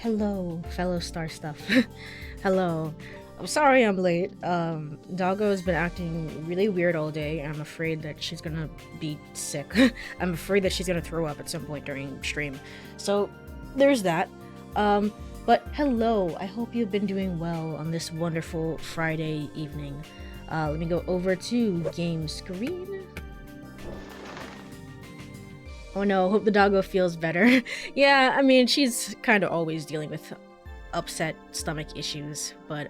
Hello, fellow star stuff. Hello. I'm sorry I'm late. Doggo has been acting really weird all day, and I'm afraid that she's gonna be sick. I'm afraid that she's gonna throw up at some point during stream. So, there's that. But hello, I hope you've been doing well on this wonderful Friday evening. Let me go over to game screen. Oh no, hope the doggo feels better. Yeah, I mean, she's kind of always dealing with upset stomach issues, but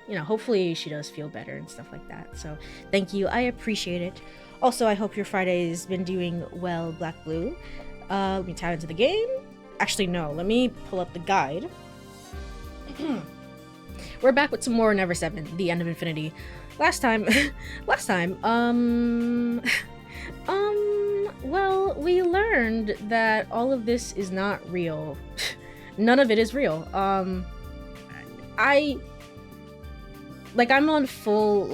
you know, hopefully she does feel better and stuff like that. So thank you, I appreciate it. Also, I hope your Friday's been doing well, Black Blue. Let me tap into the game. Actually, no, let me pull up the guide. We're back with some more Never 7, The End of Infinity. Last time, well, we learned that all of this is not real. None of it is real. I'm on full,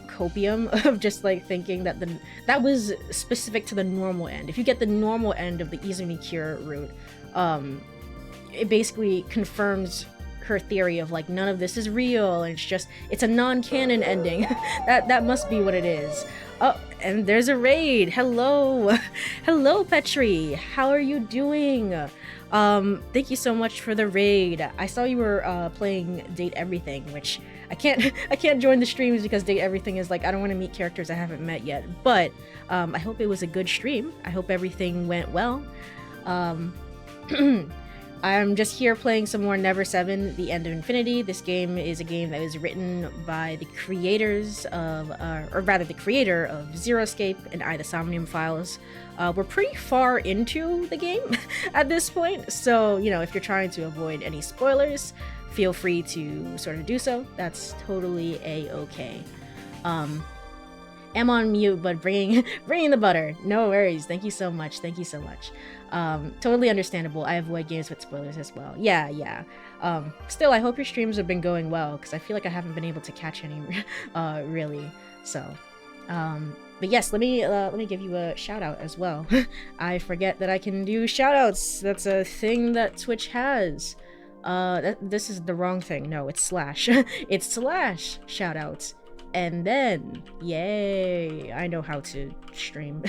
copium of just, thinking that that was specific to the normal end. If you get the normal end of the IZUMI cure route, it basically confirms her theory of, none of this is real, and it's a non-canon ending. That must be what it is. Oh, and there's a raid. Hello. Hello, Petri. How are you doing? Thank you so much for the raid. I saw you were playing Date Everything, which I can't join the streams because Date Everything is I don't want to meet characters I haven't met yet. But I hope it was a good stream. I hope everything went well. I'm just here playing some more Never 7, The End of Infinity. This game is a game that was written by the creators of, or rather the creator of Zero Escape and I, the Somnium Files. We're pretty far into the game at this point, so, you know, if you're trying to avoid any spoilers, feel free to sort of do so. That's totally a-okay. Am on mute, but bringing the butter. No worries. Thank you so much. Thank you so much. Totally understandable. I avoid games with spoilers as well. Yeah. Still, I hope your streams have been going well, because I feel like I haven't been able to catch any, really. So, but yes, let me give you a shout out as well. I forget that I can do shout outs. That's a thing that Twitch has. This is the wrong thing. No, it's slash. It's slash shout outs. And then, yay, I know how to stream.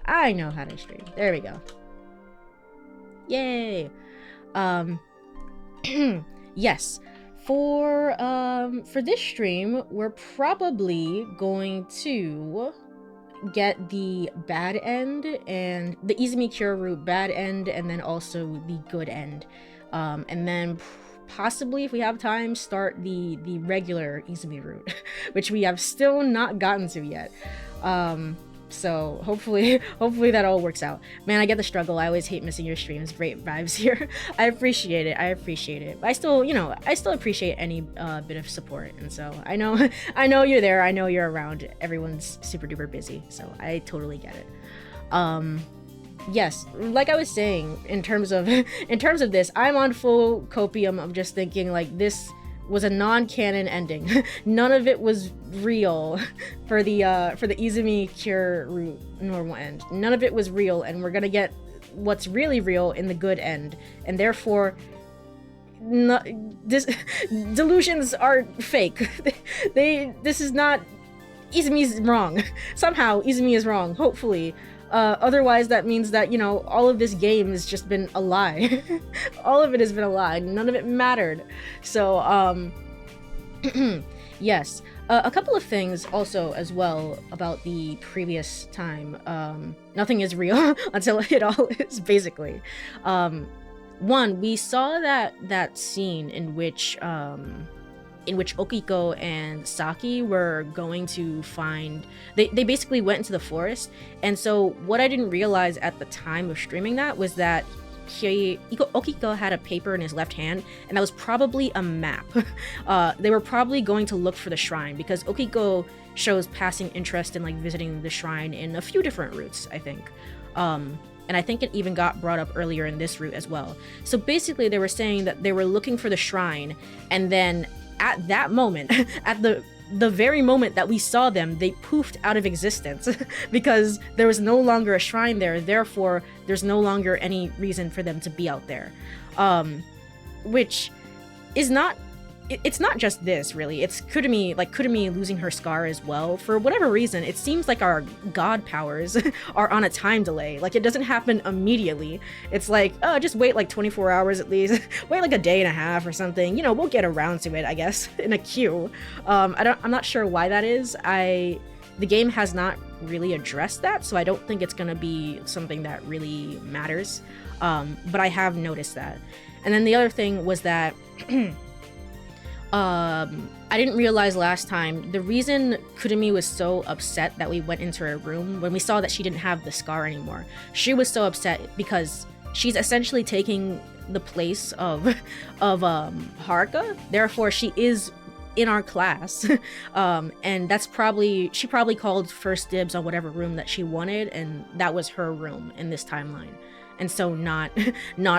I know how to stream. There we go. Yay. Yes. For this stream, we're probably going to get the bad end and the IZUMI cure route bad end, and then also the good end. And then possibly, if we have time, start the regular IZUMI route, which we have still not gotten to yet. So hopefully that all works out. Man, I get the struggle. I always hate missing your streams. Great vibes here. I appreciate it. But I still appreciate any bit of support. And so I know you're there. I know you're around. Everyone's super duper busy, so I totally get it. Yes, like I was saying, in terms of this, I'm on full copium of just thinking this was a non-canon ending. None of it was real for the IZUMI cure route normal end. None of it was real, and we're gonna get what's really real in the good end, and therefore delusions are fake. This is not, IZUMI's wrong. Somehow IZUMI is wrong, hopefully. Otherwise that means that, you know, all of this game has just been a lie. All of it has been a lie. None of it mattered. So, yes. A couple of things also as well about the previous time. Nothing is real until it all is, basically. One, we saw that scene in which Okiko and Saki were going to find... They basically went into the forest, and so what I didn't realize at the time of streaming that was that Okiko had a paper in his left hand, and that was probably a map. They were probably going to look for the shrine, because Okiko shows passing interest in visiting the shrine in a few different routes, I think. And I think it even got brought up earlier in this route as well. So basically they were saying that they were looking for the shrine, and then at that moment, at the very moment that we saw them, they poofed out of existence because there was no longer a shrine there. Therefore, there's no longer any reason for them to be out there. which is not, it's not just this, really. It's Kurumi losing her scar as well. For whatever reason, it seems like our god powers are on a time delay. Like, it doesn't happen immediately. It's like, oh, just wait like 24 hours at least. Wait like a day and a half or something. You know, we'll get around to it, I guess, in a queue. I'm not sure why that is. The game has not really addressed that, so I don't think it's gonna be something that really matters. But I have noticed that. And then the other thing was that I didn't realize last time, the reason Kurumi was so upset that we went into her room when we saw that she didn't have the scar anymore. She was so upset because she's essentially taking the place of Haruka. Therefore, she is in our class. And she probably called first dibs on whatever room that she wanted, and that was her room in this timeline. And so not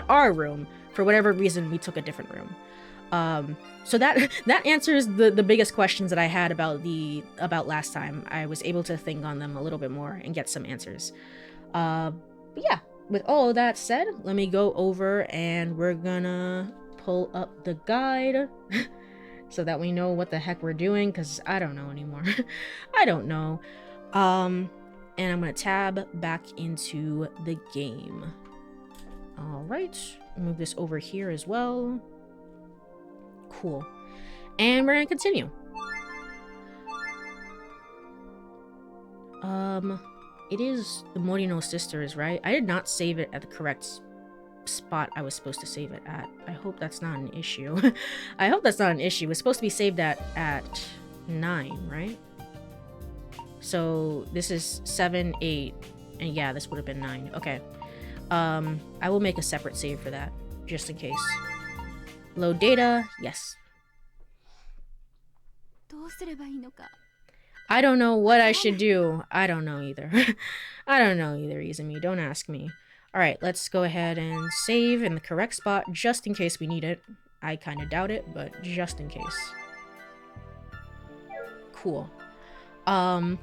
our room. For whatever reason, we took a different room. So that answers the biggest questions that I had about last time. I was able to think on them a little bit more and get some answers. But yeah, with all of that said, let me go over and we're gonna pull up the guide so that we know what the heck we're doing, because I don't know anymore. I don't know. And I'm gonna tab back into the game. All right, move this over here as well. Cool. And we're gonna continue. It is the Morino sisters, right? I did not save it at the correct spot I was supposed to save it at. I hope that's not an issue. I hope that's not an issue. It's supposed to be saved at 9, right? So this is 7, 8, and yeah, this would have been 9. Okay. I will make a separate save for that, just in case. Load data, yes. I don't know what I should do. I don't know either. I don't know either, Izumi. Don't ask me. Alright, let's go ahead and save in the correct spot, just in case we need it. I kind of doubt it, but just in case. Cool. And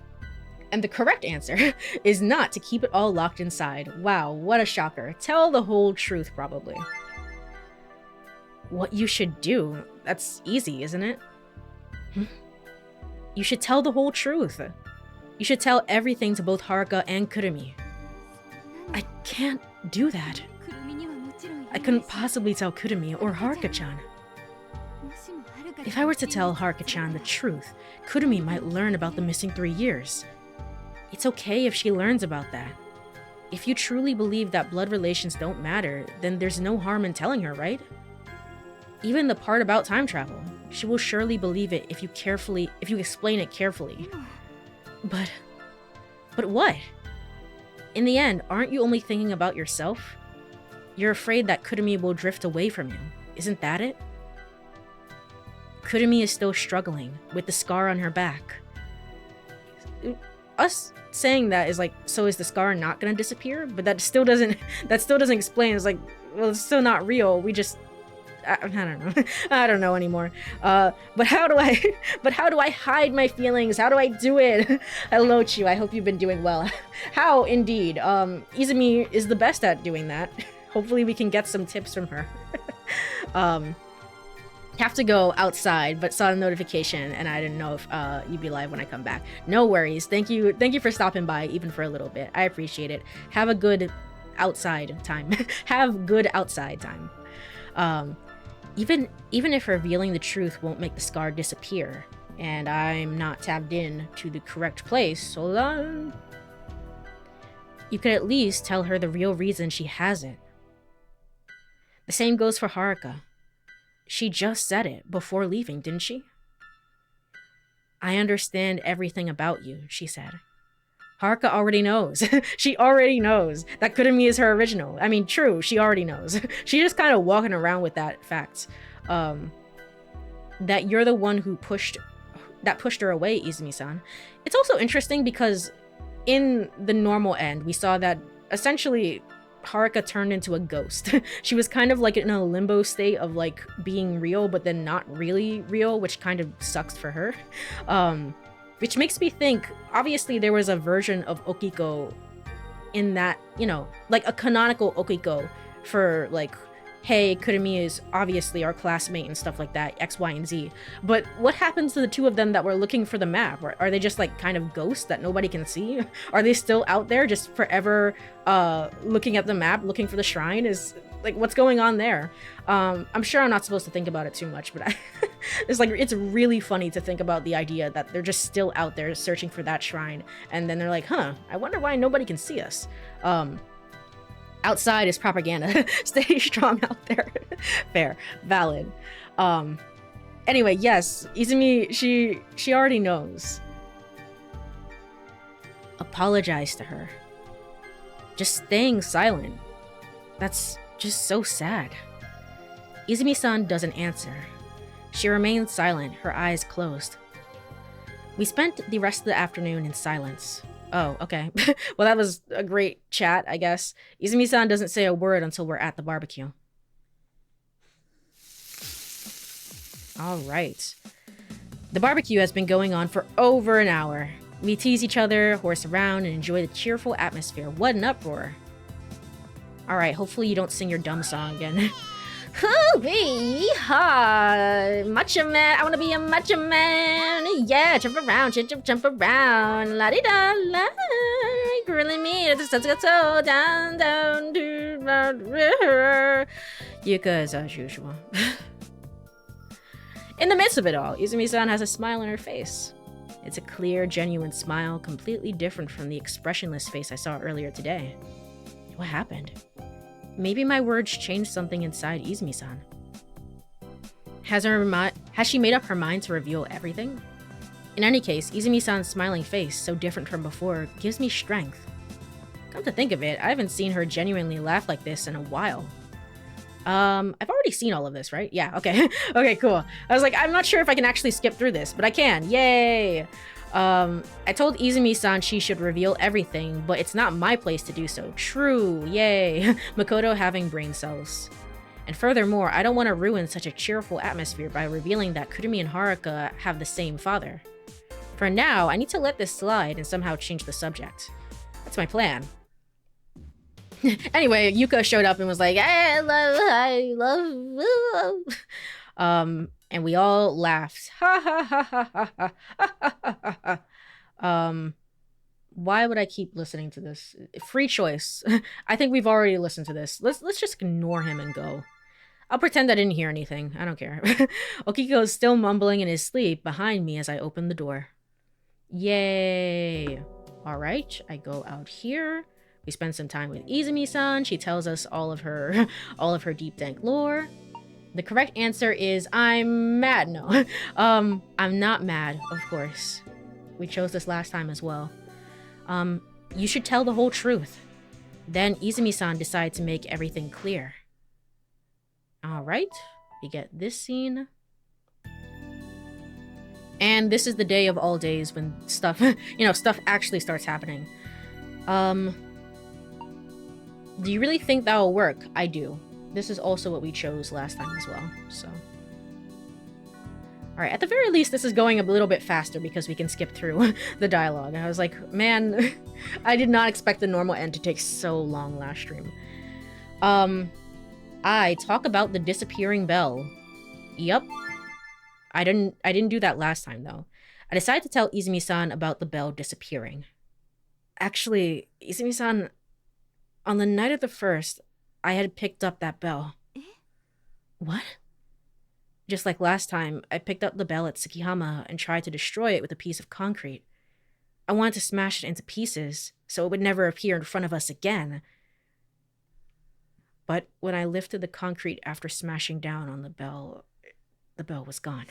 the correct answer is not to keep it all locked inside. Wow, what a shocker. Tell the whole truth, probably. What you should do? That's easy, isn't it? You should tell the whole truth. You should tell everything to both Haruka and Kurumi. I can't do that. I couldn't possibly tell Kurumi or Haruka-chan. If I were to tell Haruka-chan the truth, Kurumi might learn about the missing 3 years. It's okay if she learns about that. If you truly believe that blood relations don't matter, then there's no harm in telling her, right? Even the part about time travel. She will surely believe it if you explain it carefully. But what? In the end, aren't you only thinking about yourself? You're afraid that Kurumi will drift away from you. Isn't that it? Kurumi is still struggling with the scar on her back. Us saying that is like, so is the scar not gonna disappear? But that still doesn't explain. It's like, well, it's still not real. We just, I don't know. I don't know anymore. But how do I hide my feelings? How do I do it? Hello, Chu. I hope you've been doing well. How indeed. Izumi is the best at doing that. Hopefully we can get some tips from her. Have to go outside, but saw the notification and I didn't know if you'd be live when I come back. No worries. Thank you for stopping by even for a little bit. I appreciate it. Have a good outside time. Have good outside time. Even if revealing the truth won't make the scar disappear, and I'm not tabbed in to the correct place, hold on. You could at least tell her the real reason she has it. The same goes for Haruka. She just said it before leaving, didn't she? I understand everything about you, she said. Haruka already knows. She already knows that Kurumi is her original. I mean, true, she already knows. She's just kind of walking around with that fact. That you're the one who pushed her away, Izumi-san. It's also interesting because in the normal end, we saw that essentially Haruka turned into a ghost. She was kind of like in a limbo state of like being real, but then not really real, which kind of sucks for her. Which makes me think, obviously there was a version of Okiko in that, you know, like a canonical Okiko for like hey, Kurumi is obviously our classmate and stuff like that, X, Y, and Z. But what happens to the two of them that were looking for the map? Are they just like kind of ghosts that nobody can see? Are they still out there just forever looking at the map, looking for the shrine? Is like, what's going on there? I'm sure I'm not supposed to think about it too much, but it's like, it's really funny to think about the idea that they're just still out there searching for that shrine. And then they're like, huh, I wonder why nobody can see us. Outside is propaganda. Stay strong out there. Fair. Valid. Anyway, yes, Izumi, she already knows. Apologize to her. Just staying silent. That's just so sad. Izumi-san doesn't answer. She remains silent, her eyes closed. We spent the rest of the afternoon in silence. Oh, okay. Well, that was a great chat, I guess. Izumi-san doesn't say a word until we're at the barbecue. All right. The barbecue has been going on for over an hour. We tease each other, horse around, and enjoy the cheerful atmosphere. What an uproar. All right, hopefully you don't sing your dumb song again. Hoo-wee, ha, macho man, I wanna be a macho man. Yeah, jump around, jump around, la-di-da-la, grilling me, it's so down, to the river. Yuka is as usual. In the midst of it all, Izumi-san has a smile on her face. It's a clear, genuine smile, completely different from the expressionless face I saw earlier today. What happened? Maybe my words changed something inside Izumi-san. Has she made up her mind to reveal everything? In any case, Izumi-san's smiling face, so different from before, gives me strength. Come to think of it, I haven't seen her genuinely laugh like this in a while. I've already seen all of this, right? Yeah, okay. Okay, cool. I was like, I'm not sure if I can actually skip through this, but I can. Yay! I told Izumi-san she should reveal everything, but it's not my place to do so. True, yay. Makoto having brain cells. And furthermore, I don't want to ruin such a cheerful atmosphere by revealing that Kurumi and Haruka have the same father. For now, I need to let this slide and somehow change the subject. That's my plan. Anyway, Yuka showed up and was like, I love. And we all laughed. Ha ha ha ha ha ha ha ha. Why would I keep listening to this? Free choice. I think we've already listened to this. Let's just ignore him and go. I'll pretend I didn't hear anything. I don't care. Okiko is still mumbling in his sleep behind me as I open the door. Yay. All right, I go out here. We spend some time with Izumi-san. She tells us all of her deep dank lore. The correct answer is I'm mad. No, I'm not mad, of course. We chose this last time as well. You should tell the whole truth. Then Izumi-san decides to make everything clear. All right, we get this scene. And this is the day of all days when stuff, stuff actually starts happening. Do you really think that will work? I do. This is also what we chose last time as well, so. Alright, at the very least, this is going a little bit faster because we can skip through the dialogue. And I was like, man, I did not expect the normal end to take so long last stream. I talk about the disappearing bell. Yup. I didn't do that last time, though. I decided to tell Izumi-san about the bell disappearing. Actually, Izumi-san, on the night of the 1st, I had picked up that bell. What? Just like last time, I picked up the bell at Tsukihama and tried to destroy it with a piece of concrete. I wanted to smash it into pieces, so it would never appear in front of us again. But when I lifted the concrete after smashing down on the bell was gone.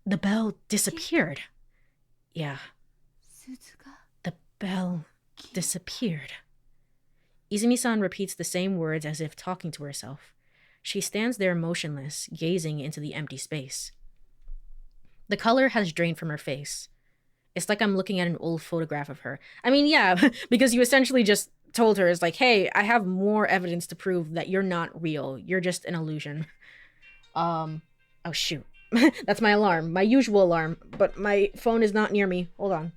The bell disappeared. Yeah. The bell disappeared. Izumi-san repeats the same words as if talking to herself. She stands there motionless, gazing into the empty space. The color has drained from her face. It's like I'm looking at an old photograph of her. I mean, yeah, because you essentially just told her, it's like, hey, I have more evidence to prove that you're not real. You're just an illusion. Oh, shoot. That's my alarm. My usual alarm. But my phone is not near me. Hold on.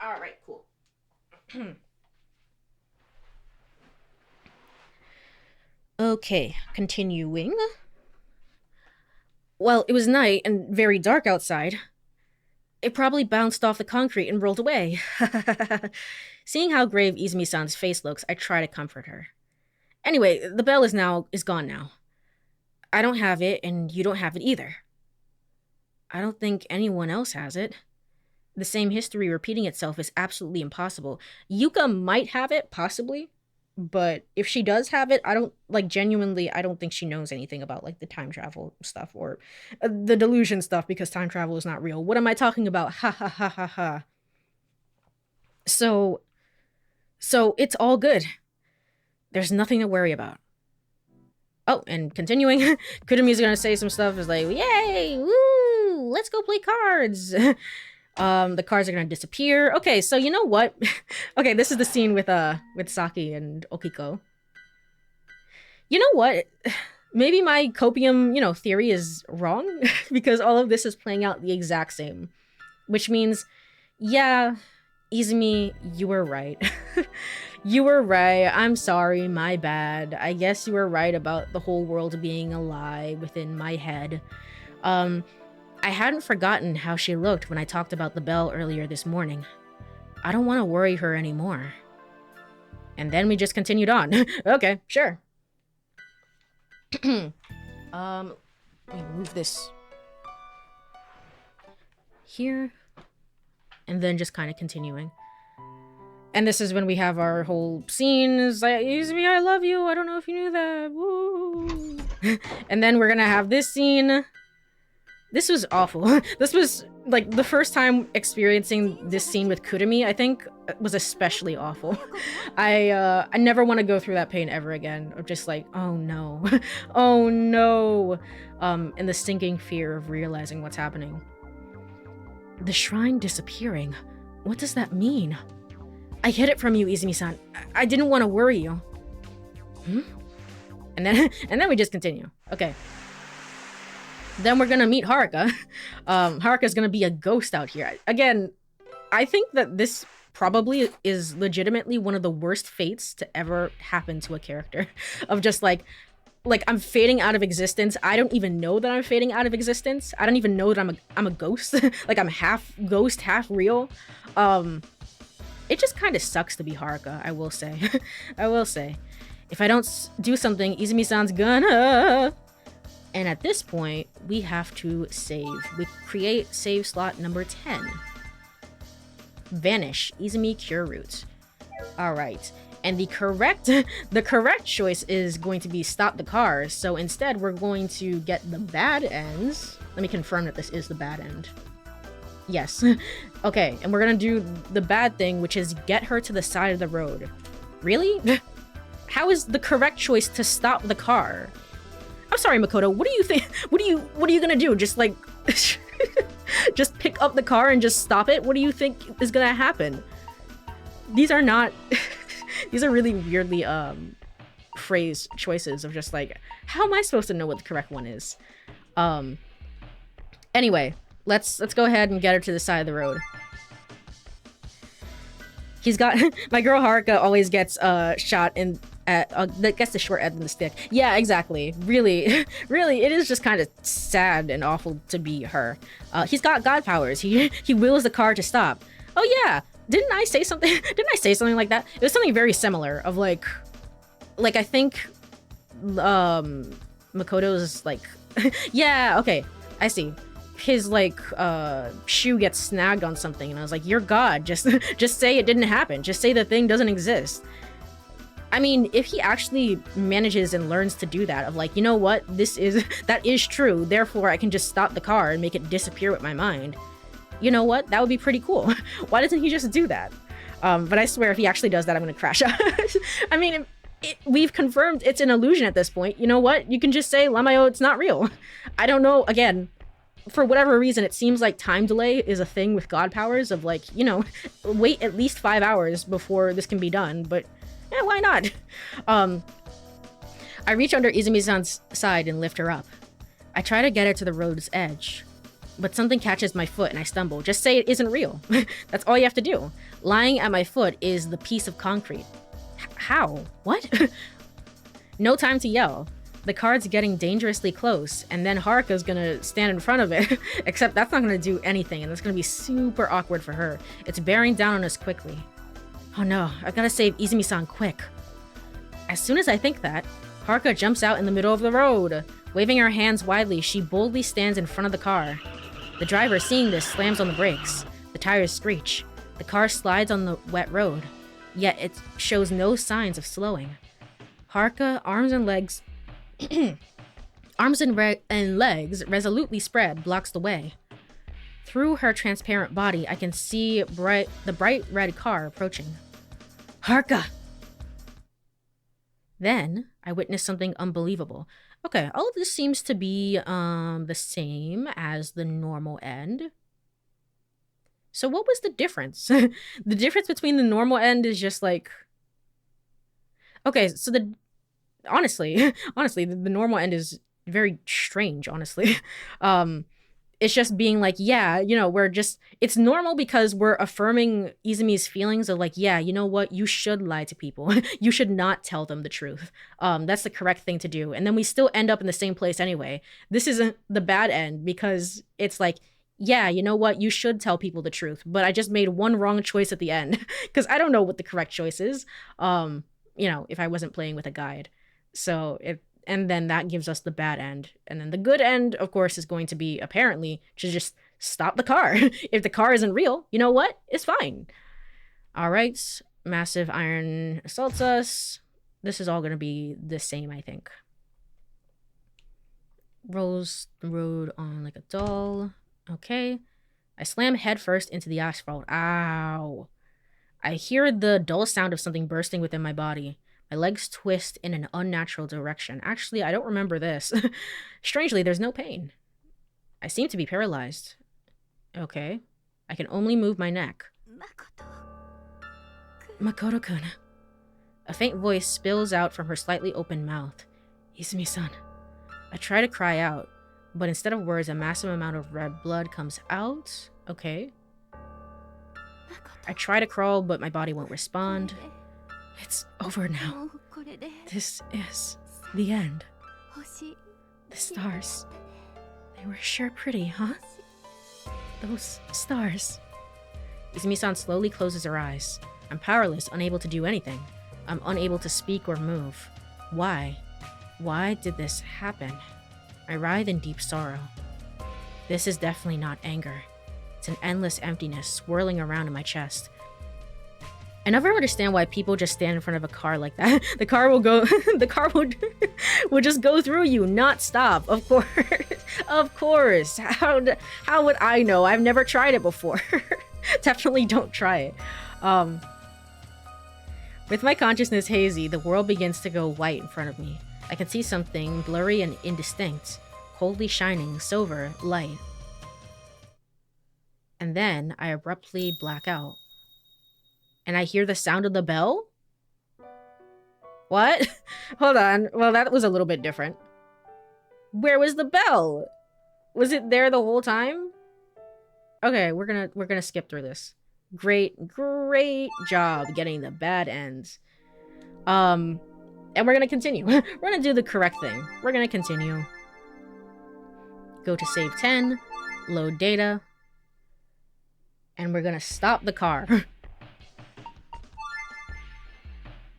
Alright, cool. Okay, continuing. Well, it was night and very dark outside. It probably bounced off the concrete and rolled away. Seeing how grave Izumi-san's face looks, I try to comfort her. Anyway, the bell is gone now. I don't have it, and you don't have it either. I don't think anyone else has it. The same history repeating itself is absolutely impossible. Yuka might have it, possibly, but if she does have it, I don't, like, genuinely, I don't think she knows anything about, like, the time travel stuff or the delusion stuff, because time travel is not real. What am I talking about? Ha ha ha ha ha. So it's all good. There's nothing to worry about. Oh, and continuing, Kurumi's gonna say some stuff. Is like, yay, woo, let's go play cards. The cards are gonna disappear. Okay, so you know what? Okay, this is the scene with Saki and Okiko. You know what? Maybe my copium, theory is wrong because all of this is playing out the exact same. Which means, yeah, Izumi, you were right. You were right. I'm sorry, my bad. I guess you were right about the whole world being a lie within my head. I hadn't forgotten how she looked when I talked about the bell earlier this morning. I don't want to worry her anymore. And then we just continued on. Okay, sure. Let me move this here. And then just kind of continuing. And this is when we have our whole scene. Is like, Izumi, I love you. I don't know if you knew that. Woo. And then we're gonna have this scene. This was awful. This was like the first time experiencing this scene with Kurumi, I think, was especially awful. I never want to go through that pain ever again. Of just like, oh no. Oh no. And the sinking fear of realizing what's happening. The shrine disappearing. What does that mean? I hid it from you, Izumi-san. I didn't want to worry you. And then we just continue. Okay. Then we're gonna meet Haruka. Haruka's gonna be a ghost out here. Again, I think that this probably is legitimately one of the worst fates to ever happen to a character. Of just like I'm fading out of existence. I don't even know that I'm fading out of existence. I don't even know that I'm a ghost. Like I'm half ghost, half real. It just kind of sucks to be Haruka, I will say. I will say. If I don't do something, Izumi-san's gonna... And at this point, we have to save. We create save slot number 10. Vanish, Izumi Cure Route. Alright. And the correct choice is going to be stop the car. So instead, we're going to get the bad ends. Let me confirm that this is the bad end. Yes. Okay, and we're gonna do the bad thing, which is get her to the side of the road. Really? How is the correct choice to stop the car? I'm sorry, Makoto, what do you think? What are you gonna do? Just like just pick up the car and just stop it? What do you think is gonna happen? These are not these are really weirdly phrased choices of just like, how am I supposed to know what the correct one is? Anyway, let's go ahead and get her to the side of the road. He's got my girl Haruka always gets shot in that gets the short end of the stick. Yeah, exactly. Really, really, it is just kind of sad and awful to be her. He's got god powers. He wills the car to stop. Oh yeah, didn't I say something? Didn't I say something like that? It was something very similar. Of like I think Makoto's like yeah, okay, I see. His like shoe gets snagged on something, and I was like, you're God, just say it didn't happen, just say the thing doesn't exist. I mean, if he actually manages and learns to do that, of like, you know what, that is true, therefore I can just stop the car and make it disappear with my mind, you know what, that would be pretty cool. Why doesn't he just do that? But I swear if he actually does that, I'm gonna crash out. I mean, we've confirmed it's an illusion at this point. You know what, you can just say, lmao, it's not real. I don't know, again, for whatever reason, it seems like time delay is a thing with god powers of like, you know, wait at least 5 hours before this can be done, but yeah, why not? I reach under Izumi-san's side and lift her up. I try to get her to the road's edge. but something catches my foot and I stumble. Just say it isn't real. That's all you have to do. Lying at my foot is the piece of concrete. How? What? No time to yell. The car's getting dangerously close, and then Haruka's gonna stand in front of it. Except that's not gonna do anything, and it's gonna be super awkward for her. It's bearing down on us quickly. Oh no, I've gotta save Izumi-san quick. As soon as I think that, Haruka jumps out in the middle of the road. Waving her hands widely, she boldly stands in front of the car. The driver, seeing this, slams on the brakes. The tires screech. The car slides on the wet road, yet it shows no signs of slowing. Haruka, arms and legs resolutely spread, blocks the way. Through her transparent body, I can see the bright red car approaching. Haruka! Then, I witnessed something unbelievable. Okay, all of this seems to be the same as the normal end. So what was the difference? The difference between the normal end is just like... Okay, so honestly, the normal end is very strange, honestly. It's just being like, yeah, you know, it's normal because we're affirming Izumi's feelings of like, yeah, you know what, you should lie to people. You should not tell them the truth. That's the correct thing to do. And then we still end up in the same place anyway. This isn't the bad end because it's like, yeah, you know what, you should tell people the truth, but I just made one wrong choice at the end because I don't know what the correct choice is, you know, if I wasn't playing with a guide. And then that gives us the bad end. And then the good end, of course, is going to be apparently to just stop the car. If the car isn't real, you know what? It's fine. All right. Massive iron assaults us. This is all going to be the same, I think. Rolls the road on like a doll. Okay. I slam headfirst into the asphalt. Ow. I hear the dull sound of something bursting within my body. My legs twist in an unnatural direction. Actually, I don't remember this. Strangely, there's no pain. I seem to be paralyzed. Okay. I can only move my neck. Makoto-kun. A faint voice spills out from her slightly open mouth. Izumi-san. I try to cry out, but instead of words, a massive amount of red blood comes out. Okay. I try to crawl, but my body won't respond. It's over now. This is the end. The stars. They were sure pretty, huh? Those stars. Izumi-san slowly closes her eyes. I'm powerless, unable to do anything. I'm unable to speak or move. Why? Why did this happen? I writhe in deep sorrow. This is definitely not anger. It's an endless emptiness swirling around in my chest. I never understand why people just stand in front of a car like that. The car will go, will just go through you, not stop. Of course, of course. How would I know? I've never tried it before. Definitely don't try it. With my consciousness hazy, the world begins to go white in front of me. I can see something blurry and indistinct, coldly shining silver light. And then I abruptly black out. And I hear the sound of the bell? What? Hold on. Well, that was a little bit different. Where was the bell? Was it there the whole time? Okay, we're gonna skip through this. Great job getting the bad ends. And we're gonna continue. We're gonna do the correct thing. We're gonna continue. Go to save 10, load data, and we're gonna stop the car.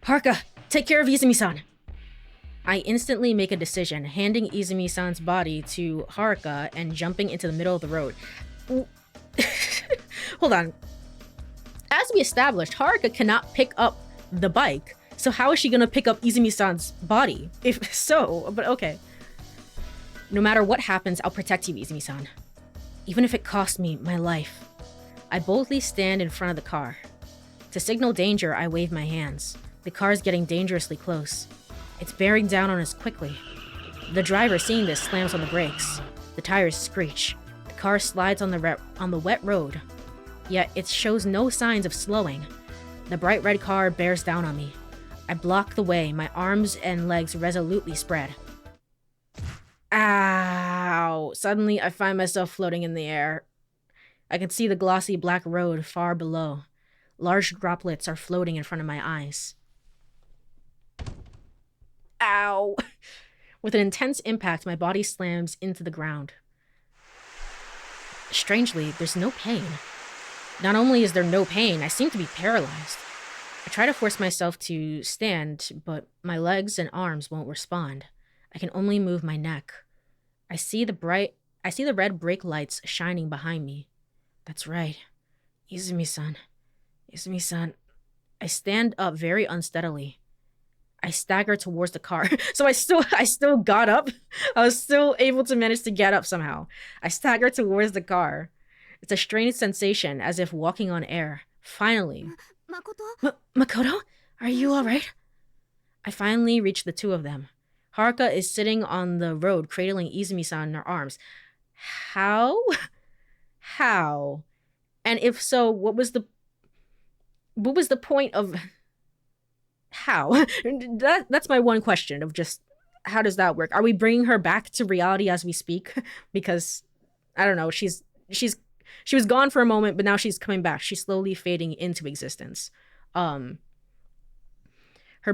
Haruka, take care of Izumi-san. I instantly make a decision, handing Izumi-san's body to Haruka and jumping into the middle of the road. Hold on. As we established, Haruka cannot pick up the bike, so how is she gonna pick up Izumi-san's body? If so, but okay. No matter what happens, I'll protect you, Izumi-san. Even if it costs me my life. I boldly stand in front of the car. To signal danger, I wave my hands. The car is getting dangerously close. It's bearing down on us quickly. The driver, seeing this, slams on the brakes. The tires screech. The car slides on the wet road. Yet it shows no signs of slowing. The bright red car bears down on me. I block the way, my arms and legs resolutely spread. Ow! Suddenly, I find myself floating in the air. I can see the glossy black road far below. Large droplets are floating in front of my eyes. Ow! With an intense impact, my body slams into the ground. Strangely, there's no pain. Not only is there no pain, I seem to be paralyzed. I try to force myself to stand, but my legs and arms won't respond. I can only move my neck. I see the red brake lights shining behind me. That's right. Izumi-san. Izumi-san. I stand up very unsteadily. I stagger towards the car. So I still got up. I was still able to manage to get up somehow. I stagger towards the car. It's a strange sensation, as if walking on air. Finally. Makoto? Are you alright? I finally reach the two of them. Haruka is sitting on the road, cradling Izumi-san in her arms. How? How? And if so, what was the point of... How? That's my one question of just, how does that work? Are we bringing her back to reality as we speak? Because, I don't know, she was gone for a moment, but now she's coming back. She's slowly fading into existence. Her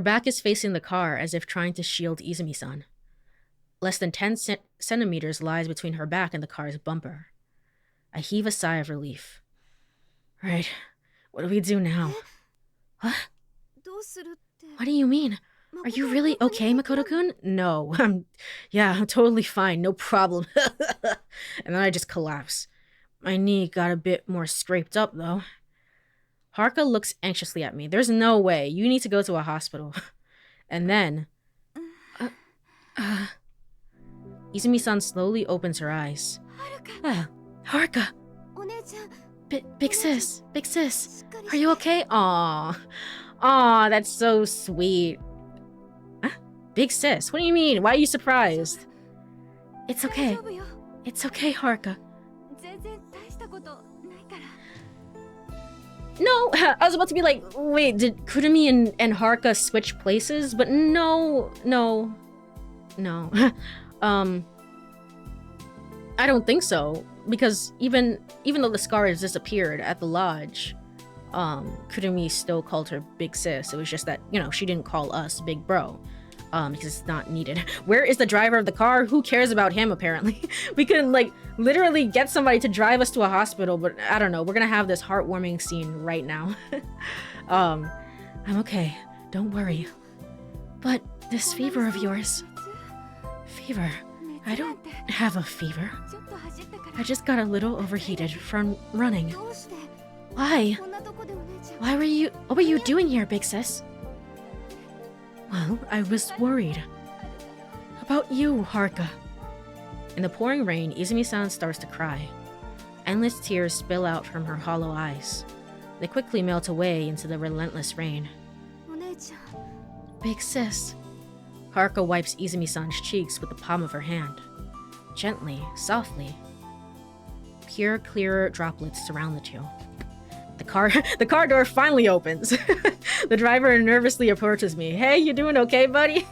back is facing the car as if trying to shield Izumi-san. Less than 10 centimeters lies between her back and the car's bumper. I heave a sigh of relief. Right, what do we do now? What? What do you mean? Are you really okay, Makoto-kun? No, I'm totally fine, no problem. And then I just collapse. My knee got a bit more scraped up, though. Haruka looks anxiously at me. There's no way. You need to go to a hospital. And then... Izumi-san slowly opens her eyes. Haruka! Big sis, are you okay? Aww, that's so sweet. Big sis, what do you mean? Why are you surprised? It's okay, Haruka. No, I was about to be like, wait, did Kurumi and Haruka switch places? But no. I don't think so, because even though the scar has disappeared at the lodge, Kurumi still called her big sis. It was just that, she didn't call us big bro, because it's not needed. Where is the driver of the car? Who cares about him, apparently? We could, literally get somebody to drive us to a hospital, but I don't know. We're gonna have this heartwarming scene right now. I'm okay. Don't worry. But this fever of yours... Fever? I don't have a fever. I just got a little overheated from running. Why? What were you doing here, big sis? Well, I was worried. About you, Haruka. In the pouring rain, Izumi-san starts to cry. Endless tears spill out from her hollow eyes. They quickly melt away into the relentless rain. Big sis. Haruka wipes Izumi-san's cheeks with the palm of her hand. Gently, softly. Pure, clear droplets surround the two. The car door finally opens. The driver nervously approaches me. Hey, you doing okay, buddy?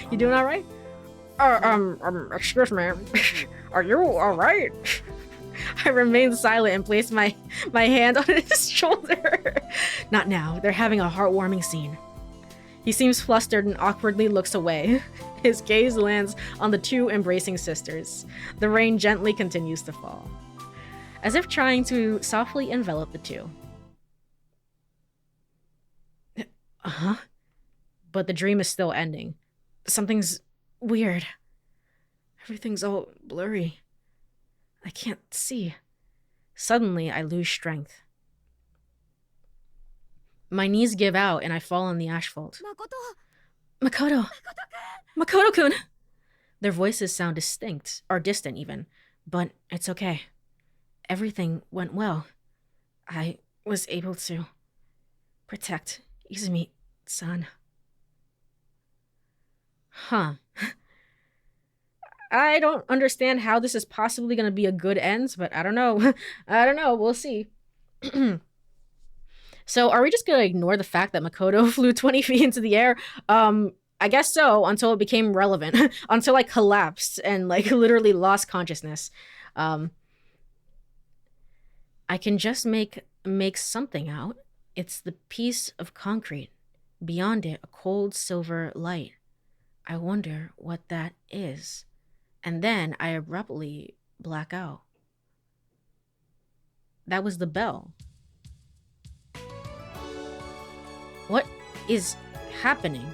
You doing alright? Excuse me. Are you alright? I remain silent and place my hand on his shoulder. Not now. They're having a heartwarming scene. He seems flustered and awkwardly looks away. His gaze lands on the two embracing sisters. The rain gently continues to fall, as if trying to softly envelop the two. But the dream is still ending. Something's weird. Everything's all blurry. I can't see. Suddenly, I lose strength. My knees give out and I fall on the asphalt. Makoto! Makoto-kun! Their voices sound distinct, or distant even, but it's okay. Everything went well. I was able to protect Izumi-san. Huh. I don't understand how this is possibly going to be a good end, but I don't know. We'll see. So are we just going to ignore the fact that Makoto flew 20 feet into the air? I guess so, until it became relevant. Until I collapsed and, like, literally lost consciousness. I can just make something out. It's the piece of concrete. Beyond it, a cold silver light. I wonder what that is. And then I abruptly black out. That was the bell. What is happening?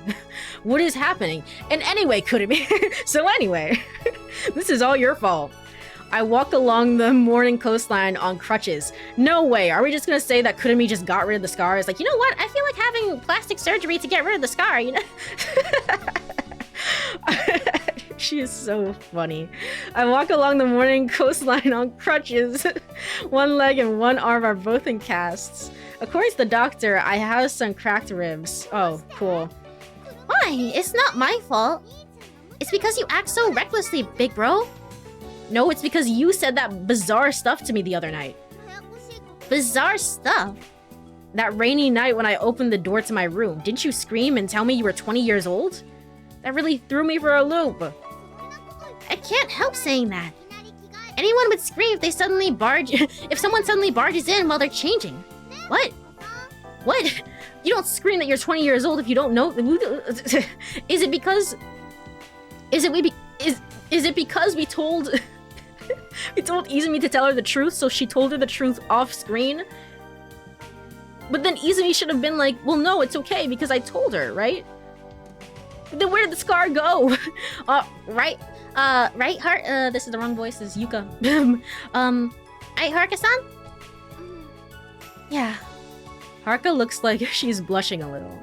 What is happening? And anyway, Kurumi. So anyway, this is all your fault. I walked along the morning coastline on crutches. No way. Are we just gonna say that Kurumi just got rid of the scar? It's like, you know what? I feel like having plastic surgery to get rid of the scar, you know? She is so funny. I walk along the morning coastline on crutches. One leg and one arm are both in casts. According to the doctor, I have some cracked ribs. Oh, cool. Why? It's not my fault. It's because you act so recklessly, big bro. No, it's because you said that bizarre stuff to me the other night. Bizarre stuff? That rainy night when I opened the door to my room. Didn't you scream and tell me you were 20 years old? That really threw me for a loop. I can't help saying that. Anyone would scream if they suddenly if someone suddenly barges in while they're changing. What? What? You don't scream that you're 20 years old if you don't know. Is it because? Is it because we told we told Izumi to tell her the truth, so she told her the truth off screen? But then Izumi should have been like, well, no, it's okay because I told her, right? But then where did the scar go? Right, this is the wrong voice, this is Yuka. Right, Haruka-san? Yeah. Haruka looks like she's blushing a little.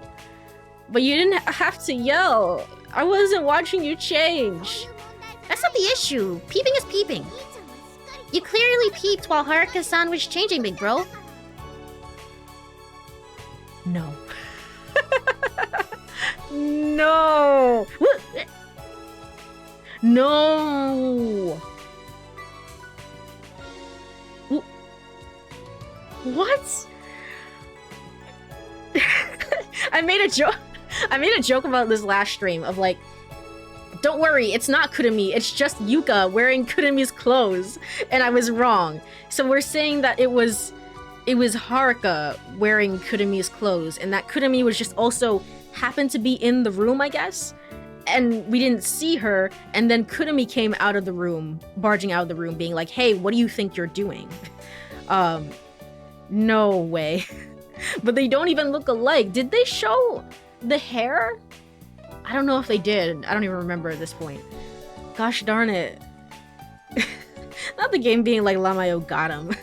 But you didn't have to yell. I wasn't watching you change. That's not the issue. Peeping is peeping. You clearly peeped while Haruka-san was changing, big bro. No. No. What? No. What? I made a joke about this last stream of like, don't worry, it's not Kurumi, it's just Yuka wearing Kurumi's clothes, and I was wrong. So we're saying that it was Haruka wearing Kurumi's clothes, and that Kurumi was just also happened to be in the room, I guess, and we didn't see her, and then Kurumi came out of the room, barging out of the room, being like, hey, what do you think you're doing? No way. But they don't even look alike. Did they show the hair? I don't know if they did. I don't even remember at this point. Gosh darn it. Not the game being like lmao got him.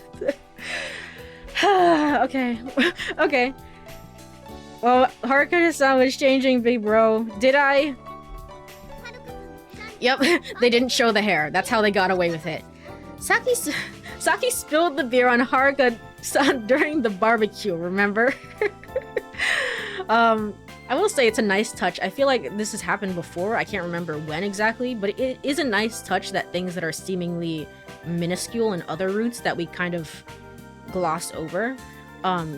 Okay. Okay. Well, Haruka-san was changing, big bro. Did I? Yep, they didn't show the hair. That's how they got away with it. Saki spilled the beer on Haruka-san during the barbecue, remember? I will say it's a nice touch. I feel like this has happened before. I can't remember when exactly, but it is a nice touch that things that are seemingly minuscule in other routes that we kind of gloss over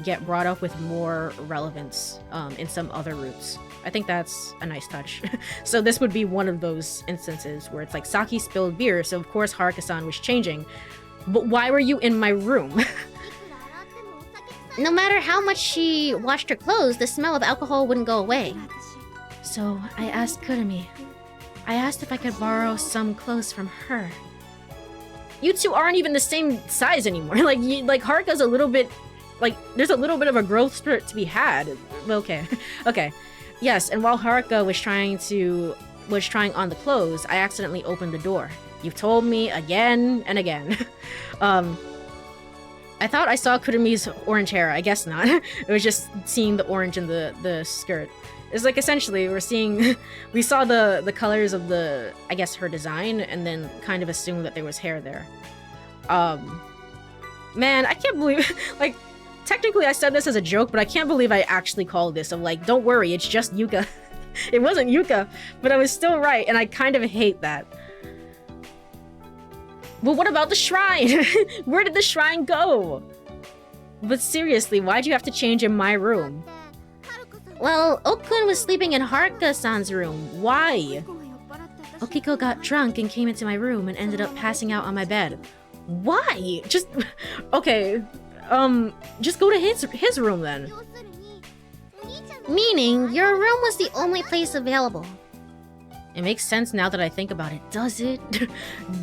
get brought up with more relevance in some other routes. I think that's a nice touch. So this would be one of those instances where it's like Saki spilled beer, so of course Haruka-san was changing. But why were you in my room? No matter how much she washed her clothes, the smell of alcohol wouldn't go away. So I asked Kurumi. I asked if I could borrow some clothes from her. You two aren't even the same size anymore. Like Haruka's a little bit, like, there's a little bit of a growth spurt to be had. Okay, okay. Yes, and while Haruka was trying on the clothes, I accidentally opened the door. You've told me again and again. I thought I saw Kurumi's orange hair. I guess not. It was just seeing the orange in the skirt. It's like essentially we saw the colors of the, I guess, her design, and then kind of assumed that there was hair there. Man, I can't believe, like, technically I said this as a joke, but I can't believe I actually called this of like, don't worry, it's just Yuka. It wasn't Yuka, but I was still right, and I kind of hate that. Well, what about the shrine? Where did the shrine go? But seriously, why'd you have to change in my room? Well, Okun was sleeping in Haruka-san's room. Why? Okiko got drunk and came into my room and ended up passing out on my bed. Why? Just... Okay, just go to his room then. Meaning, your room was the only place available. It makes sense now that I think about it. Does it?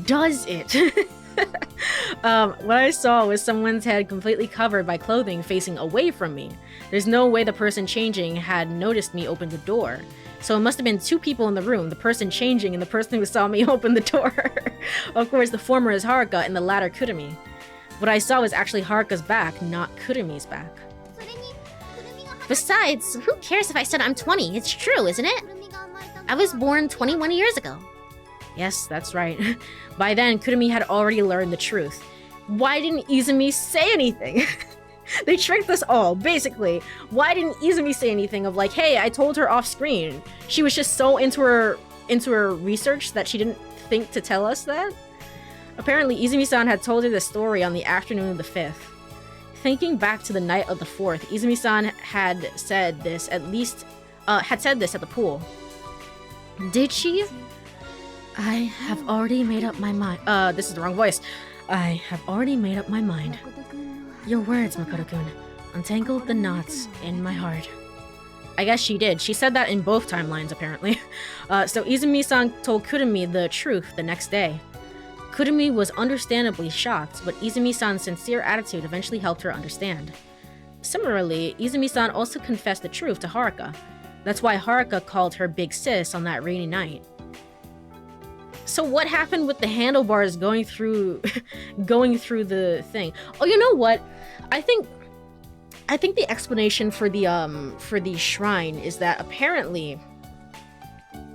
Does it? What I saw was someone's head completely covered by clothing facing away from me. There's no way the person changing had noticed me open the door. So it must have been two people in the room, the person changing and the person who saw me open the door. Of course, the former is Haruka and the latter Kurumi. What I saw was actually Haruka's back, not Kurumi's back. Besides, who cares if I said I'm 20? It's true, isn't it? I was born 21 years ago. Yes, that's right. By then, Kurumi had already learned the truth. Why didn't Izumi say anything? They tricked us all, basically. Why didn't Izumi say anything of like, hey, I told her off screen? She was just so into her research that she didn't think to tell us that? Apparently, Izumi-san had told her the story on the afternoon of the 5th. Thinking back to the night of the 4th, Izumi-san had said this at the pool. Did she? I have already made up my mind. This is the wrong voice. I have already made up my mind. Your words, Makoto-kun, untangled the knots in my heart. I guess she did. She said that in both timelines, apparently. So Izumi-san told Kurumi the truth the next day. Kurumi was understandably shocked, but Izumi-san's sincere attitude eventually helped her understand. Similarly, Izumi-san also confessed the truth to Haruka. That's why Haruka called her big sis on that rainy night. So what happened with the handlebars going through the thing? Oh, you know what? I think the explanation for the shrine is that apparently,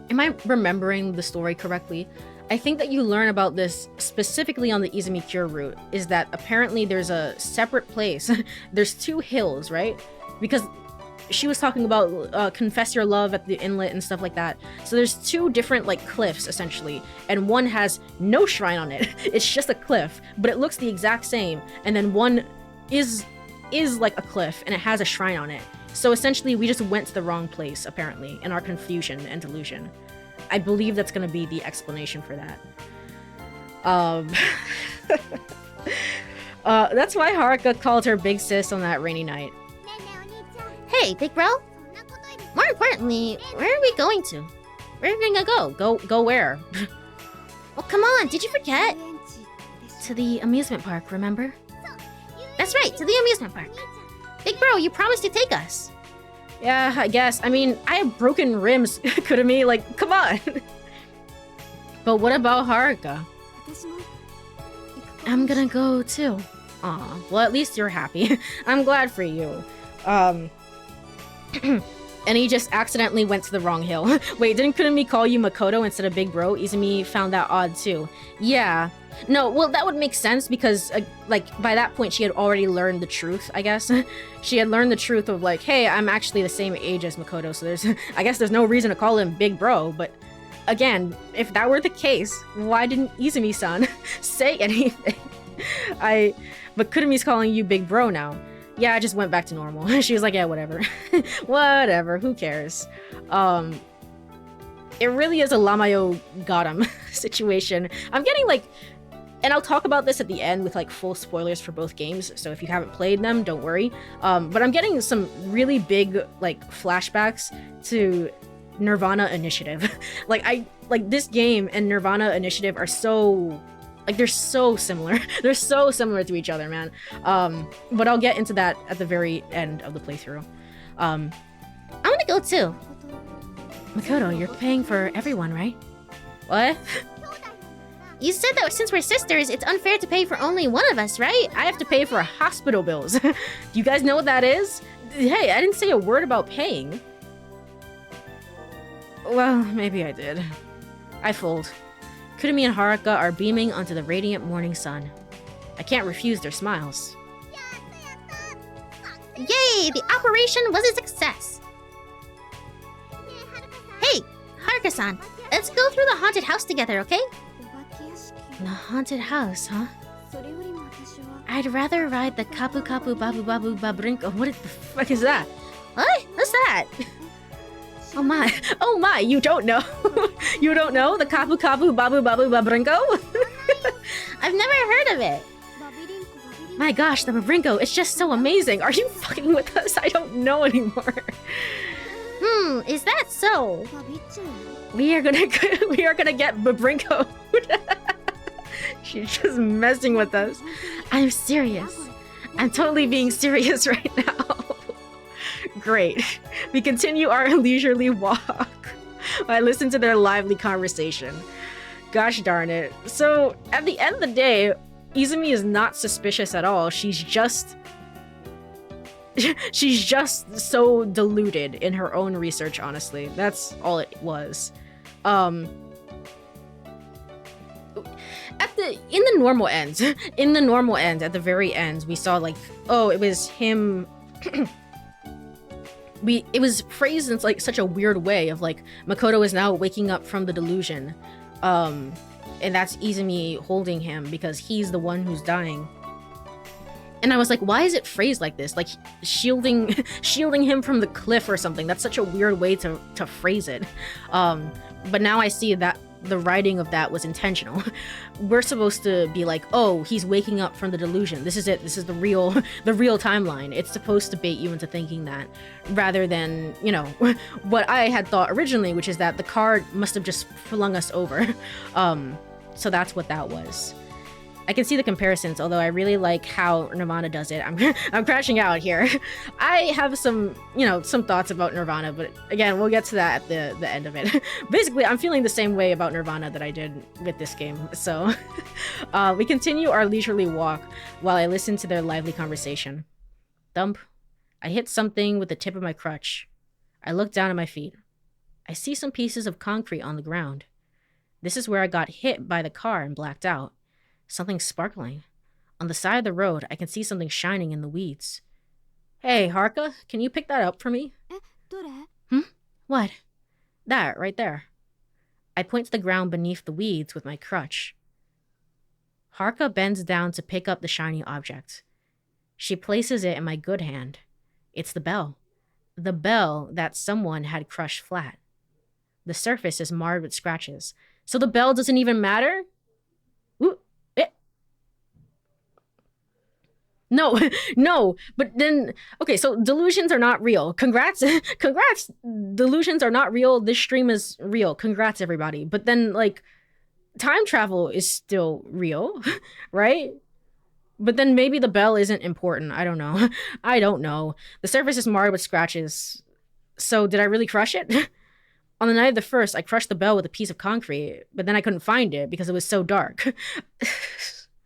am I remembering the story correctly? I think that you learn about this specifically on the Izumi Cure route, is that apparently there's a separate place. There's two hills, right? Because she was talking about confess your love at the inlet and stuff like that. So there's two different like cliffs essentially, and one has no shrine on it. It's just a cliff, but it looks the exact same. And then one is like a cliff and it has a shrine on it. So essentially we just went to the wrong place apparently in our confusion and delusion. I believe that's gonna be the explanation for that. That's why Haruka called her big sis on that rainy night. Hey, big bro. More importantly, where are we going to? Where are we gonna go? Go where? Well, come on, did you forget? To the amusement park, remember? That's right, to the amusement park. Big bro, you promised to take us. Yeah, I guess. I mean, I have broken rims, Kurumi, like, come on. But what about Haruka? I'm gonna go too. Aw, well at least you're happy. I'm glad for you. And he just accidentally went to the wrong hill. Wait, didn't Kurumi call you Makoto instead of Big Bro? Izumi found that odd too. Yeah. No, well that would make sense because like by that point she had already learned the truth, I guess. She had learned the truth of like, hey, I'm actually the same age as Makoto, so I guess there's no reason to call him Big Bro, but again, if that were the case, why didn't Izumi-san say anything? But Kurumi's calling you Big Bro now. Yeah, I just went back to normal. She was like, yeah, whatever. Whatever, who cares? It really is a lmao got him situation. I'm getting like, and I'll talk about this at the end with like full spoilers for both games, so if you haven't played them, don't worry. But I'm getting some really big like flashbacks to Nirvana Initiative. like this game and Nirvana Initiative are so, like they're so similar. They're so similar to each other, man. But I'll get into that at the very end of the playthrough. I want to go too. Makoto, you're paying for everyone, right? What? You said that since we're sisters, it's unfair to pay for only one of us, right? I have to pay for hospital bills. Do you guys know what that is? Hey, I didn't say a word about paying. Well, maybe I did. I fold. Kurumi and Haruka are beaming onto the radiant morning sun. I can't refuse their smiles. Yay! The operation was a success! Hey, Haruka-san, let's go through the haunted house together, okay? The haunted house, huh? I'd rather ride the Kapu Kapu Babu Babu Babrinko. What the fuck is that? What? What's that? that? Oh my, you don't know? You don't know the Kapu Kapu Babu Babu Babrinko? I've never heard of it. My gosh, the Babrinko, it's just so amazing. Are you fucking with us? I don't know anymore. Is that so? We are gonna get Babrinko. She's just messing with us. I'm serious. I'm totally being serious right now. Great. We continue our leisurely walk. I listen to their lively conversation. Gosh darn it. So, at the end of the day, Izumi is not suspicious at all. She's just so deluded in her own research, honestly. That's all it was. In the normal end, at the very end, we saw like, oh, it was him. It was phrased in like such a weird way of like Makoto is now waking up from the delusion, and that's Izumi holding him because he's the one who's dying. And I was like, why is it phrased like this? Like shielding him from the cliff or something. That's such a weird way to phrase it. But now I see that the writing of that was intentional. We're supposed to be like, oh, he's waking up from the delusion. This is it. This is the real timeline. It's supposed to bait you into thinking that, rather than, you know, what I had thought originally, which is that the card must have just flung us over. So that's what that was. I can see the comparisons, although I really like how Nirvana does it. I'm crashing out here. I have some thoughts about Nirvana, but again, we'll get to that at the end of it. Basically, I'm feeling the same way about Nirvana that I did with this game. So we continue our leisurely walk while I listen to their lively conversation. Thump. I hit something with the tip of my crutch. I look down at my feet. I see some pieces of concrete on the ground. This is where I got hit by the car and blacked out. Something sparkling. On the side of the road, I can see something shining in the weeds. Hey, Haruka, can you pick that up for me? What? That, right there. I point to the ground beneath the weeds with my crutch. Haruka bends down to pick up the shiny object. She places it in my good hand. It's the bell. The bell that someone had crushed flat. The surface is marred with scratches. So the bell doesn't even matter? No, but then, okay, so delusions are not real. Congrats, delusions are not real. This stream is real. Congrats, everybody. But then, like, time travel is still real, right? But then maybe the bell isn't important. I don't know. The surface is marred with scratches. So did I really crush it? On the night of the first, I crushed the bell with a piece of concrete, but then I couldn't find it because it was so dark.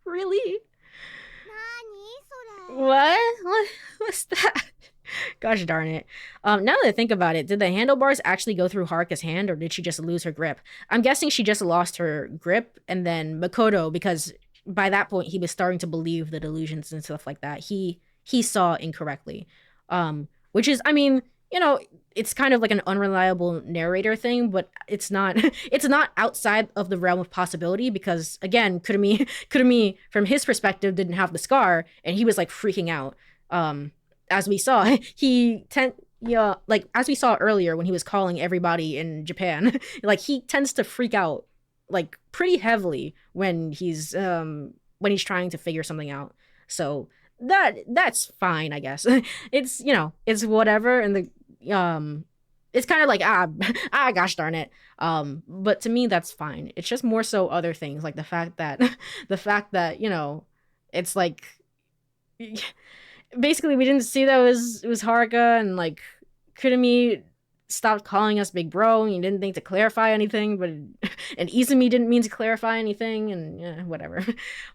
Really? What's that? Gosh darn it. Now that I think about it, did the handlebars actually go through Haruka's hand, or did she just lose her grip? I'm guessing she just lost her grip, and then Makoto, because by that point he was starting to believe the delusions and stuff like that, he saw incorrectly. Which is, I mean, you know, it's kind of like an unreliable narrator thing, but it's not outside of the realm of possibility, because again, Kurumi from his perspective didn't have the scar and he was like freaking out. As we saw, as we saw earlier when he was calling everybody in Japan, like he tends to freak out like pretty heavily when he's trying to figure something out. So that's fine, I guess. It's, you know, it's whatever, and the it's kind of like gosh darn it. But to me that's fine. It's just more so other things, like the fact that, you know, it's like basically we didn't see that it was Haruka, and like Kurumi stopped calling us big bro, and he didn't think to clarify anything, but and Izumi didn't mean to clarify anything, and whatever.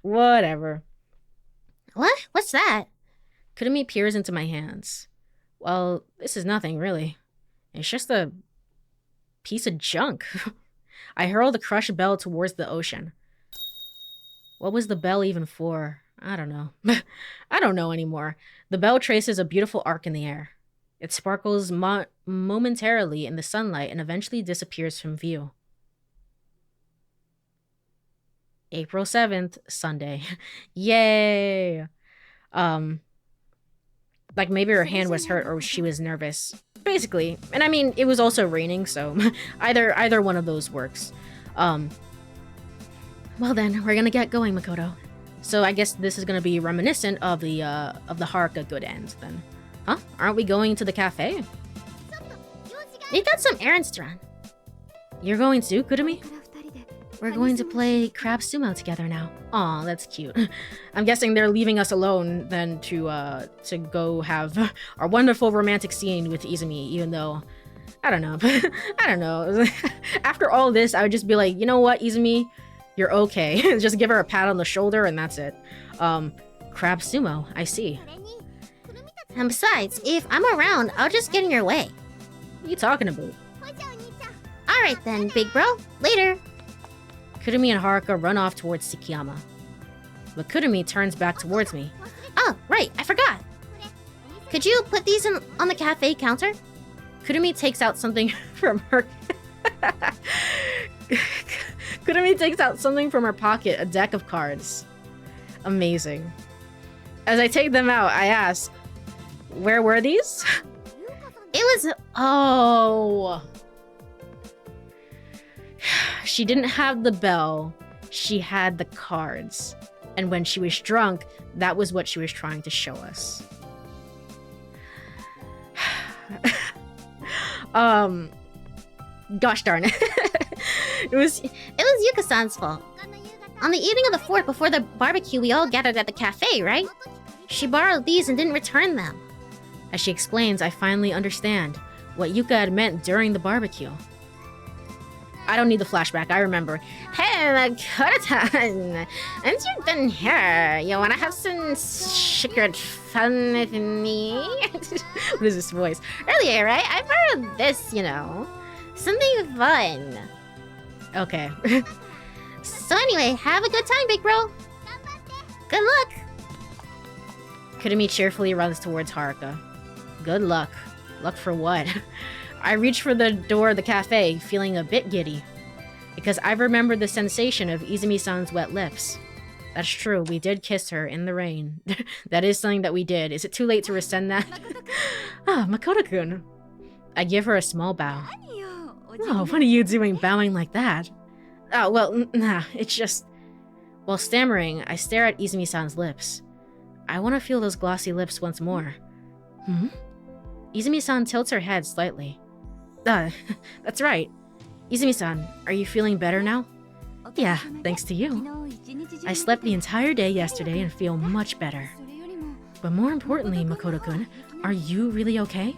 What? What's that? Kurumi peers into my hands. Well, this is nothing, really. It's just a piece of junk. I hurl the crushed bell towards the ocean. What was the bell even for? I don't know. I don't know anymore. The bell traces a beautiful arc in the air. It sparkles momentarily in the sunlight and eventually disappears from view. April 7th, Sunday. Yay! Like maybe her hand was hurt or she was nervous. Basically. And I mean, it was also raining, so either one of those works. Well then, we're gonna get going, Makoto. So I guess this is gonna be reminiscent of the Haruka good end, then. Huh? Aren't we going to the cafe? We've got some errands to run. You're going too, Kurumi? We're going to play crab sumo together now. Aw, that's cute. I'm guessing they're leaving us alone then to go have our wonderful romantic scene with Izumi, even though, I don't know. I don't know. After all this, I would just be like, you know what, Izumi? You're okay. Just give her a pat on the shoulder and that's it. Crab sumo, I see. And besides, if I'm around, I'll just get in your way. What are you talking about? Alright then, big bro. Later. Kurumi and Haruka run off towards Tsukiyama. But Kurumi turns back towards me. Oh, right, I forgot. Could you put these on the cafe counter? Kurumi takes out something from her... Kurumi takes out something from her pocket, a deck of cards. Amazing. As I take them out, I ask, where were these? It was... Oh... She didn't have the bell, she had the cards. And when she was drunk, that was what she was trying to show us. Gosh darn it. It was Yuka-san's fault. On the evening of the 4th before the barbecue, we all gathered at the cafe, right? She borrowed these and didn't return them. As she explains, I finally understand what Yuka had meant during the barbecue. I don't need the flashback, I remember. Hey, Makoto-san! Aren't you done here? You wanna have some secret fun with me? What is this voice? Earlier, right? I borrowed this, you know. Something fun. Okay. So anyway, have a good time, big bro. Good luck. Kurumi cheerfully runs towards Haruka. Good luck. Luck for what? I reach for the door of the cafe, feeling a bit giddy. Because I remember the sensation of Izumi-san's wet lips. That's true, we did kiss her in the rain. That is something that we did. Is it too late to rescind that? Makoto-kun. I give her a small bow. Oh, what are you doing bowing like that? Oh, well, nah, it's just... While stammering, I stare at Izumi-san's lips. I want to feel those glossy lips once more. Izumi-san tilts her head slightly. That's right. Izumi-san, are you feeling better now? Yeah, thanks to you. I slept the entire day yesterday and feel much better. But more importantly, Makoto-kun, are you really okay?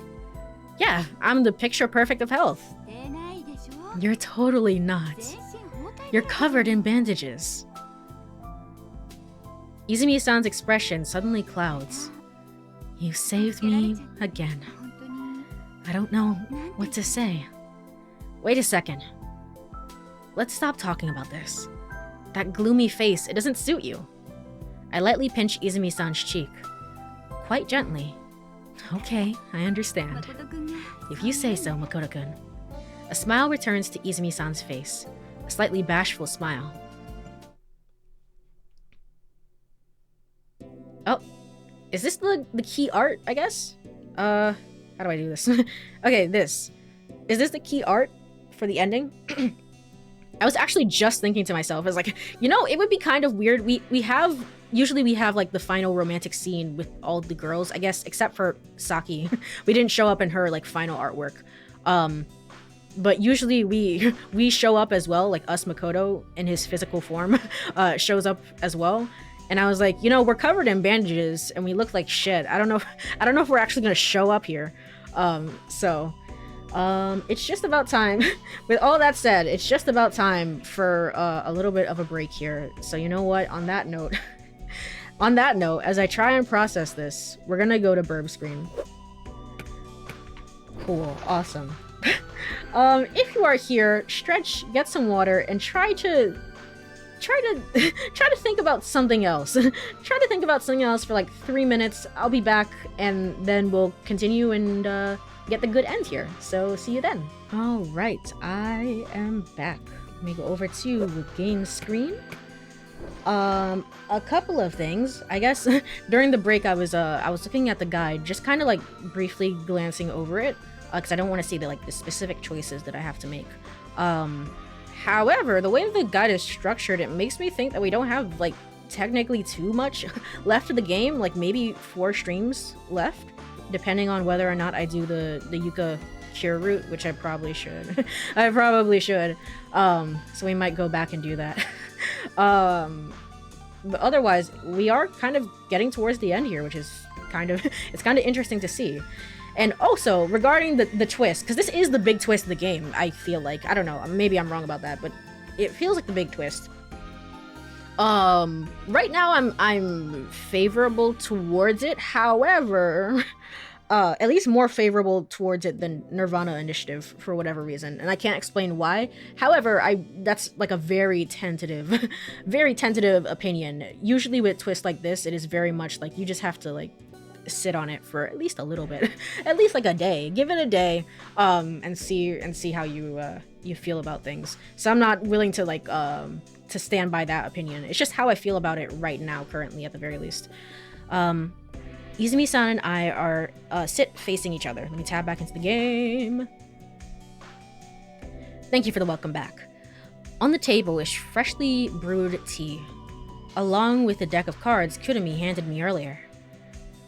Yeah, I'm the picture perfect of health. You're totally not. You're covered in bandages. Izumi-san's expression suddenly clouds. You saved me again. I don't know what to say. Wait a second. Let's stop talking about this. That gloomy face, it doesn't suit you. I lightly pinch Izumi-san's cheek. Quite gently. Okay, I understand. If you say so, Makoto-kun. A smile returns to Izumi-san's face. A slightly bashful smile. Oh, is this the key art, I guess? How do I do this? Okay, this. Is this the key art for the ending? I was actually just thinking to myself, I was like, you know, it would be kind of weird. Usually we have like the final romantic scene with all the girls, I guess, except for Saki. We didn't show up in her like final artwork. But usually we show up as well, like us, Makoto, in his physical form, shows up as well. And I was like, you know, we're covered in bandages and we look like shit. I don't know if we're actually gonna show up here. It's just about time. With all that said, it's just about time for a little bit of a break here. So you know what? On that note, as I try and process this, we're gonna go to burb screen. Cool, awesome. If you are here, stretch, get some water, and try to think about something else. Try to think about something else for like 3 minutes. I'll be back, and then we'll continue and get the good end here. So see you then. All right, I am back. Let me go over to the game screen. A couple of things. I guess during the break I was looking at the guide, just kind of like briefly glancing over it. because I don't want to see the specific choices that I have to make. However, the way the guide is structured, it makes me think that we don't have technically too much left of the game, maybe 4 streams left, depending on whether or not I do the Yuka cure route, which I probably should. I probably should. So we might go back and do that. But otherwise, we are kind of getting towards the end here, which is it's kind of interesting to see. And also, regarding the twist, because this is the big twist of the game, I feel like. I don't know, maybe I'm wrong about that, but it feels like the big twist. Right now I'm favorable towards it. However, at least more favorable towards it than Nirvana Initiative for whatever reason, and I can't explain why. However, that's a very tentative opinion. Usually with twists like this, it is very much you just have to sit on it for at least a little bit, at least a day. Give it a day, and see how you feel about things. So I'm not willing to to stand by that opinion. It's just how I feel about it right now, currently, at the very least. Izumi-san and I are sit facing each other. Let me tab back into the game. Thank you for the welcome back. On the table is freshly brewed tea, along with the deck of cards Kurumi handed me earlier.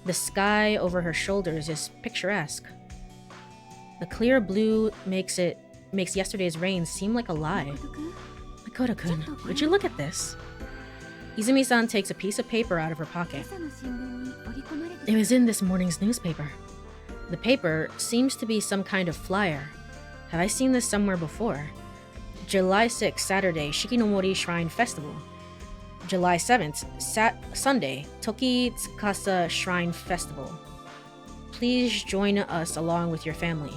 The sky over her shoulders is picturesque. The clear blue makes yesterday's rain seem like a lie. Makoto-kun, would you look at this? Izumi-san takes a piece of paper out of her pocket. It was in this morning's newspaper. The paper seems to be some kind of flyer. Have I seen this somewhere before? July 6th, Saturday, Shikinomori Shrine Festival. July 7th, Sunday, Toki Tsukasa Shrine Festival. Please join us along with your family.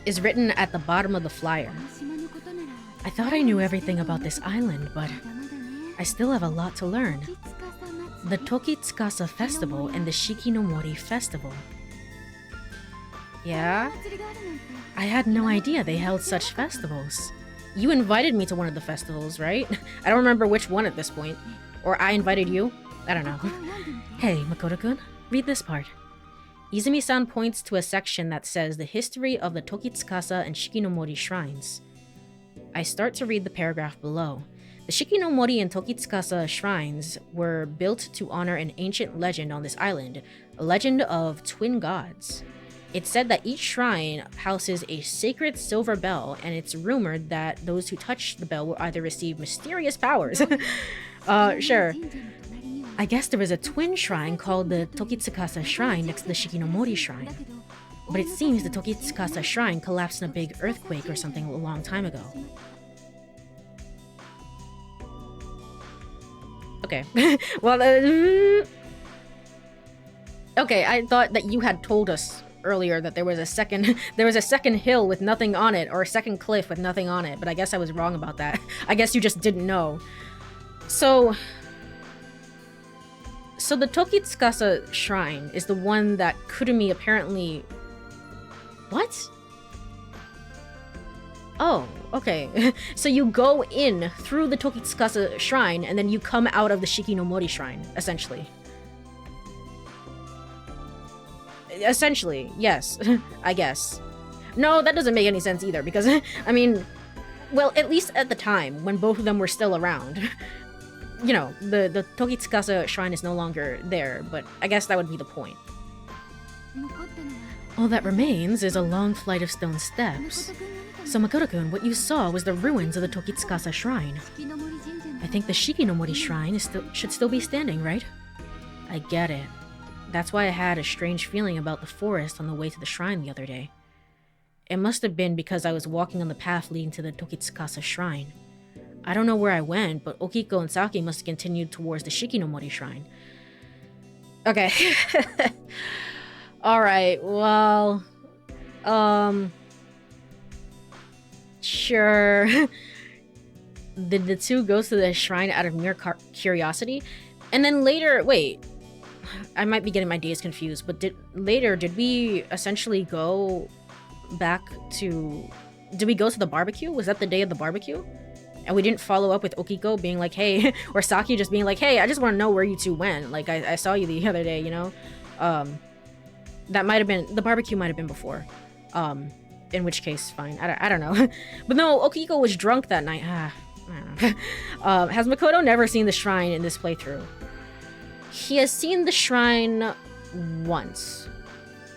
Is written at the bottom of the flyer. I thought I knew everything about this island, but I still have a lot to learn. The Toki Tsukasa Festival and the Shikinomori Festival. Yeah? I had no idea they held such festivals. You invited me to one of the festivals, right? I don't remember which one at this point. Or I invited you? I don't know. Hey, Makoto-kun, read this part. Izumi-san points to a section that says the history of the Toki Tsukasa and Shikinomori shrines. I start to read the paragraph below. The Shikinomori and Toki Tsukasa shrines were built to honor an ancient legend on this island, a legend of twin gods. It's said that each shrine houses a sacred silver bell, and it's rumored that those who touch the bell will either receive mysterious powers. Sure. I guess there was a twin shrine called the Toki Tsukasa Shrine next to the Shikinomori Shrine. But it seems the Toki Tsukasa Shrine collapsed in a big earthquake or something a long time ago. Okay. Well, okay, I thought that you had told us earlier that there was a second hill with nothing on it, or a second cliff with nothing on it, but I guess I was wrong about that. I guess you just didn't know. So the Toki Tsukasa Shrine is the one that Kurumi apparently... What? Oh, okay. So you go in through the Toki Tsukasa Shrine, and then you come out of the Shikinomori Shrine, essentially. Essentially, yes. I guess. No, that doesn't make any sense either, because, I mean, well, at least at the time, when both of them were still around, you know, the Toki Tsukasa Shrine is no longer there, but I guess that would be the point. All that remains is a long flight of stone steps. So Makoto-kun, what you saw was the ruins of the Toki Tsukasa Shrine. I think the Shikinomori Shrine should still be standing, right? I get it. That's why I had a strange feeling about the forest on the way to the shrine the other day. It must have been because I was walking on the path leading to the Toki Tsukasa Shrine. I don't know where I went, but Okiko and Saki must have continued towards the Shikinomori Shrine. Okay. Alright, well... Sure. Did the two go to the shrine out of mere curiosity? And then later... Wait. I might be getting my days confused, but did we essentially go back to... Did we go to the barbecue? Was that the day of the barbecue? And we didn't follow up with Okiko being like, hey, or Saki just being like, hey, I just want to know where you two went. Like, I saw you the other day, you know? That might have been, the barbecue might have been before. In which case, fine. I don't know. But no, Okiko was drunk that night. I don't know. Has Makoto never seen the shrine in this playthrough? He has seen the shrine once.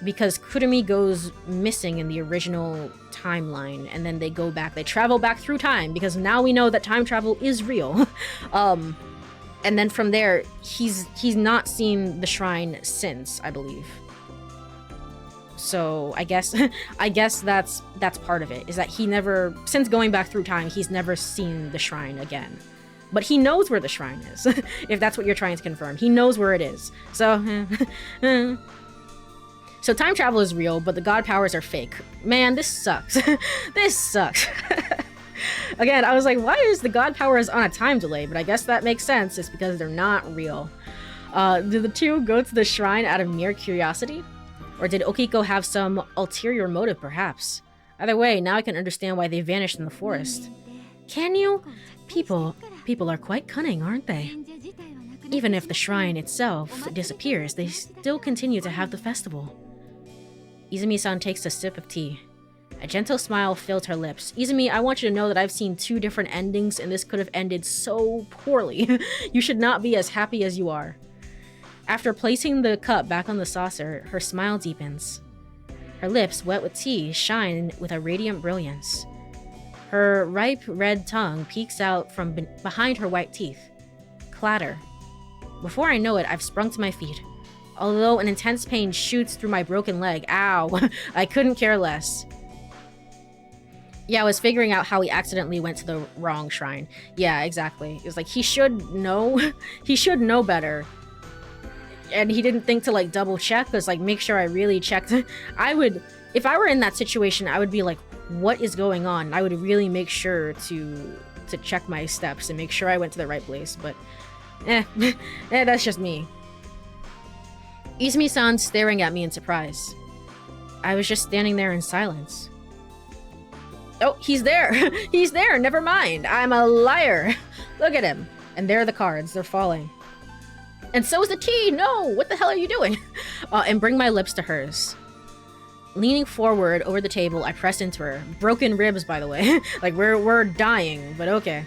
Because Kurumi goes missing in the original timeline, and then they go back. They travel back through time, because now we know that time travel is real. And then from there, he's not seen the shrine since, I believe. So I guess that's part of it, is that he never, since going back through time, he's never seen the shrine again. But he knows where the shrine is, if that's what you're trying to confirm. He knows where it is. So, so time travel is real, but the god powers are fake. Man, this sucks. This sucks. Again, I was like, why is the god powers on a time delay? But I guess that makes sense. It's because they're not real. Did the two go to the shrine out of mere curiosity? Or did Okiko have some ulterior motive, perhaps? Either way, now I can understand why they vanished in the forest. Can you? People are quite cunning, aren't they? Even if the shrine itself disappears, they still continue to have the festival. Izumi-san takes a sip of tea. A gentle smile filled her lips. Izumi, I want you to know that I've seen 2 different endings, and this could have ended so poorly. You should not be as happy as you are. After placing the cup back on the saucer, her smile deepens. Her lips, wet with tea, shine with a radiant brilliance. Her ripe red tongue peeks out from behind her white teeth. Clatter. Before I know it, I've sprung to my feet. Although an intense pain shoots through my broken leg. Ow. I couldn't care less. Yeah, I was figuring out how he accidentally went to the wrong shrine. Yeah, exactly. It was like, he should know. He should know better. And he didn't think to like double check, because like make sure I really checked. I would, if I were in that situation, I would be like, what is going on? I would really make sure to check my steps and make sure I went to the right place. But that's just me. Izumi-san staring at me in surprise. I was just standing there in silence. Oh, he's there. He's there. Never mind. I'm a liar. Look at him. And there are the cards. They're falling. And so is the tea! No! What the hell are you doing? And bring my lips to hers. Leaning forward over the table, I press into her. Broken ribs, by the way. Like, we're dying, but okay.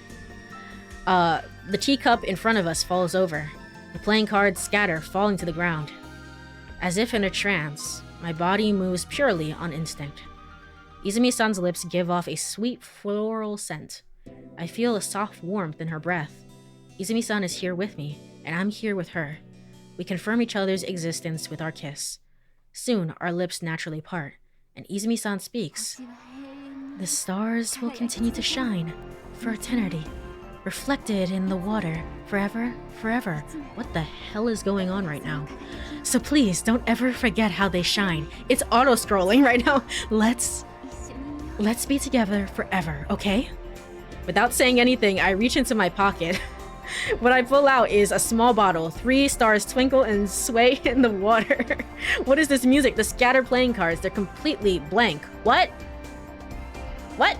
The teacup in front of us falls over. The playing cards scatter, falling to the ground. As if in a trance, my body moves purely on instinct. Izumi-san's lips give off a sweet floral scent. I feel a soft warmth in her breath. Izumi-san is here with me, and I'm here with her. We confirm each other's existence with our kiss. Soon, our lips naturally part, and Izumi-san speaks. The stars will continue to shine for eternity, reflected in the water, forever, forever. What the hell is going on right now? So please, don't ever forget how they shine. It's auto-scrolling right now. Let's be together forever, okay? Without saying anything, I reach into my pocket. What I pull out is a small bottle. 3 stars twinkle and sway in the water. What is this music? The scattered playing cards, they're completely blank. What? What?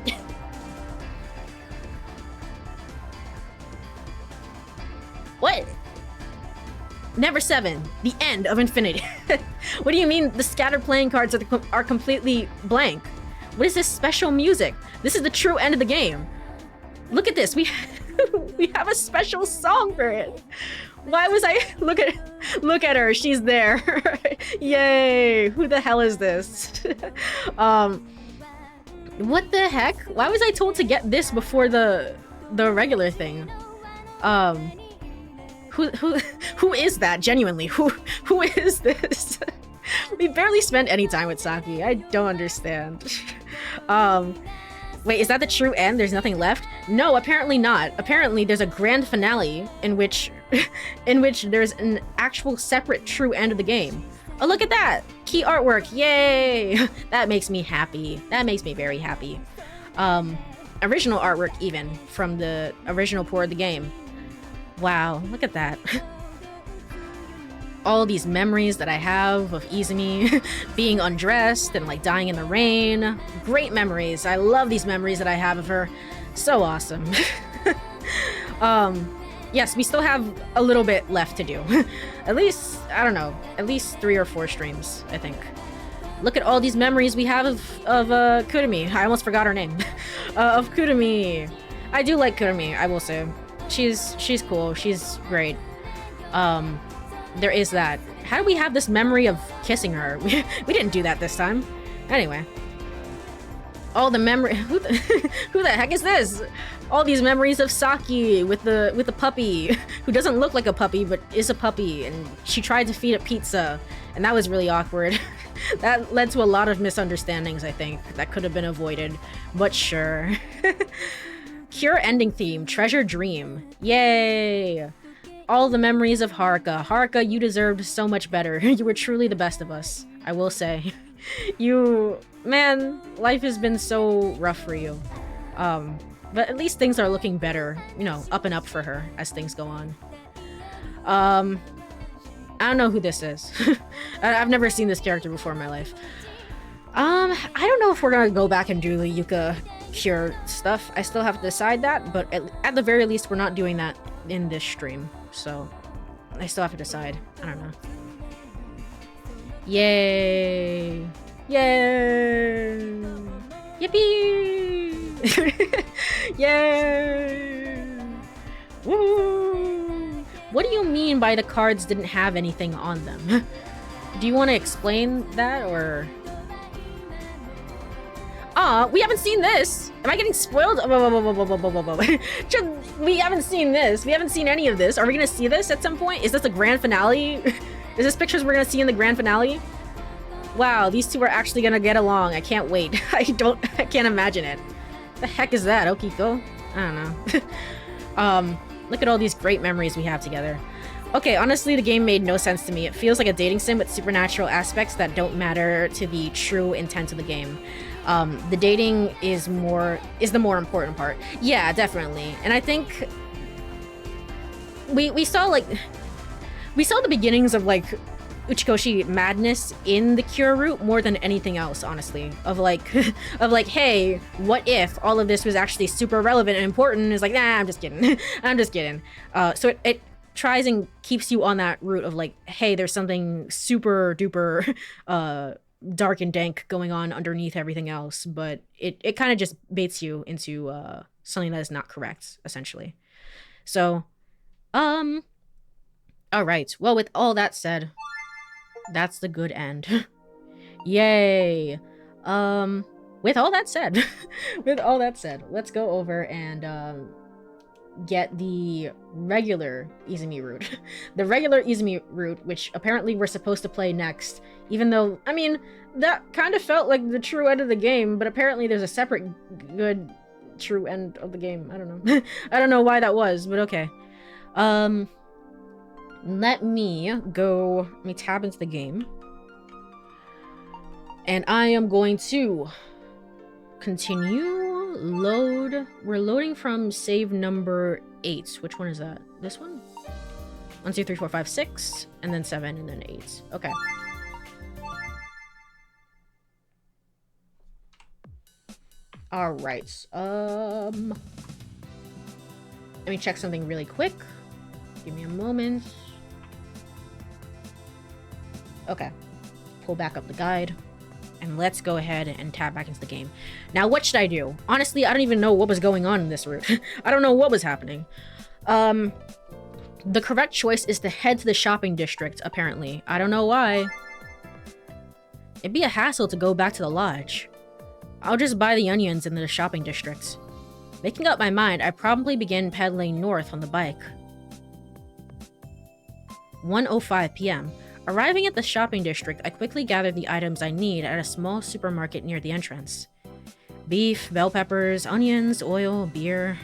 What? Never 7. The end of infinity. What do you mean the scattered playing cards are completely blank? What is this special music? This is the true end of the game. Look at this. We have a special song for it. Why was I look at her? She's there. Yay. Who the hell is this? What the heck? Why was I told to get this before the regular thing? Who is that? Genuinely, who is this? We barely spent any time with Saki. I don't understand. Wait, is that the true end? There's nothing left? No, apparently not. Apparently there's a grand finale in which there's an actual separate true end of the game. Oh, look at that! Key artwork, yay! That makes me happy. That makes me very happy. Original artwork even, from the original port of the game. Wow, look at that. All these memories that I have of Izumi being undressed and like dying in the rain. Great memories. I love these memories that I have of her. So awesome. yes, we still have a little bit left to do. At least, I don't know, at least 3 or 4 streams, I think. Look at all these memories we have of Kurumi. I almost forgot her name. Of Kurumi. I do like Kurumi, I will say. She's cool. She's great. There is that. How do we have this memory of kissing her? We didn't do that this time. Anyway. All the memory. Who the heck is this? All these memories of Saki with the puppy, who doesn't look like a puppy but is a puppy, and she tried to feed it pizza, and that was really awkward. That led to a lot of misunderstandings, I think, that could have been avoided, but sure. Cure ending theme, Treasure Dream. Yay! All the memories of Haruka. Haruka, you deserved so much better. You were truly the best of us, I will say. Man, life has been so rough for you. But at least things are looking better, you know, up and up for her as things go on. I don't know who this is. I've never seen this character before in my life. I don't know if we're gonna go back and do the Yuka Cure stuff. I still have to decide that, but at the very least, we're not doing that in this stream. So, I still have to decide. I don't know. Yay! Yay! Yippee! Yay! Woo! What do you mean by the cards didn't have anything on them? Do you want to explain that, or... we haven't seen this! Am I getting spoiled? We haven't seen this. We haven't seen any of this. Are we gonna see this at some point? Is this a grand finale? Is this pictures we're gonna see in the grand finale? Wow, these two are actually gonna get along. I can't wait. I can't imagine it. The heck is that, Okiko? I don't know. Look at all these great memories we have together. Okay, honestly, the game made no sense to me. It feels like a dating sim with supernatural aspects that don't matter to the true intent of the game. The dating is the more important part. Yeah, definitely. And I think we saw the beginnings of like Uchikoshi madness in the Cure route more than anything else, honestly. Of like, hey, what if all of this was actually super relevant and important? It's like, nah, I'm just kidding. I'm just kidding. So it tries and keeps you on that route of like, hey, there's something super duper dark and dank going on underneath everything else, but it kind of just baits you into something that is not correct, essentially. So, all right. Well, with all that said, that's the good end. Yay. With all that said, let's go over and get the regular Izumi route. The regular Izumi route, which apparently we're supposed to play next, even though, I mean, that kind of felt like the true end of the game, but apparently there's a separate good true end of the game. I don't know. I don't know why that was, but okay. Let me tab into the game. And I am going to continue load. We're loading from save number 8. Which one is that? This one? 1, 2, 3, 4, 5, 6, and then 7, and then 8. Okay. All right. Let me check something really quick. Give me a moment. Okay. Pull back up the guide. And let's go ahead and tab back into the game. Now, what should I do? Honestly, I don't even know what was going on in this route. I don't know what was happening. The correct choice is to head to the shopping district, apparently. I don't know why. It'd be a hassle to go back to the lodge. I'll just buy the onions in the shopping district. Making up my mind, I probably begin pedaling north on the bike. 1:05 p.m. Arriving at the shopping district, I quickly gathered the items I need at a small supermarket near the entrance. Beef, bell peppers, onions, oil, beer...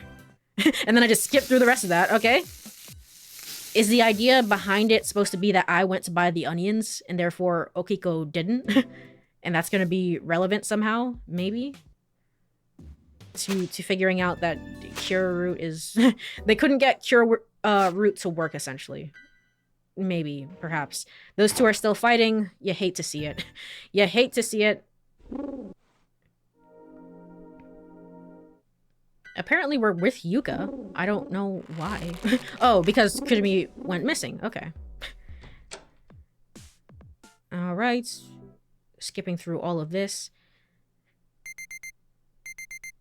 and then I just skipped through the rest of that, okay? Is the idea behind it supposed to be that I went to buy the onions, and therefore Okiko didn't? And that's gonna be relevant somehow, maybe? To figuring out that Cure route is... they couldn't get Cure route to work, essentially. Maybe, perhaps. Those two are still fighting. You hate to see it. You hate to see it. Apparently we're with Yuka. I don't know why. Oh, because Kurumi went missing. Okay. Alright. Skipping through all of this.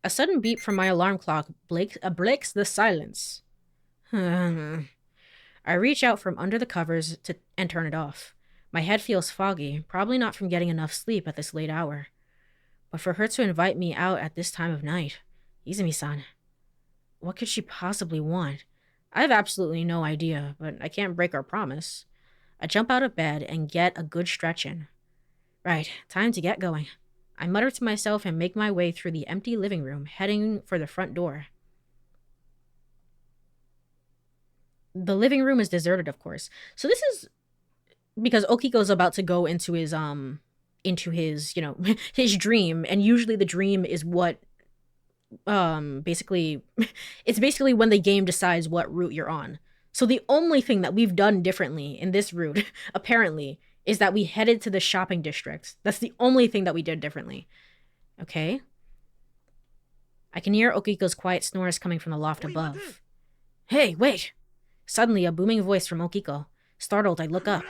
A sudden beep from my alarm clock breaks the silence. I reach out from under the covers and turn it off. My head feels foggy, probably not from getting enough sleep at this late hour. But for her to invite me out at this time of night, Izumi-san, what could she possibly want? I have absolutely no idea, but I can't break our promise. I jump out of bed and get a good stretch in. Right, time to get going. I mutter to myself and make my way through the empty living room, heading for the front door. The living room is deserted, of course. So this is because Okiko's about to go into his, you know, his dream. And usually the dream is what, basically, it's basically when the game decides what route you're on. So the only thing that we've done differently in this route, apparently, is that we headed to the shopping district. That's the only thing that we did differently. Okay? I can hear Okiko's quiet snores coming from the loft above. Hey, wait! Suddenly, a booming voice from Okiko. Startled, I look up.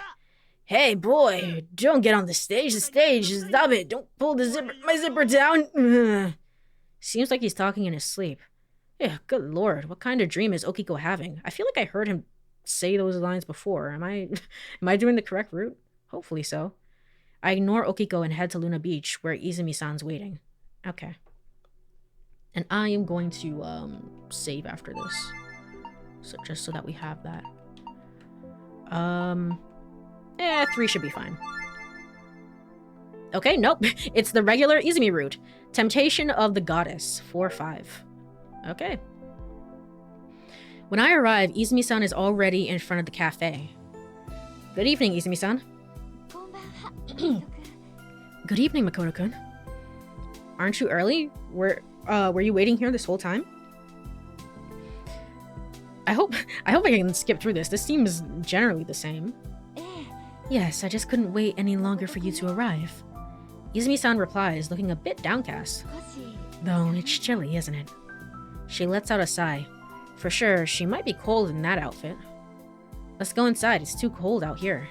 Hey, boy, don't get on the stage. Stop it. Don't pull my zipper down. Seems like he's talking in his sleep. Yeah, good lord, what kind of dream is Okiko having? I feel like I heard him say those lines before. Am I doing the correct route? Hopefully so. I ignore Okiko and head to Luna Beach, where Izumi-san's waiting. Okay. And I am going to, save after this. So just so that we have that. 3 should be fine. Okay, nope. It's the regular Izumi route. Temptation of the Goddess, 4-5. Okay. When I arrive, Izumi-san is already in front of the cafe. Good evening, Izumi-san. Good evening, Makoto-kun. Aren't you early? Were you waiting here this whole time? I hope I can skip through this. This seems generally the same. Yes, I just couldn't wait any longer for you to arrive. Izumi-san replies, looking a bit downcast. Though it's chilly, isn't it? She lets out a sigh. For sure, she might be cold in that outfit. Let's go inside, it's too cold out here.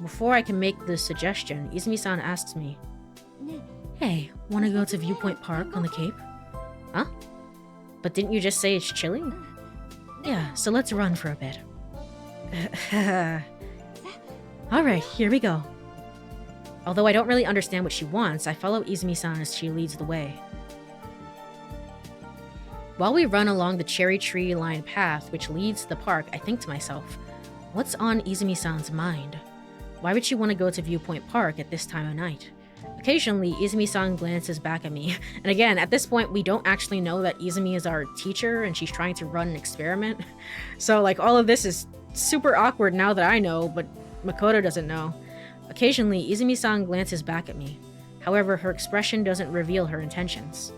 Before I can make the suggestion, Izumi-san asks me, Hey, wanna go to Viewpoint Park on the Cape? Huh? But didn't you just say it's chilly? Yeah, so let's run for a bit. Alright, here we go. Although I don't really understand what she wants, I follow Izumi-san as she leads the way. While we run along the cherry tree-lined path which leads to the park, I think to myself, what's on Izumi-san's mind? Why would she want to go to Viewpoint Park at this time of night? Occasionally, Izumi-san glances back at me, and again, at this point, we don't actually know that Izumi is our teacher and she's trying to run an experiment. So, like, all of this is super awkward now that I know, but Makoto doesn't know. Occasionally, Izumi-san glances back at me. However, her expression doesn't reveal her intentions. ...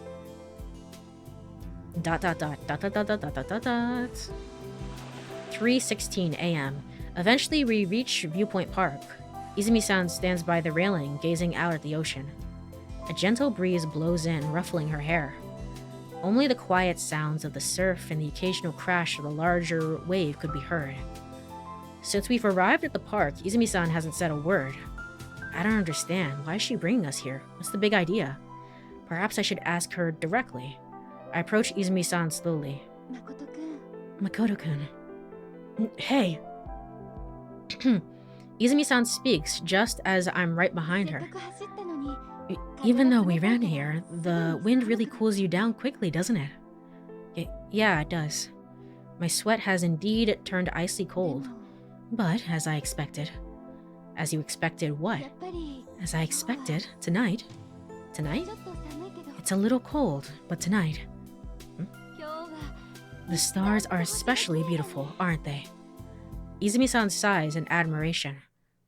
3:16 a.m. Eventually, we reach Viewpoint Park. Izumi-san stands by the railing, gazing out at the ocean. A gentle breeze blows in, ruffling her hair. Only the quiet sounds of the surf and the occasional crash of a larger wave could be heard. Since we've arrived at the park, Izumi-san hasn't said a word. I don't understand. Why is she bringing us here? What's the big idea? Perhaps I should ask her directly. I approach Izumi-san slowly. Makoto-kun. Hey! Izumi-san speaks just as I'm right behind her. Even though we ran here, the wind really cools you down quickly, doesn't it? Yeah, it does. My sweat has indeed turned icy cold. But, as I expected. As you expected what? As I expected, tonight. Tonight? It's a little cold, but tonight. The stars are especially beautiful, aren't they? Izumi-san sighs in admiration.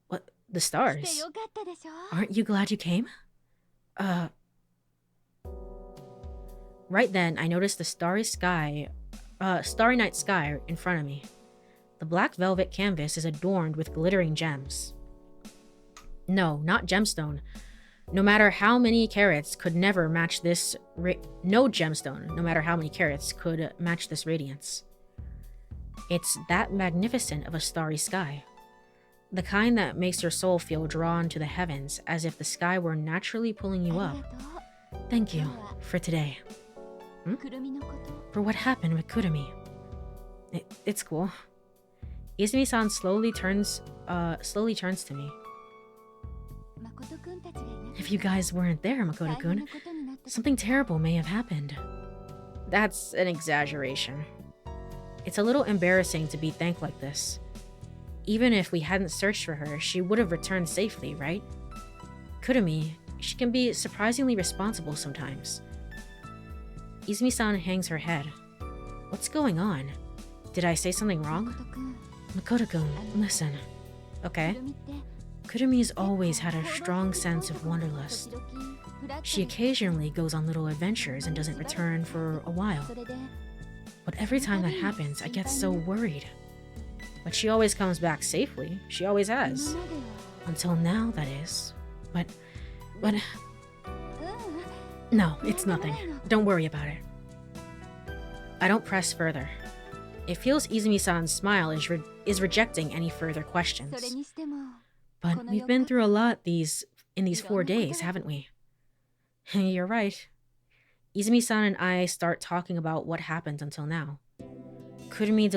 What? The stars? Aren't you glad you came? Right then, I noticed the starry night sky in front of me. The black velvet canvas is adorned with glittering gems. No, not gemstone. No matter how many carats could never match this no gemstone, no matter how many carats could match this radiance. It's that magnificent of a starry sky. The kind that makes your soul feel drawn to the heavens as if the sky were naturally pulling you up. Thank you for today. For what happened with Kurumi. It's cool. Izumi-san slowly turns to me. If you guys weren't there, Makoto-kun, something terrible may have happened. That's an exaggeration. It's a little embarrassing to be thanked like this. Even if we hadn't searched for her, she would have returned safely, right? Kurumi, she can be surprisingly responsible sometimes. Izumi-san hangs her head. What's going on? Did I say something wrong? Makoto-kun, listen. Okay. Kurumi's always had a strong sense of wanderlust. She occasionally goes on little adventures and doesn't return for a while. But every time that happens, I get so worried. But she always comes back safely. She always has. Until now, that is. But... No, it's nothing. Don't worry about it. I don't press further. It feels Izumi-san's smile is rejecting any further questions. But we've been through a lot in these 4 days, haven't we? You're right. Izumi-san and I start talking about what happened until now. Kurumi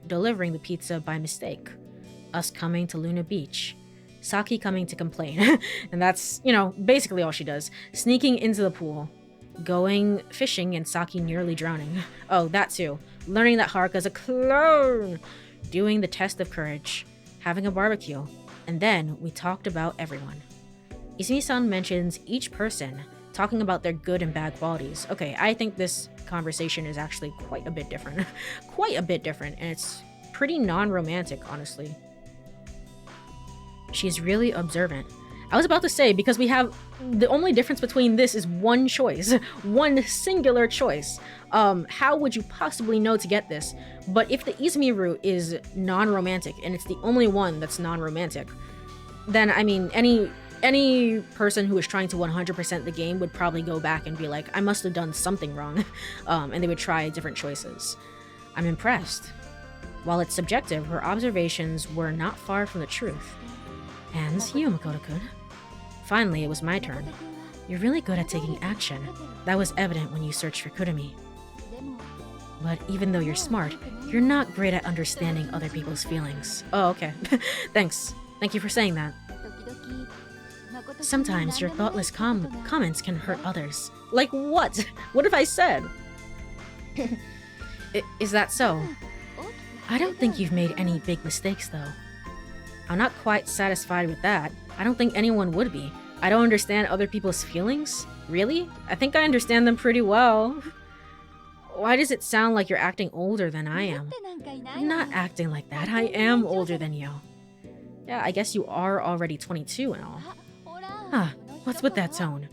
delivering the pizza by mistake. Us coming to Luna Beach. Saki coming to complain. And that's, basically all she does. Sneaking into the pool. Going fishing and Saki nearly drowning. Oh, that too. Learning that Haruka's a clone. Doing the test of courage. Having a barbecue. And then we talked about everyone. Izumi-san mentions each person, talking about their good and bad qualities. Okay, I think this conversation is actually quite a bit different. Quite a bit different, and it's pretty non-romantic, honestly. She's really observant. I was about to say, because we have... The only difference between this is one choice. One singular choice. How would you possibly know to get this? But if the Izumi route is non-romantic, and it's the only one that's non-romantic, then, I mean, any person who is trying to 100% the game would probably go back and be like, I must have done something wrong. And they would try different choices. I'm impressed. While it's subjective, her observations were not far from the truth. And you, Makoto-kun. Finally, it was my turn. You're really good at taking action. That was evident when you searched for Kurumi. But even though you're smart, you're not great at understanding other people's feelings. Oh, okay. Thanks. Thank you for saying that. Sometimes your thoughtless comments can hurt others. Like what? What have I said? Is that so? I don't think you've made any big mistakes, though. I'm not quite satisfied with that. I don't think anyone would be. I don't understand other people's feelings? Really? I think I understand them pretty well. Why does it sound like you're acting older than I am? I'm not acting like that. I am older than you. Yeah, I guess you are already 22 and all. Huh, what's with that tone?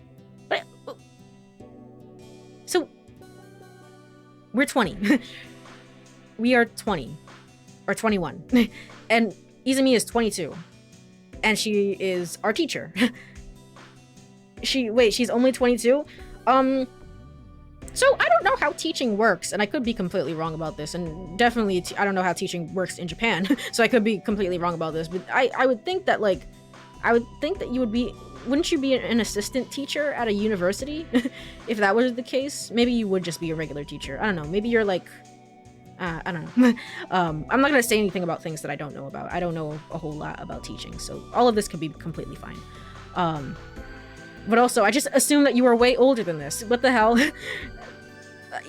But, so, we're 20. We are 20. Or 21. And Izumi is 22. And she is our teacher. She's only 22? So I don't know how teaching works, and I could be completely wrong about this, and definitely I don't know how teaching works in Japan, so I could be completely wrong about this, but I would think that, you would be, wouldn't you be an assistant teacher at a university? If that was the case, maybe you would just be a regular teacher. I don't know, maybe you're like, I don't know. I'm not gonna say anything about things that I don't know about. I don't know a whole lot about teaching, so all of this could be completely fine. But also, I just assumed that you were way older than this. What the hell?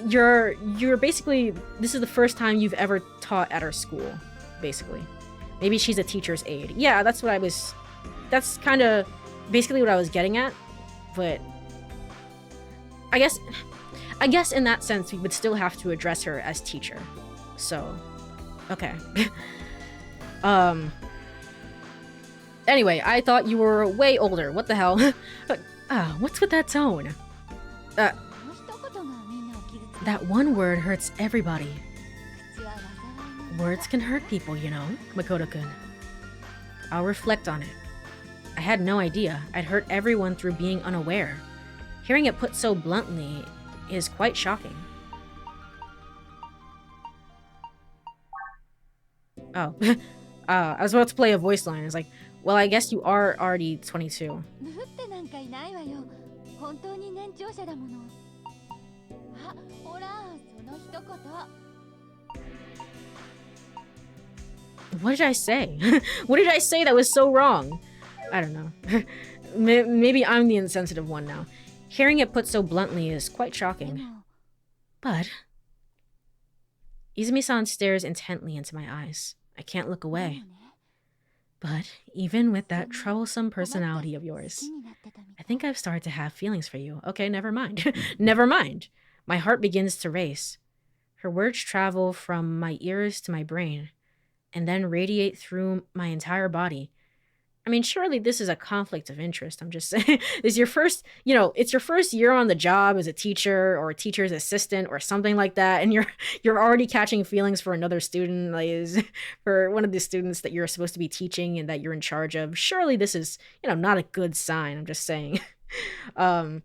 You're basically, this is the first time you've ever taught at our school, basically. Maybe she's a teacher's aide. Yeah, that's kind of basically what I was getting at, but I guess in that sense, we would still have to address her as teacher. So, okay. Anyway, I thought you were way older. What the hell? What's with that tone? That one word hurts everybody. Words can hurt people, you know, Makoto-kun. I'll reflect on it. I had no idea. I'd hurt everyone through being unaware. Hearing it put so bluntly is quite shocking. Oh. I was about to play a voice line. It's like, well, I guess you are already 22. What did I say? What did I say that was so wrong? I don't know. Maybe I'm the insensitive one now. Hearing it put so bluntly is quite shocking. But... Izumi-san stares intently into my eyes. I can't look away. But even with that troublesome personality of yours, I think I've started to have feelings for you. Okay, never mind. Never mind. My heart begins to race. Her words travel from my ears to my brain, and then radiate through my entire body. I mean, surely this is a conflict of interest. I'm just saying, it's your first year on the job as a teacher or a teacher's assistant or something like that, and you're already catching feelings for another student, like for one of the students that you're supposed to be teaching and that you're in charge of. Surely this is, not a good sign. I'm just saying. I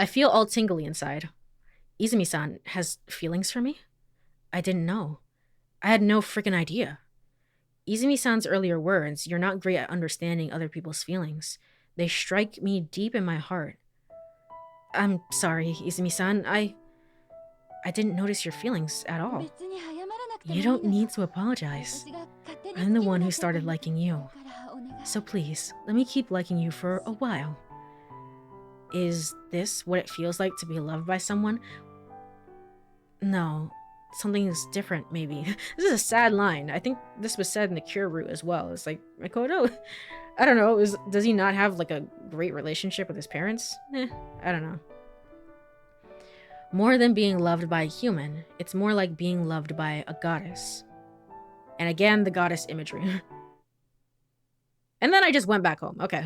feel all tingly inside. Izumi-san has feelings for me? I didn't know. I had no freaking idea. Izumi-san's earlier words, "You're not great at understanding other people's feelings. They strike me deep in my heart." I'm sorry, Izumi-san. I didn't notice your feelings at all. You don't need to apologize. I'm the one who started liking you. So please, let me keep liking you for a while. Is this what it feels like to be loved by someone? No. Something's different, maybe. This is a sad line. I think this was said in the Cure route as well. It's like, Makoto, I don't know, does he not have like a great relationship with his parents? I don't know. More than being loved by a human, it's more like being loved by a goddess. And again, the goddess imagery. And then I just went back home. Okay,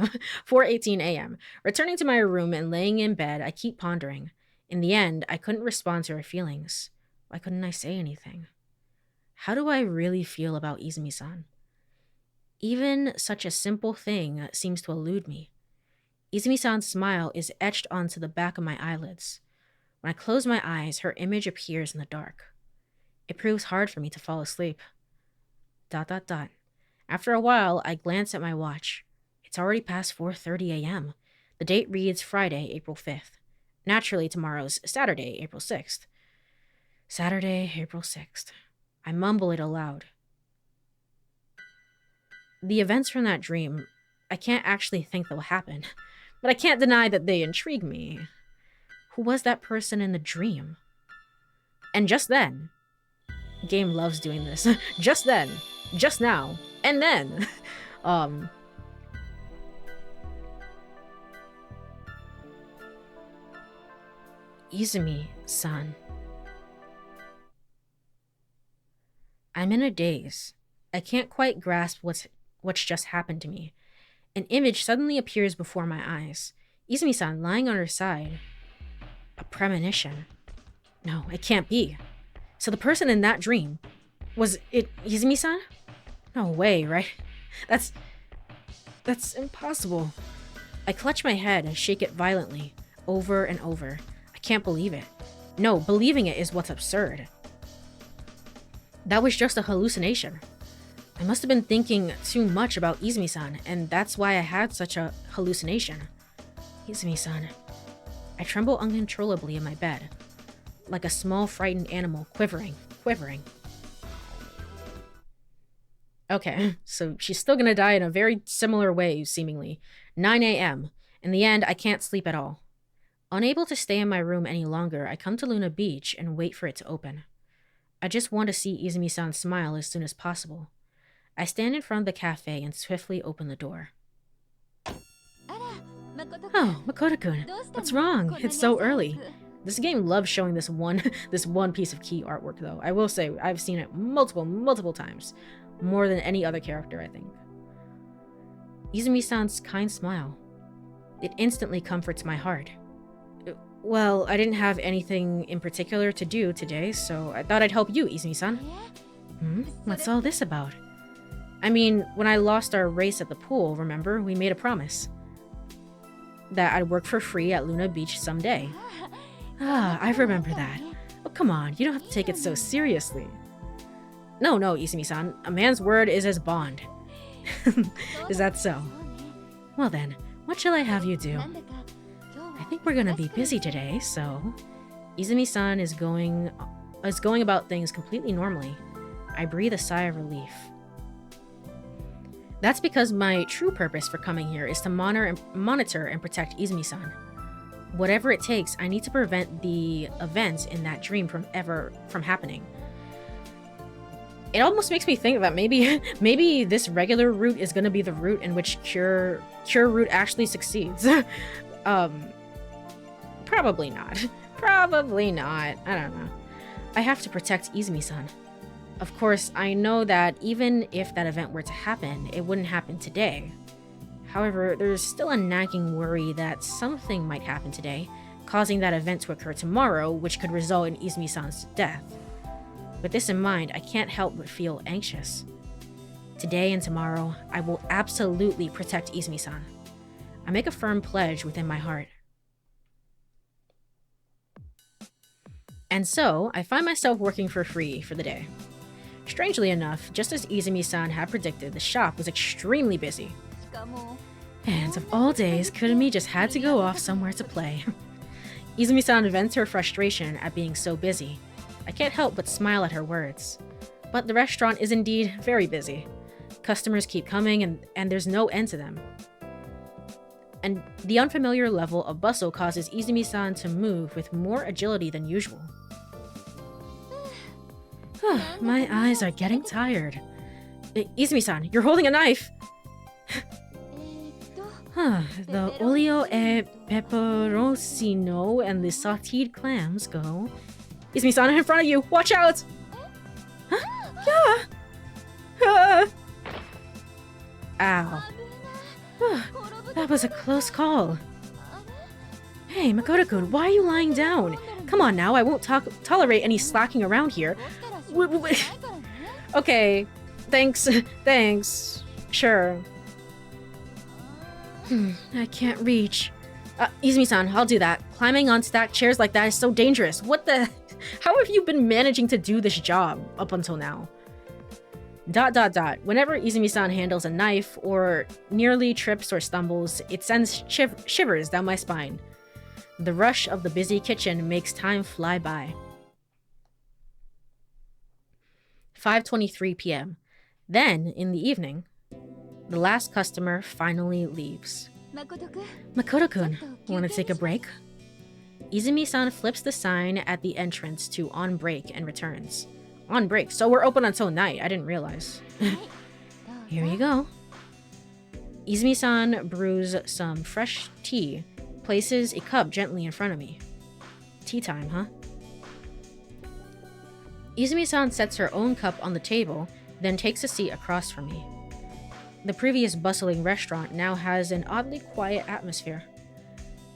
4:18 a.m. Returning to my room and laying in bed, I keep pondering. In the end, I couldn't respond to her feelings. Why couldn't I say anything? How do I really feel about Izumi-san? Even such a simple thing seems to elude me. Izumi-san's smile is etched onto the back of my eyelids. When I close my eyes, her image appears in the dark. It proves hard for me to fall asleep. ... After a while, I glance at my watch. It's already past 4:30 a.m. The date reads Friday, April 5th. Naturally, tomorrow's Saturday, April 6th. Saturday, April 6th. I mumble it aloud. The events from that dream, I can't actually think they'll happen, but I can't deny that they intrigue me. Who was that person in the dream? And just then, the game loves doing this. Just then, just now, and then, Izumi-san. I'm in a daze. I can't quite grasp what's just happened to me. An image suddenly appears before my eyes. Izumi-san lying on her side. A premonition. No, it can't be. So the person in that dream, was it Izumi-san? No way, right? That's impossible. I clutch my head and shake it violently, over and over. I can't believe it. No, believing it is what's absurd. That was just a hallucination. I must have been thinking too much about Izumi-san, and that's why I had such a hallucination. Izumi-san. I tremble uncontrollably in my bed, like a small frightened animal quivering. Okay, so she's still gonna die in a very similar way, seemingly. 9 a.m. In the end, I can't sleep at all. Unable to stay in my room any longer, I come to Luna Beach and wait for it to open. I just want to see Izumi-san smile as soon as possible. I stand in front of the cafe and swiftly open the door. Oh, Makoto-kun, what's wrong? It's so early. This game loves showing this one piece of key artwork, though. I will say, I've seen it multiple times. More than any other character, I think. Izumi-san's kind smile. It instantly comforts my heart. Well, I didn't have anything in particular to do today, so I thought I'd help you, Izumi-san. What's all this about? I mean, when I lost our race at the pool, remember? We made a promise. That I'd work for free at Luna Beach someday. Ah, I remember that. Oh, come on, you don't have to take it so seriously. No, Izumi-san. A man's word is his bond. Is that so? Well then, what shall I have you do? I think we're gonna be busy today, so... Izumi-san is going about things completely normally. I breathe a sigh of relief. That's because my true purpose for coming here is to monitor and protect Izumi-san. Whatever it takes, I need to prevent the events in that dream from happening. It almost makes me think that maybe this regular route is gonna be the route in which cure route actually succeeds. Probably not. Probably not. I don't know. I have to protect Izumi-san. Of course, I know that even if that event were to happen, it wouldn't happen today. However, there's still a nagging worry that something might happen today, causing that event to occur tomorrow, which could result in Izumi-san's death. With this in mind, I can't help but feel anxious. Today and tomorrow, I will absolutely protect Izumi-san. I make a firm pledge within my heart. And so, I find myself working for free for the day. Strangely enough, just as Izumi-san had predicted, the shop was extremely busy. And of all days, Kurumi just had to go off somewhere to play. Izumi-san vents her frustration at being so busy. I can't help but smile at her words. But the restaurant is indeed very busy. Customers keep coming and there's no end to them. And the unfamiliar level of bustle causes Izumi-san to move with more agility than usual. My eyes are getting tired. Izumi-san, you're holding a knife! The olio e peperoncino and the sauteed clams go. Izumi-san, in front of you! Watch out! Huh? Yeah! Ow. That was a close call. Hey, Makoto-kun, why are you lying down? Come on now, I won't tolerate any slacking around here. Okay, thanks. Sure. I can't reach. Izumi-san, I'll do that. Climbing on stacked chairs like that is so dangerous. What the... How have you been managing to do this job up until now? ... Whenever Izumi-san handles a knife or nearly trips or stumbles, it sends shivers down my spine. The rush of the busy kitchen makes time fly by. 5:23 p.m. Then, in the evening, the last customer finally leaves. Makoto-kun, want to take a break? Izumi-san flips the sign at the entrance to on break and returns. On break, so we're open until night. I didn't realize. Here you go. Izumi-san brews some fresh tea, places a cup gently in front of me. Tea time, huh? Izumi-san sets her own cup on the table, then takes a seat across from me. The previous bustling restaurant now has an oddly quiet atmosphere.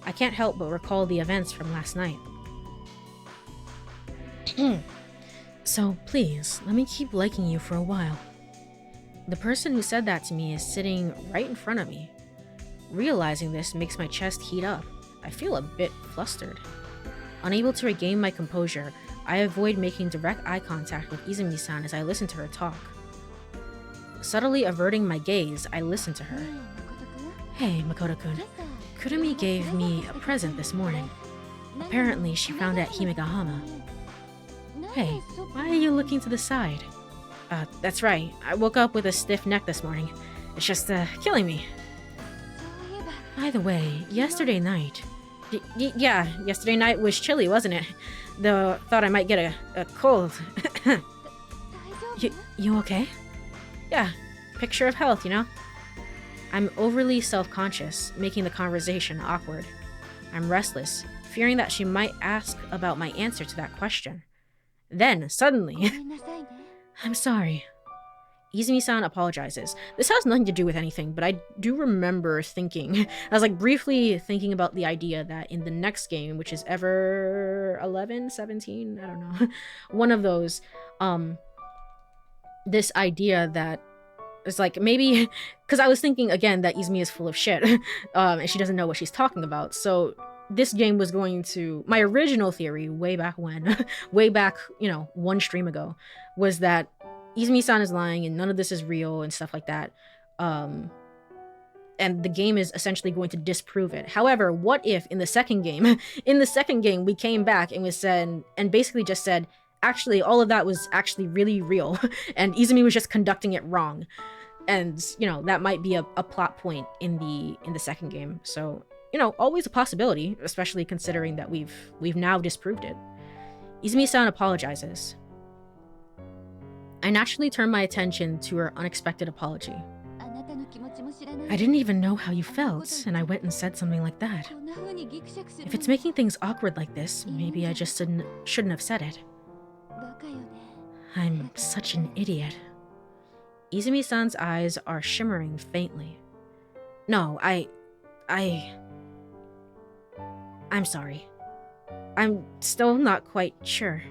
I can't help but recall the events from last night. So please, let me keep liking you for a while. The person who said that to me is sitting right in front of me. Realizing this makes my chest heat up. I feel a bit flustered. Unable to regain my composure, I avoid making direct eye contact with Izumi-san as I listen to her talk. Subtly averting my gaze, I listen to her. Hey, Makoto-kun. Kurumi gave me a present this morning. Apparently, she found it at Himegahama. Hey, why are you looking to the side? That's right. I woke up with a stiff neck this morning. It's just, killing me. By the way, yesterday night... yeah, yesterday night was chilly, wasn't it? Though, thought I might get a cold. You okay? Yeah, picture of health, you know? I'm overly self-conscious, making the conversation awkward. I'm restless, fearing that she might ask about my answer to that question. Then, suddenly... I'm sorry. Izumi-san apologizes. This has nothing to do with anything, but I do remember thinking... I was like briefly thinking about the idea that in the next game, which is Ever 11, 17, I don't know. One of those, this idea that It's like, maybe, because I was thinking, again, that Izumi is full of shit, and she doesn't know what she's talking about, so this game was going to, my original theory, way back when, way back, you know, one stream ago, was that Izumi-san is lying and none of this is real and stuff like that, and the game is essentially going to disprove it. However, what if in the second game, we came back and we said, and basically just said, actually, all of that was actually really real, and Izumi was just conducting it wrong, and you know that might be a plot point in the second game. So you know, always a possibility, especially considering that we've now disproved it. Izumi-san apologizes. I naturally turn my attention to her unexpected apology. I didn't even know how you felt, and I went and said something like that. If it's making things awkward like this, maybe I just shouldn't have said it. I'm such an idiot. Izumi-san's eyes are shimmering faintly. No, I'm sorry. I'm still not quite sure.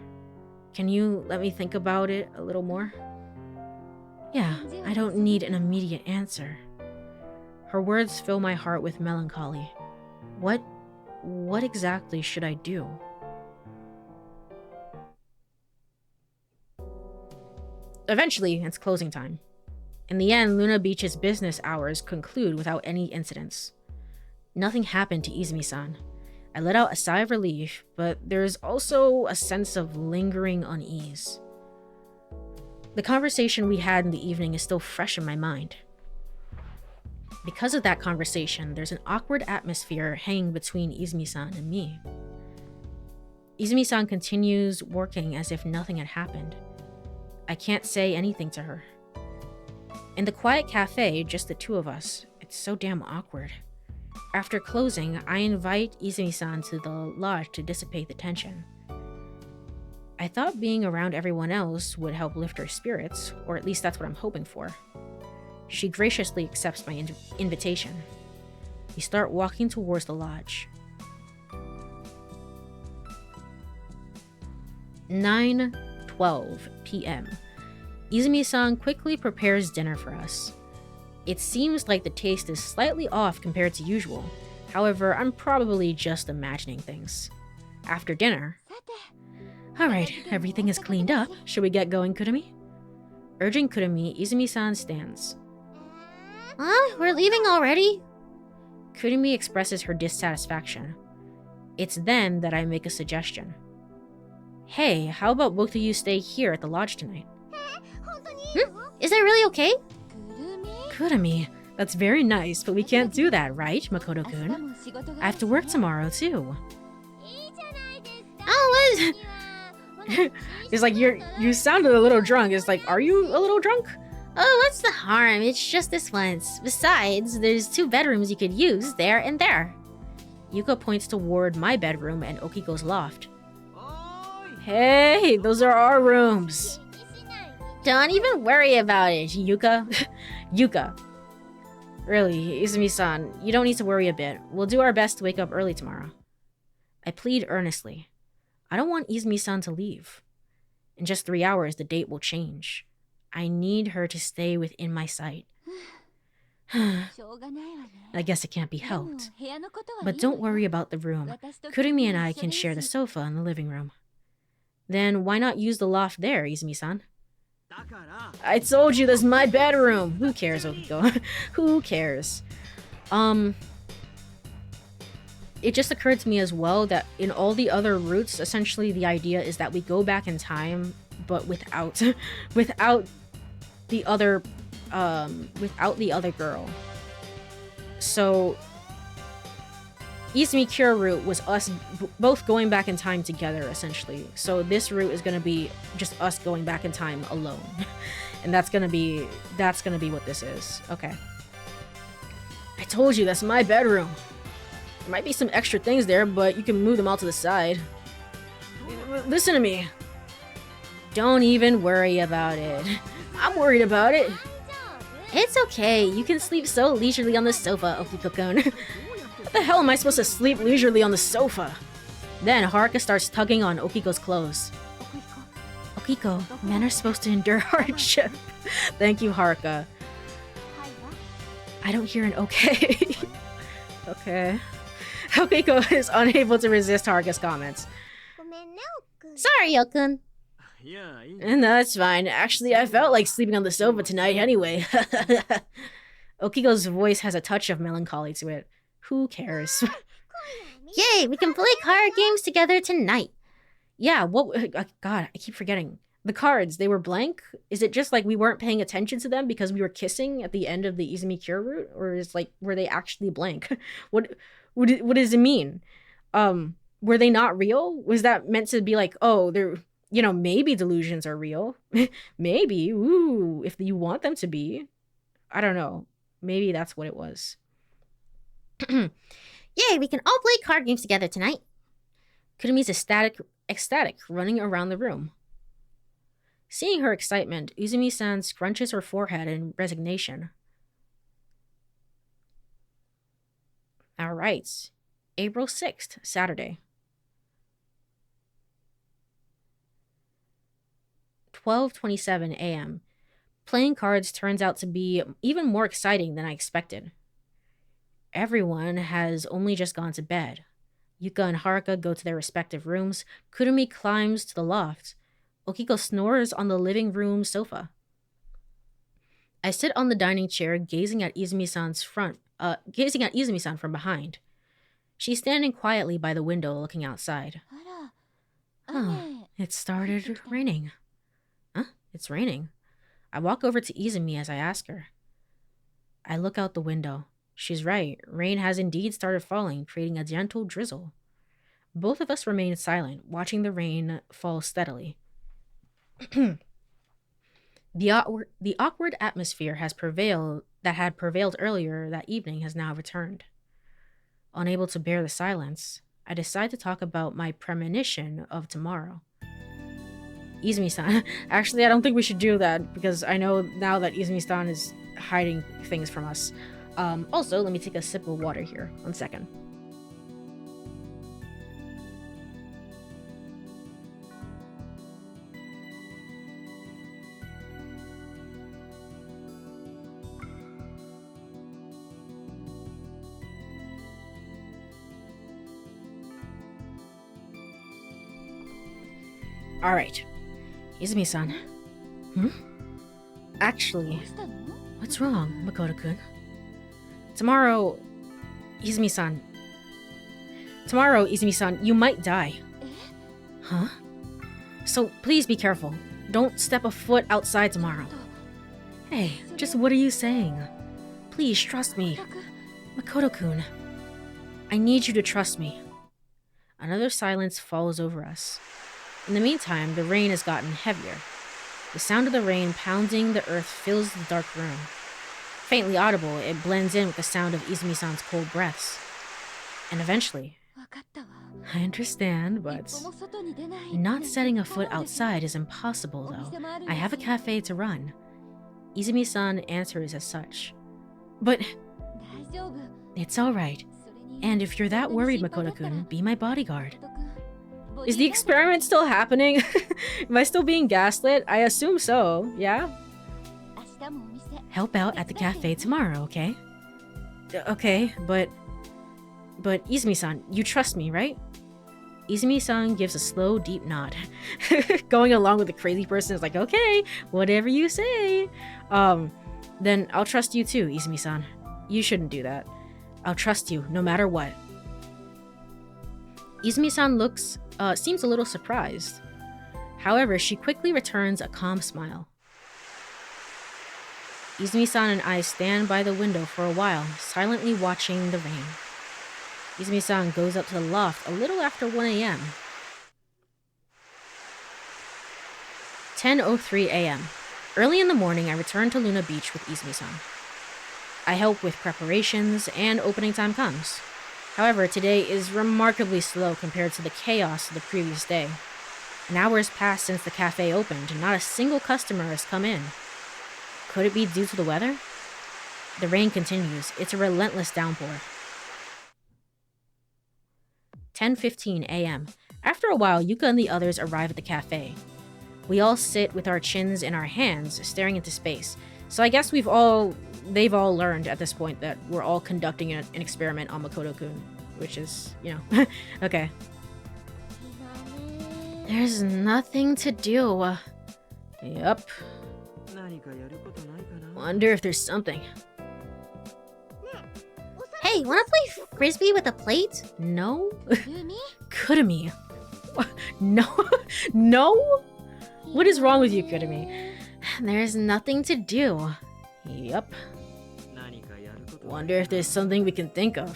Can you let me think about it a little more? Yeah, I don't need an immediate answer. Her words fill my heart with melancholy. What exactly should I do? Eventually, it's closing time. In the end, Luna Beach's business hours conclude without any incidents. Nothing happened to Izumi-san. I let out a sigh of relief, but there is also a sense of lingering unease. The conversation we had in the evening is still fresh in my mind. Because of that conversation, there's an awkward atmosphere hanging between Izumi-san and me. Izumi-san continues working as if nothing had happened. I can't say anything to her. In the quiet cafe, just the two of us, it's so damn awkward. After closing, I invite Izumi-san to the lodge to dissipate the tension. I thought being around everyone else would help lift her spirits, or at least that's what I'm hoping for. She graciously accepts my invitation. We start walking towards the lodge. 9:12 p.m. Izumi-san quickly prepares dinner for us. It seems like the taste is slightly off compared to usual. However, I'm probably just imagining things. After dinner... Alright, everything is cleaned up. Should we get going, Kurumi? Urging Kurumi, Izumi-san stands. Huh? We're leaving already? Kurumi expresses her dissatisfaction. It's then that I make a suggestion. Hey, how about both of you stay here at the lodge tonight? Is that really okay? Kurumi, that's very nice, but we can't do that, right, Makoto-kun? I have to work tomorrow, too. Oh, what? It's like, you sounded a little drunk. It's like, are you a little drunk? Oh, what's the harm? It's just this once. Besides, there's 2 bedrooms you could use, there and there. Yuka points toward my bedroom and Okiko's loft. Hey, those are our rooms. Don't even worry about it, Yuka. Yuka. Really, Izumi-san, you don't need to worry a bit. We'll do our best to wake up early tomorrow. I plead earnestly. I don't want Izumi-san to leave. In just 3 hours, the date will change. I need her to stay within my sight. I guess it can't be helped. But don't worry about the room. Kurumi and I can share the sofa in the living room. Then why not use the loft there, Izumi-san? I told you this is my bedroom! Who cares, Okiko? Who cares? It just occurred to me as well that in all the other routes, essentially the idea is that we go back in time, but without the other girl. So Izumi Cure route was us both going back in time together, essentially. So this route is gonna be just us going back in time alone. And that's gonna be what this is. Okay. I told you, that's my bedroom. There might be some extra things there, but you can move them all to the side. Listen to me. Don't even worry about it. I'm worried about it. It's okay. You can sleep so leisurely on the sofa, Okiko-kun. What the hell am I supposed to sleep leisurely on the sofa? Then Haruka starts tugging on Okiko's clothes. Okiko, men are supposed to endure hardship. Thank you, Haruka. I don't hear an okay. Okay. Okiko is unable to resist Haruka's comments. Sorry, Yokun. And that's fine. Actually, I felt like sleeping on the sofa tonight anyway. Okiko's voice has a touch of melancholy to it. Who cares? Yay, we can play card games together tonight. Yeah, what? God, I keep forgetting. The cards, they were blank? Is it just like we weren't paying attention to them because we were kissing at the end of the Izumi Cure route? Or is like, were they actually blank? What does it mean? Were they not real? Was that meant to be like, oh, they're, you know, maybe delusions are real? Maybe, ooh, if you want them to be. I don't know. Maybe that's what it was. Yay, we can all play card games together tonight. Kurumi's ecstatic, running around the room. Seeing her excitement, Izumi-san scrunches her forehead in resignation. All right. April 6th, Saturday. 12:27 a.m. Playing cards turns out to be even more exciting than I expected. Everyone has only just gone to bed. Yuka and Haruka go to their respective rooms. Kurumi climbs to the loft. Okiko snores on the living room sofa. I sit on the dining chair, gazing at Izumi-san from behind. She's standing quietly by the window, looking outside. Oh, it started raining. Huh? It's raining. I walk over to Izumi as I ask her. I look out the window. She's right. Rain has indeed started falling, creating a gentle drizzle. Both of us remain silent, watching the rain fall steadily. The awkward atmosphere that had prevailed earlier that evening has now returned. Unable to bear the silence, I decide to talk about my premonition of tomorrow. Izumi-san, actually, I don't think we should do that because I know now that Izumi-san is hiding things from us. Also, let me take a sip of water here. 1 second. Alright. Izumi-san. Actually, what's wrong, Makoto-kun? Tomorrow, Izumi-san, you might die. Huh? So please be careful. Don't step a foot outside tomorrow. Hey, just what are you saying? Please trust me. Makoto-kun, I need you to trust me. Another silence falls over us. In the meantime, the rain has gotten heavier. The sound of the rain pounding the earth fills the dark room. Faintly audible, it blends in with the sound of Izumi-san's cold breaths. And eventually, I understand, but not setting a foot outside is impossible, though. I have a cafe to run. Izumi-san answers as such. But it's alright. And if you're that worried, Makoto-kun, be my bodyguard. Is the experiment still happening? Am I still being gaslit? I assume so, yeah? Help out at the cafe tomorrow, okay? Okay, but Izumi-san, you trust me, right? Izumi-san gives a slow, deep nod. Going along with the crazy person is like, okay, whatever you say. Then I'll trust you too, Izumi-san. You shouldn't do that. I'll trust you, no matter what. Izumi-san seems a little surprised. However, she quickly returns a calm smile. Izumi-san and I stand by the window for a while, silently watching the rain. Izumi-san goes up to the loft a little after 1 a.m. 10:03 a.m. Early in the morning, I return to Luna Beach with Izumi-san. I help with preparations, and opening time comes. However, today is remarkably slow compared to the chaos of the previous day. An hour has passed since the cafe opened, and not a single customer has come in. Could it be due to the weather? The rain continues. It's a relentless downpour. 10:15 a.m. After a while, Yuka and the others arrive at the cafe. We all sit with our chins in our hands, staring into space. So I guess we've all they've all learned at this point that we're all conducting an experiment on Makoto-kun, which is, you know, okay. There's nothing to do. Yep. Wonder if there's something. Hey, wanna play frisbee with a plate? No? Kurumi. No? No? What is wrong with you, Kurumi? There's nothing to do. Yep. Wonder if there's something we can think of.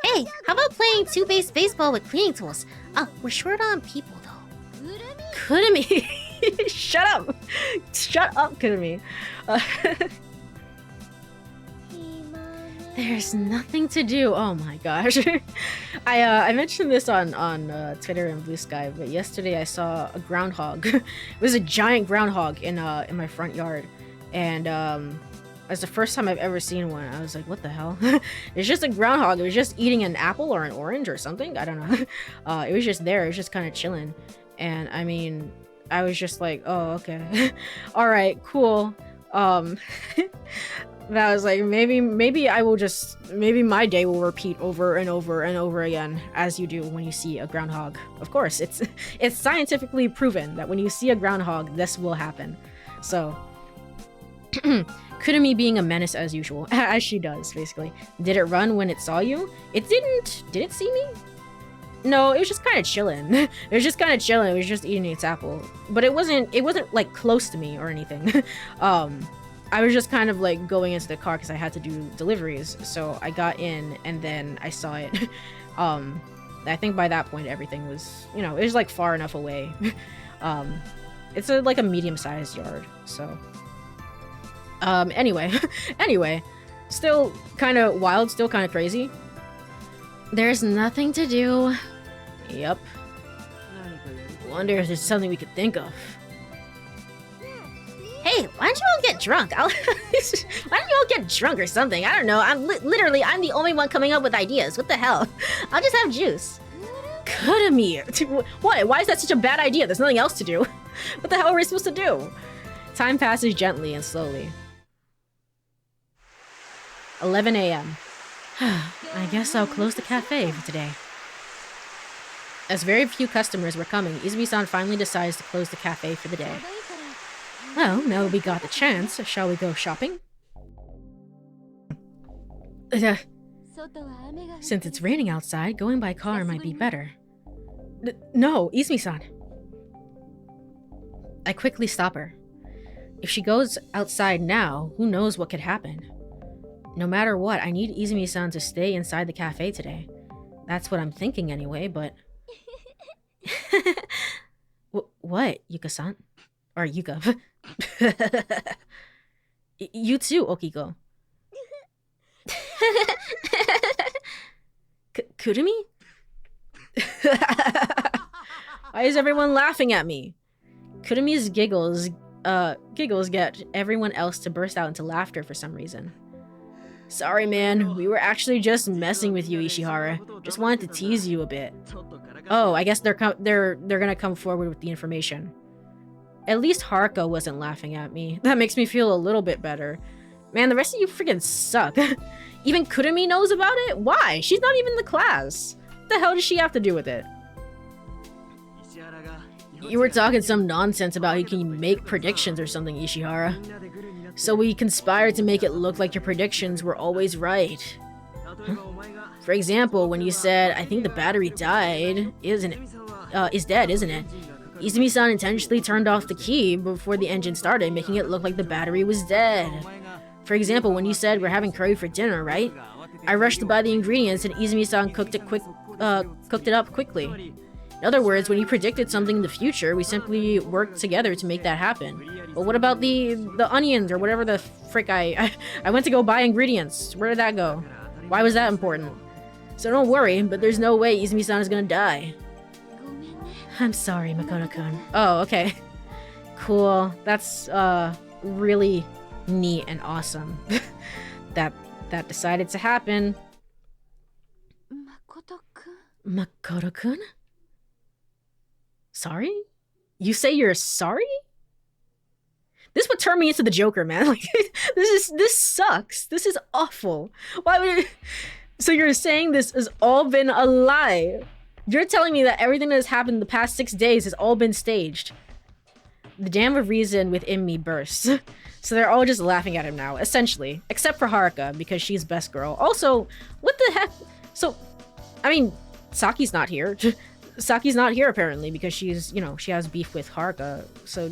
Hey, how about playing two-base baseball with cleaning tools? We're short on people though. Kurumi! Shut up! Shut up, Kurumi. There's nothing to do. Oh my gosh. I mentioned this on Twitter and Blue Sky, but yesterday I saw a groundhog. It was a giant groundhog in my front yard, and it's the first time I've ever seen one. I was like, what the hell? It's just a groundhog. It was just eating an apple or an orange or something. I don't know. It was just there. It was just kind of chilling, and I mean, I was just like, oh, okay. All right, cool. That was like, maybe I will just, maybe my day will repeat over and over and over again, as you do when you see a groundhog. Of course, it's scientifically proven that when you see a groundhog, this will happen. So, Kurumi being a menace as usual, as she does, basically. Did it run when it saw you? It didn't. Did it see me? No, it was just kind of chilling. It was just kind of chilling. It was just eating its apple. But it wasn't like close to me or anything. I was just kind of like going into the car because I had to do deliveries. So I got in and then I saw it. I think by that point everything was, you know, it was like far enough away. It's like a medium-sized yard. So anyway, still kind of wild, still kind of crazy. There's nothing to do. Yep. Wonder if there's something we could think of. Hey, why don't you all get drunk? Why don't you all get drunk or something? I don't know. I'm literally the only one coming up with ideas. What the hell? I'll just have juice. Kurumi! What? Why is that such a bad idea? There's nothing else to do. What the hell are we supposed to do? Time passes gently and slowly. 11 a.m. I guess I'll close the cafe for today. As very few customers were coming, Izumi-san finally decides to close the cafe for the day. Well, now that we got the chance, shall we go shopping? Since it's raining outside, going by car might be better. No, Izumi-san. I quickly stop her. If she goes outside now, who knows what could happen? No matter what, I need Izumi-san to stay inside the cafe today. That's what I'm thinking anyway, but... What, Yuka-san? Or Yuka. You too, Okiko. Kurumi? Why is everyone laughing at me? Kurumi's giggles get everyone else to burst out into laughter for some reason. Sorry, man. We were actually just messing with you, Ishihara. Just wanted to tease you a bit. Oh, I guess they're gonna come forward with the information. At least Haruka wasn't laughing at me. That makes me feel a little bit better. Man, the rest of you freaking suck. Even Kurumi knows about it? Why? She's not even in the class. What the hell does she have to do with it? You were talking some nonsense about you can make predictions or something, Ishihara. So we conspired to make it look like your predictions were always right. Huh? For example, when you said, I think the battery died, is dead, isn't it? Izumi-san intentionally turned off the key before the engine started, making it look like the battery was dead. For example, when you said we're having curry for dinner, right? I rushed to buy the ingredients and Izumi-san cooked it up quickly. In other words, when you predicted something in the future, we simply worked together to make that happen. But what about the onions or whatever the frick I went to go buy ingredients. Where did that go? Why was that important? So don't worry, but there's no way Izumi-san is gonna die. I'm sorry, Makoto-kun. Oh, okay. Cool. That's really neat and awesome. that decided to happen. Makoto-kun? Sorry? You say you're sorry? This would turn me into the Joker, man. Like, this sucks. This is awful. Why would it... So you're saying this has all been a lie? You're telling me that everything that has happened in the past 6 days has all been staged. The dam of reason within me bursts. So they're all just laughing at him now, essentially. Except for Haruka, because she's best girl. Also, what the heck? So, I mean, Saki's not here. Saki's not here, apparently, because she's, you know, she has beef with Haruka. So,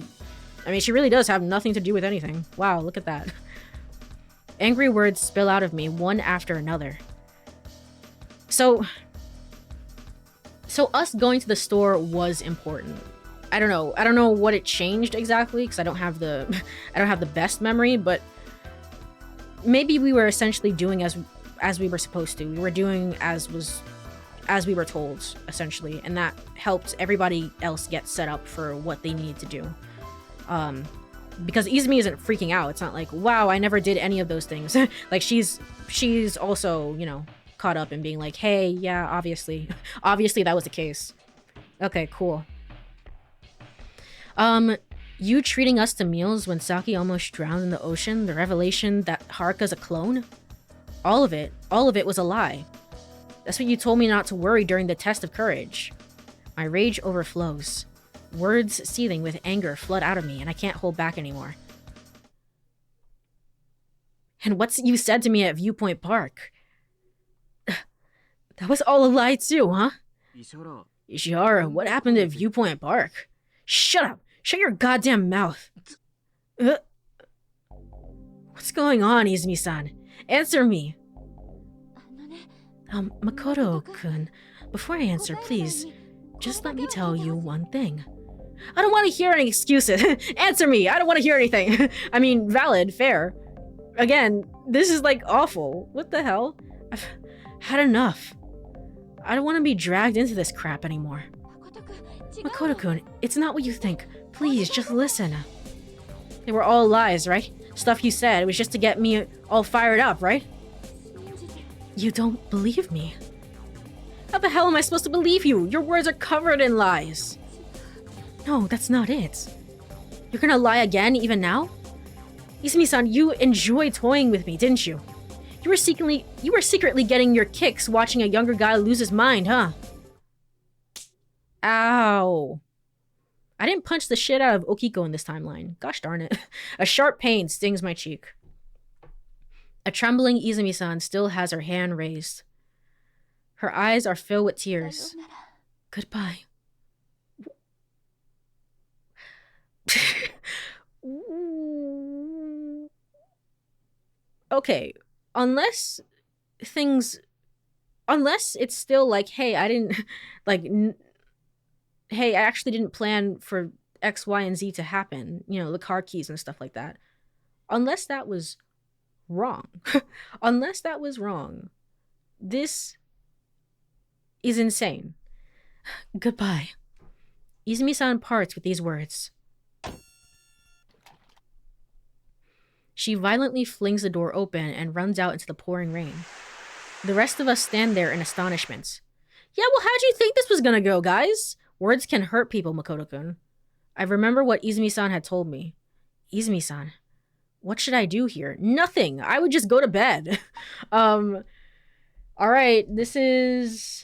I mean, she really does have nothing to do with anything. Wow, look at that. Angry words spill out of me, one after another. So us going to the store was important. I don't know what it changed exactly, because I don't have the best memory, but maybe we were essentially doing as we were supposed to. We were doing as we were told, essentially, and that helped everybody else get set up for what they needed to do. Because Izumi isn't freaking out. It's not like, wow, I never did any of those things. Like, she's also, you know, caught up in being like, hey, yeah, obviously that was the case. Okay, cool. You treating us to meals when Saki almost drowned in the ocean, the revelation that Haruka's a clone? All of it was a lie. That's what you told me not to worry during the test of courage. My rage overflows. Words seething with anger flood out of me, and I can't hold back anymore. And what's you said to me at Viewpoint Park? That was all a lie too, huh? Ishihara, what happened at Viewpoint Park? Shut up! Shut your goddamn mouth! What's going on, Izumi-san? Answer me! Makoto-kun, before I answer, please, just let me tell you one thing. I don't want to hear any excuses. Answer me! I don't want to hear anything. I mean, valid, fair. Again, this is like awful. What the hell? I've had enough. I don't want to be dragged into this crap anymore. Makoto-kun, it's not what you think. Please, just listen. They were all lies, right? Stuff you said. It was just to get me all fired up, right? You don't believe me. How the hell am I supposed to believe you? Your words are covered in lies. No, that's not it. You're gonna lie again, even now? Izumi-san, you enjoyed toying with me, didn't you? You were secretly getting your kicks watching a younger guy lose his mind, huh? Ow. I didn't punch the shit out of Okiko in this timeline. Gosh darn it. A sharp pain stings my cheek. A trembling Izumi-san still has her hand raised. Her eyes are filled with tears. Goodbye. Okay, unless it's still like, hey, I didn't, like, hey, I actually didn't plan for X, Y, and Z to happen, you know, the car keys and stuff like that. Unless that was wrong. Unless that was wrong. This is insane. Goodbye. Izumi-san parts with these words. She violently flings the door open and runs out into the pouring rain. The rest of us stand there in astonishment. Yeah, well, how'd you think this was gonna go, guys? Words can hurt people, Makoto-kun. I remember what Izumi-san had told me. Izumi-san, what should I do here? Nothing! I would just go to bed. Alright, this is...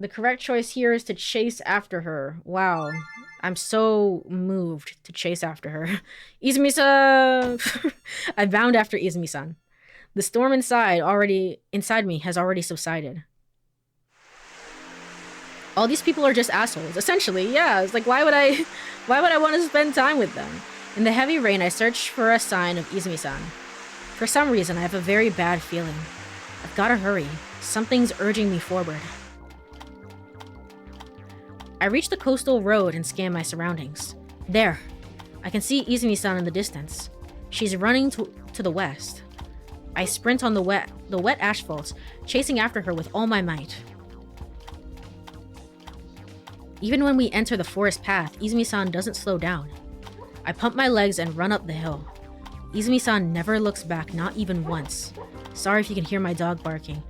The correct choice here is to chase after her. Wow. I'm so moved to chase after her. Izumi-san! I bound after Izumi-san. The storm inside me has already subsided. All these people are just assholes. Essentially, yeah. It's like, why would I want to spend time with them? In the heavy rain, I search for a sign of Izumi-san. For some reason, I have a very bad feeling. I've gotta hurry. Something's urging me forward. I reach the coastal road and scan my surroundings. There. I can see Izumi-san in the distance. She's running to the west. I sprint on the wet asphalt, chasing after her with all my might. Even when we enter the forest path, Izumi-san doesn't slow down. I pump my legs and run up the hill. Izumi-san never looks back, not even once. Sorry if you can hear my dog barking.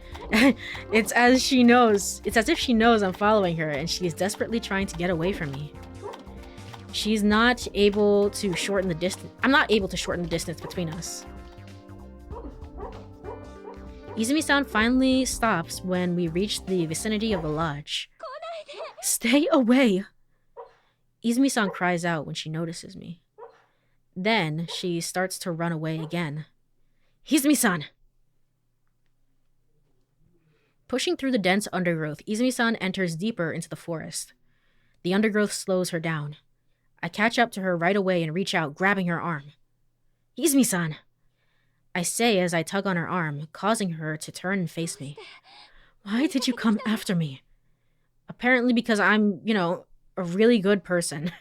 It's as if she knows I'm following her and she is desperately trying to get away from me. She's not able to shorten the distance. I'm not able to shorten the distance between us. Izumi-san finally stops when we reach the vicinity of the lodge. Stay away! Izumi-san cries out when she notices me. Then she starts to run away again. Izumi-san! Pushing through the dense undergrowth, Izumi-san enters deeper into the forest. The undergrowth slows her down. I catch up to her right away and reach out, grabbing her arm. Izumi-san! I say as I tug on her arm, causing her to turn and face me. Why did you come after me? Apparently because I'm, a really good person.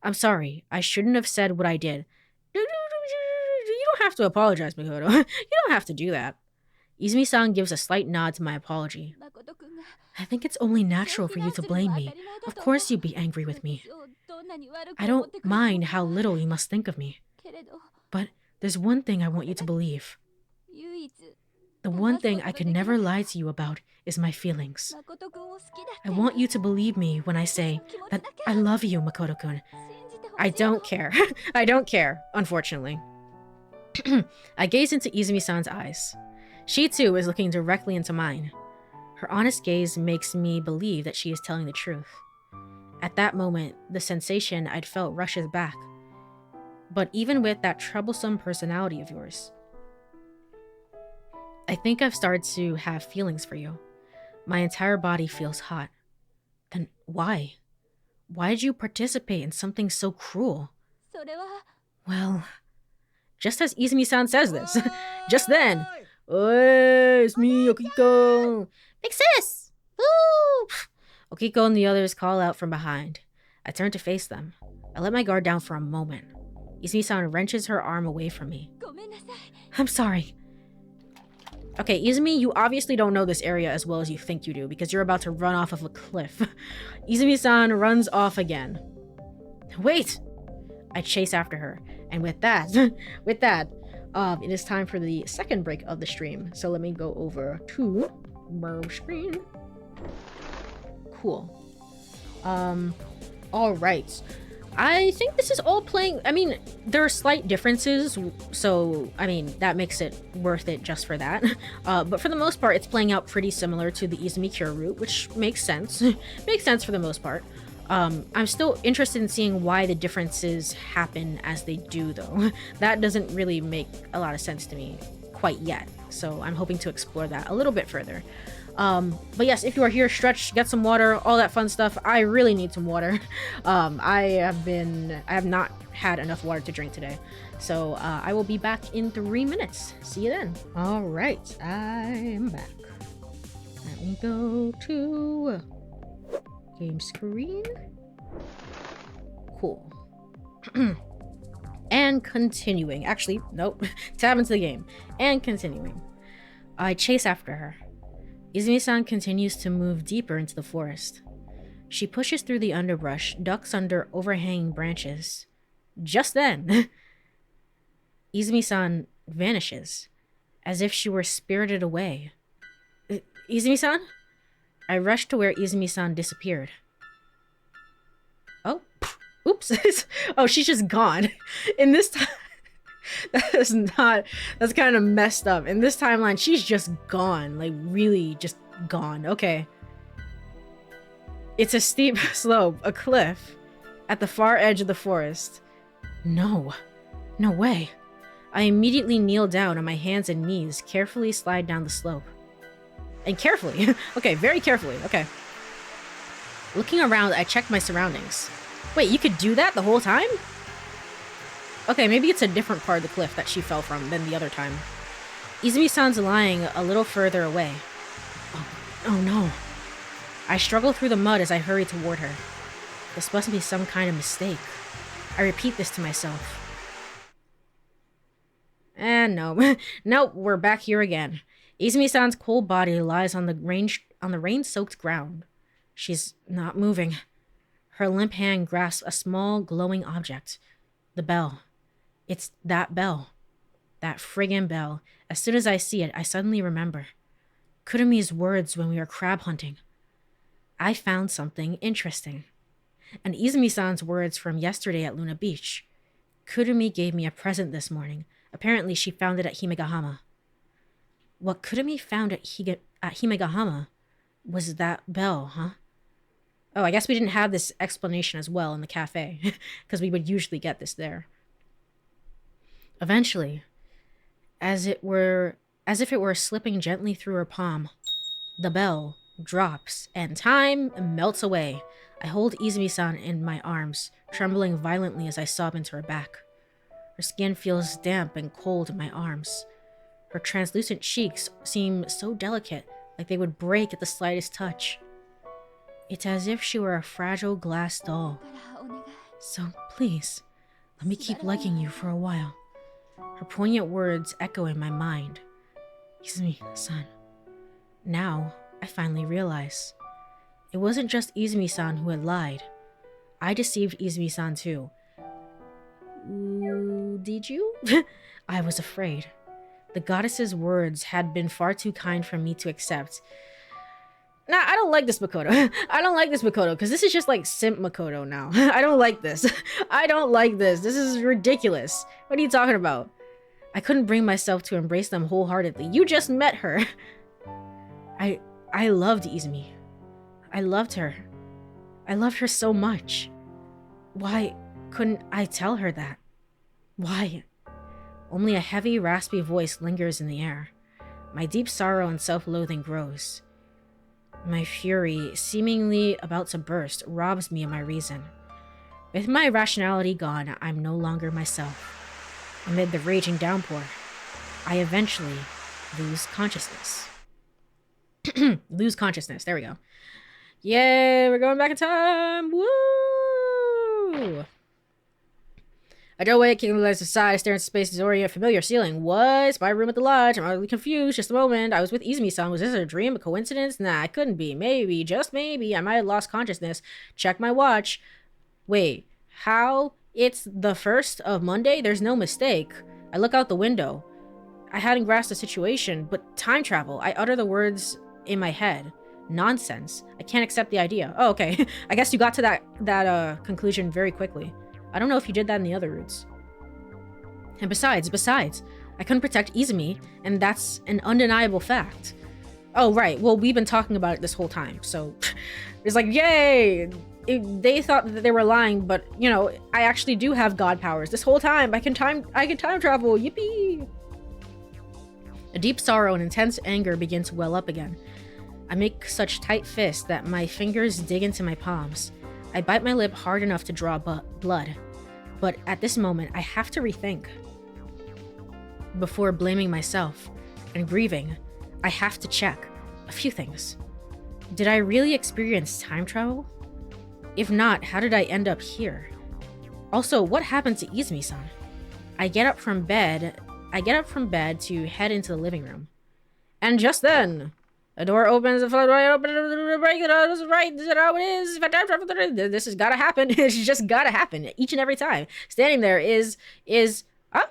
I'm sorry. I shouldn't have said what I did. You don't have to apologize, Makoto. You don't have to do that. Izumi-san gives a slight nod to my apology. I think it's only natural for you to blame me. Of course you'd be angry with me. I don't mind how little you must think of me. But there's one thing I want you to believe. The one thing I could never lie to you about is my feelings. I want you to believe me when I say that I love you, Makoto-kun. I don't care. I don't care, unfortunately. I gaze into Izumi-san's eyes. She too is looking directly into mine. Her honest gaze makes me believe that she is telling the truth. At that moment, the sensation I'd felt rushes back. But even with that troublesome personality of yours, I think I've started to have feelings for you. My entire body feels hot. Then why? Why did you participate in something so cruel? Well, just as Izumi-san says this, just then, "Oi, it's me, Okiko! Big sis! Woo!" Okiko and the others call out from behind. I turn to face them. I let my guard down for a moment. Izumi-san wrenches her arm away from me. I'm sorry. Okay, Izumi, you obviously don't know this area as well as you think you do because you're about to run off of a cliff. Izumi-san runs off again. Wait! I chase after her. And with that, it is time for the second break of the stream. So let me go over to my screen. Cool. All right. I think this is all playing. I mean, there are slight differences, so I mean that makes it worth it just for that. But for the most part, it's playing out pretty similar to the Izumi Cure route, which makes sense. Makes sense for the most part. I'm still interested in seeing why the differences happen as they do, though. That doesn't really make a lot of sense to me quite yet. So I'm hoping to explore that a little bit further. But yes, if you are here, stretch, get some water, all that fun stuff. I really need some water. I have not had enough water to drink today. So I will be back in 3 minutes. See you then. All right, I am back. Let me go to game screen. Cool. And continuing. Actually, nope. Tab into the game. And continuing. I chase after her. Izumi-san continues to move deeper into the forest. She pushes through the underbrush, ducks under overhanging branches. Just then, Izumi-san vanishes, as if she were spirited away. Izumi-san? I rushed to where Izumi-san disappeared. Oh, oops. Oh, she's just gone. In this time... That's kind of messed up. In this timeline, she's just gone. Like, really just gone. Okay. It's a steep slope, a cliff, at the far edge of the forest. No. No way. I immediately kneel down on my hands and knees, carefully slide down the slope. And carefully. Okay, very carefully. Okay. Looking around, I check my surroundings. Wait, you could do that the whole time? Okay, maybe it's a different part of the cliff that she fell from than the other time. Izumi-san's lying a little further away. Oh no. I struggle through the mud as I hurry toward her. This must be some kind of mistake. I repeat this to myself. And no. Nope, we're back here again. Izumi-san's cold body lies on the rain-soaked ground. She's not moving. Her limp hand grasps a small, glowing object. The bell. It's that bell. That friggin' bell. As soon as I see it, I suddenly remember. Kurumi's words when we were crab hunting. I found something interesting. And Izumi-san's words from yesterday at Luna Beach. Kurumi gave me a present this morning. Apparently she found it at Himegahama. What Kurumi found at Himegahama was that bell, huh? Oh, I guess we didn't have this explanation as well in the cafe, because we would usually get this there. Eventually, as if it were slipping gently through her palm, the bell drops and time melts away. I hold Izumi-san in my arms, trembling violently as I sob into her back. Her skin feels damp and cold in my arms. Her translucent cheeks seem so delicate, like they would break at the slightest touch. It's as if she were a fragile glass doll. So please, let me keep liking you for a while. Her poignant words echo in my mind. Izumi-san. Now, I finally realize. It wasn't just Izumi-san who had lied. I deceived Izumi-san too. Did you? I was afraid. The goddess's words had been far too kind for me to accept. Nah, I don't like this Makoto. I don't like this Makoto, because this is just like simp Makoto now. I don't like this. I don't like this. This is ridiculous. What are you talking about? I couldn't bring myself to embrace them wholeheartedly. You just met her. I loved Izumi. I loved her. I loved her so much. Why couldn't I tell her that? Why? Only a heavy, raspy voice lingers in the air. My deep sorrow and self-loathing grows. My fury, seemingly about to burst, robs me of my reason. With my rationality gone, I'm no longer myself. Amid the raging downpour, I eventually lose consciousness. Lose consciousness. There we go. Yay, we're going back in time. Woo! I drove away, kicking the legs aside, staring into space, disoriented, familiar ceiling. What? It's my room at the lodge. I'm utterly confused. Just a moment. I was with Izumi-san. Was this a dream? A coincidence? Nah, it couldn't be. Maybe, just maybe, I might have lost consciousness. Check my watch. Wait, how? It's the 1st of Monday? There's no mistake. I look out the window. I hadn't grasped the situation, but time travel. I utter the words in my head. Nonsense. I can't accept the idea. Oh, okay. I guess you got to that conclusion very quickly. I don't know if you did that in the other routes. And besides, I couldn't protect Izumi, and that's an undeniable fact. Oh, right. Well, we've been talking about it this whole time, so it's like, yay! They thought that they were lying, but, you know, I actually do have god powers. This whole time, I can time travel. Yippee! A deep sorrow and intense anger begin to well up again. I make such tight fists that my fingers dig into my palms. I bite my lip hard enough to draw blood. But at this moment, I have to rethink. Before blaming myself and grieving, I have to check a few things. Did I really experience time travel? If not, how did I end up here? Also, what happened to Izumi-san? I get up from bed to head into the living room. And just then, a door opens, the floodway opens, break it out, right, this is how it is, this has gotta happen, it's just gotta happen, each and every time. Standing there is, huh?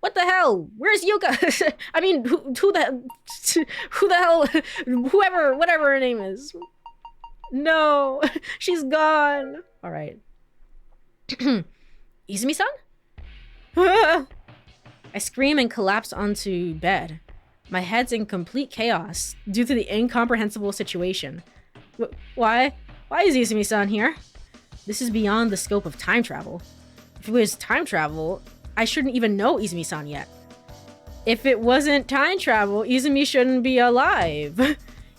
What the hell? Where's Yuka? I mean, who the hell, whoever, whatever her name is. No, she's gone. Alright. Izumi-san? I scream and collapse onto bed. My head's in complete chaos due to the incomprehensible situation. Why? Why is Izumi-san here? This is beyond the scope of time travel. If it was time travel, I shouldn't even know Izumi-san yet. If it wasn't time travel, Izumi shouldn't be alive.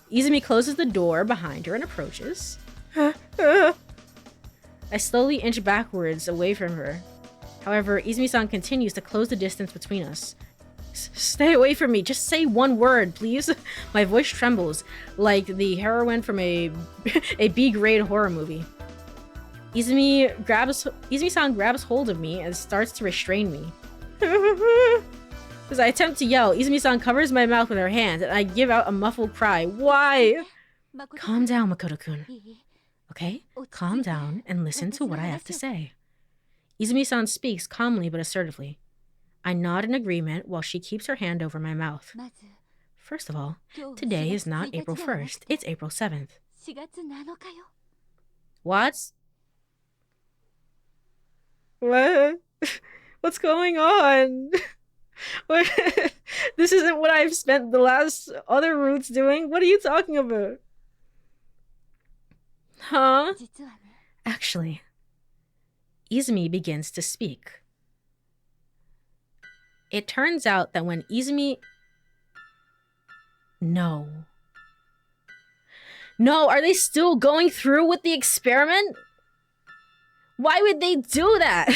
Izumi closes the door behind her and approaches. I slowly inch backwards away from her. However, Izumi-san continues to close the distance between us. Stay away from me. Just say one word, please. My voice trembles like the heroine from a B-grade horror movie. Izumi-san grabs hold of me and starts to restrain me. As I attempt to yell, Izumi-san covers my mouth with her hands and I give out a muffled cry. Why? Calm down, Makoto-kun. Okay? Calm down and listen to what I have to say. Izumi-san speaks calmly but assertively. I nod in agreement while she keeps her hand over my mouth. First of all, today is not April 1st, it's April 7th. What? What? What's going on? What? This isn't what I've spent the last other routes doing. What are you talking about? Huh? Actually, Izumi begins to speak. It turns out that when Izumi... No. No, are they still going through with the experiment? Why would they do that?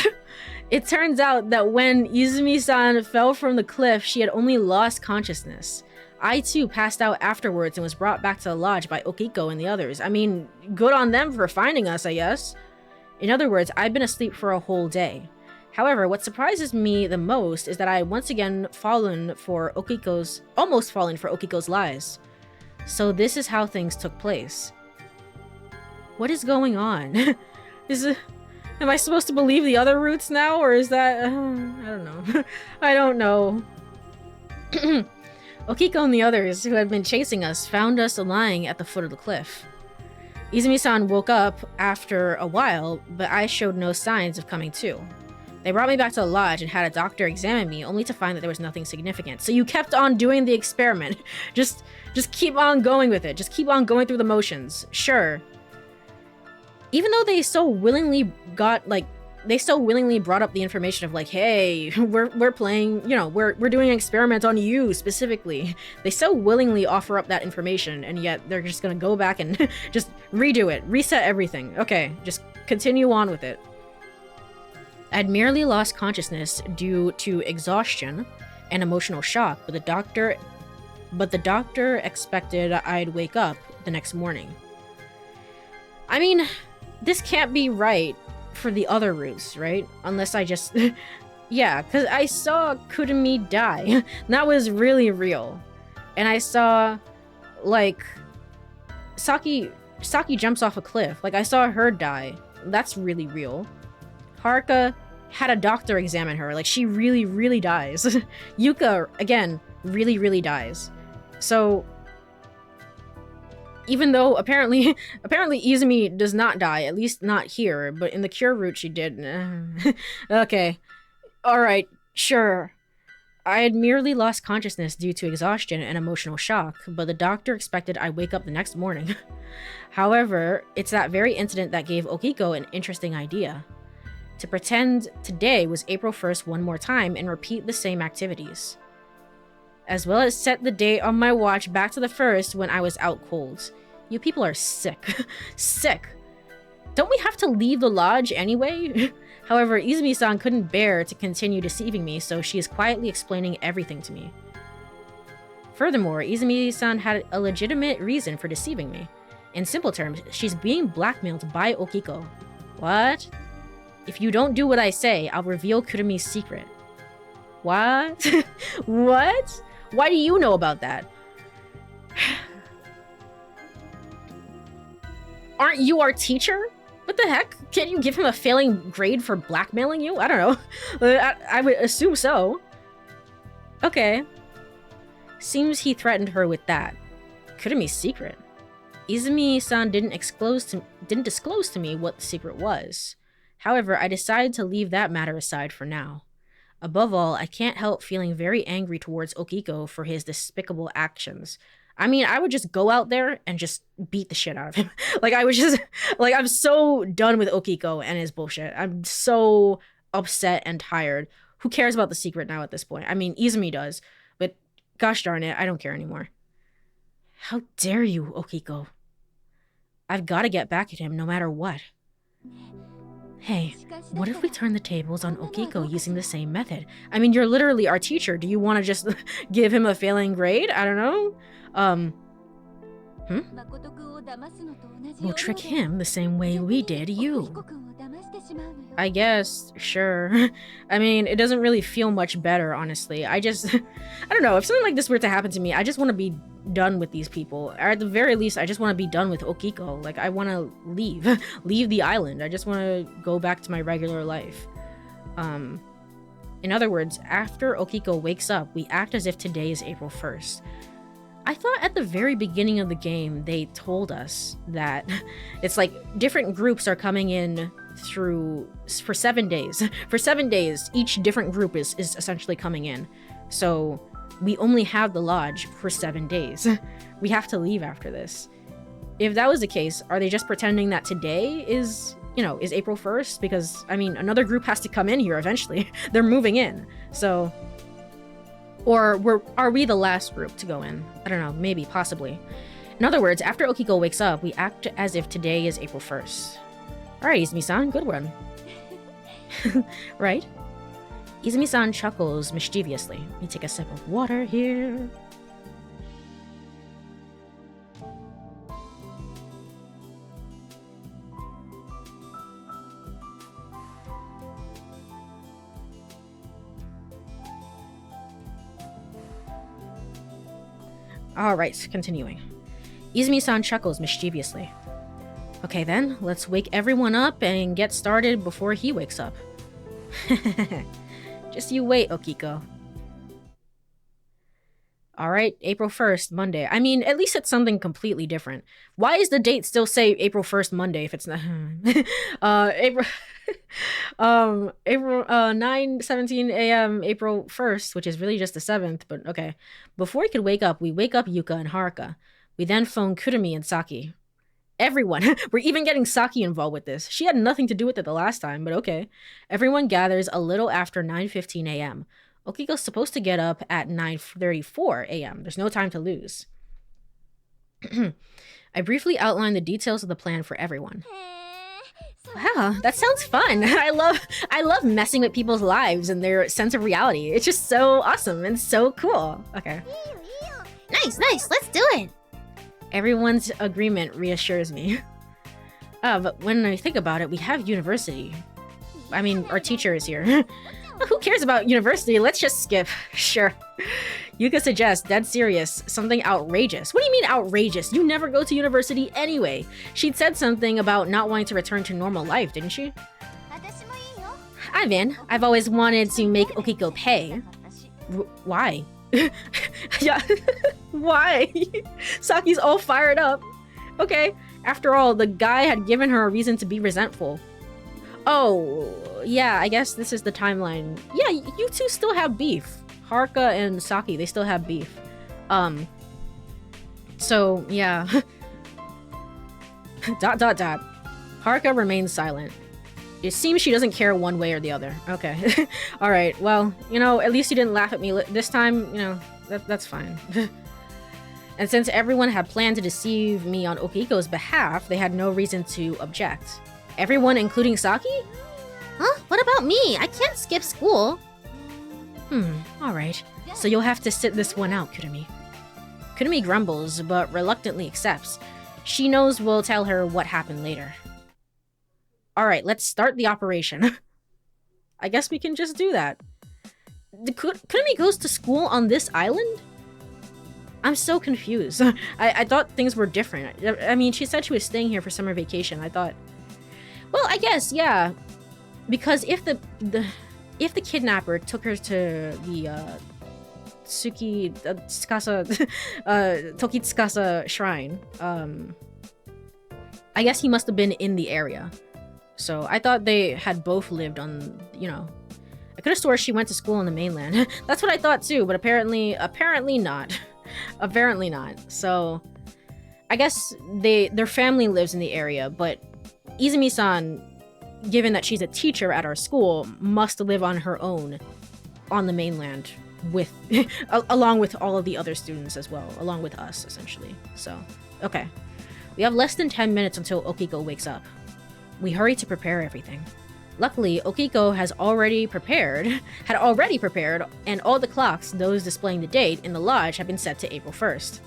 It turns out that when Izumi-san fell from the cliff, she had only lost consciousness. I too passed out afterwards and was brought back to the lodge by Okiko and the others. I mean, good on them for finding us, I guess. In other words, I've been asleep for a whole day. However, what surprises me the most is that I once again almost fallen for Okiko's lies. So this is how things took place. What is going on? Am I supposed to believe the other routes now, or is that... I don't know. I don't know. Okiko and the others who had been chasing us found us lying at the foot of the cliff. Izumi-san woke up after a while, but I showed no signs of coming to. They brought me back to the lodge and had a doctor examine me, only to find that there was nothing significant. So you kept on doing the experiment. Just keep on going with it. Just keep on going through the motions. Sure. Even though they so willingly brought up the information of like, hey, we're playing, you know, we're doing an experiment on you specifically. They so willingly offer up that information, and yet they're just gonna go back and just redo it, reset everything. Okay, just continue on with it. I'd merely lost consciousness due to exhaustion and emotional shock, but the doctor expected I'd wake up the next morning. I mean, this can't be right for the other routes, right? Unless I just... Yeah, because I saw Kurumi die. That was really real. And I saw, like... Saki jumps off a cliff. Like, I saw her die. That's really real. Haruka had a doctor examine her. Like, she really, really dies. Yuka, again, really, really dies. So... Even though apparently Izumi does not die, at least not here, but in the cure route she did. Okay. Alright, sure. I had merely lost consciousness due to exhaustion and emotional shock, but the doctor expected I'd wake up the next morning. However, it's that very incident that gave Okiko an interesting idea. To pretend today was April 1st one more time and repeat the same activities. As well as set the date on my watch back to the 1st when I was out cold. You people are sick. Sick. Don't we have to leave the lodge anyway? However, Izumi-san couldn't bear to continue deceiving me, so she is quietly explaining everything to me. Furthermore, Izumi-san had a legitimate reason for deceiving me. In simple terms, she's being blackmailed by Okiko. What? If you don't do what I say, I'll reveal Kurumi's secret. What? What? Why do you know about that? Aren't you our teacher? What the heck? Can't you give him a failing grade for blackmailing you? I don't know. I would assume so. Okay. Seems he threatened her with that. Kurumi's secret. Izumi-san didn't disclose to me what the secret was. However, I decided to leave that matter aside for now. Above all, I can't help feeling very angry towards Okiko for his despicable actions. I mean, I would just go out there and just beat the shit out of him. Like, I was just... Like, I'm so done with Okiko and his bullshit. I'm so upset and tired. Who cares about the secret now at this point? I mean, Izumi does. But gosh darn it, I don't care anymore. How dare you, Okiko? I've got to get back at him no matter what. Hey, what if we turn the tables on Okiko using the same method? I mean, you're literally our teacher. Do you want to just give him a failing grade? I don't know. We'll trick him the same way we did you. I guess, sure. I mean, it doesn't really feel much better, honestly. I don't know. If something like this were to happen to me, I just want to be done with these people. Or at the very least, I just want to be done with Okiko. Like, I want to leave. Leave the island. I just want to go back to my regular life. In other words, after Okiko wakes up, we act as if today is April 1st. I thought at the very beginning of the game they told us that it's like different groups are coming in for 7 days. For 7 days, each different group is essentially coming in. So we only have the lodge for 7 days. We have to leave after this. If that was the case, are they just pretending that today is April 1st? Because, I mean, another group has to come in here eventually. They're moving in. So, or are we the last group to go in? I don't know, maybe, possibly. In other words, after Okiko wakes up, we act as if today is April 1st. Alright, Izumi-san, good one. Right? Izumi-san chuckles mischievously. Let me take a sip of water here. Alright, continuing. Izumi-san chuckles mischievously. Okay then, let's wake everyone up and get started before he wakes up. Just you wait, Okiko. Alright, April 1st, Monday. I mean, at least it's something completely different. Why is the date still say April 1st, Monday if it's not... April... April 9:17 a.m. April 1st, which is really just the 7th, but okay. Before he could wake up, we wake up Yuka and Haruka. We then phone Kurumi and Saki. Everyone. We're even getting Saki involved with this. She had nothing to do with it the last time, but okay. Everyone gathers a little after 9:15 a.m. Okiko's supposed to get up at 9:34 a.m. There's no time to lose. I briefly outlined the details of the plan for everyone. Wow, that sounds fun. I love messing with people's lives and their sense of reality. It's just so awesome and so cool. Okay. Nice, let's do it. Everyone's agreement reassures me. But when I think about it, we have university. I mean, our teacher is here. Who cares about university? Let's just skip. Sure. Yuka suggests, dead serious, something outrageous. What do you mean outrageous? You never go to university anyway. She'd said something about not wanting to return to normal life, didn't she? I'm in. I've always wanted to make Okiko pay. Why? Yeah. Why? Saki's all fired up. Okay. After all, the guy had given her a reason to be resentful. Oh, yeah, I guess this is the timeline. Yeah, you two still have beef. Haruka and Saki, they still have beef. So, yeah. ... Haruka remains silent. It seems she doesn't care one way or the other. Okay. Alright, well, at least you didn't laugh at me this time, that's fine. And since everyone had planned to deceive me on Okiko's behalf, they had no reason to object. Everyone, including Saki? Huh? What about me? I can't skip school. Alright. So you'll have to sit this one out, Kurumi. Kurumi grumbles, but reluctantly accepts. She knows we'll tell her what happened later. Alright, let's start the operation. I guess we can just do that. Kurumi goes to school on this island? I'm so confused. I thought things were different. I mean, she said she was staying here for summer vacation. I thought... Well, I guess, yeah. Because if the kidnapper took her to the Tokitsukasa shrine, I guess he must have been in the area. So I thought they had both lived on, I could have sworn she went to school on the mainland. That's what I thought too, but apparently not. Apparently not. So I guess their family lives in the area, but Izumi-san, given that she's a teacher at our school, must live on her own on the mainland with along with all of the other students as well, along with us, essentially. So, okay. We have less than 10 minutes until Okiko wakes up. We hurry to prepare everything. Luckily, Okiko had already prepared, and all the clocks, those displaying the date, in the lodge had been set to April 1st.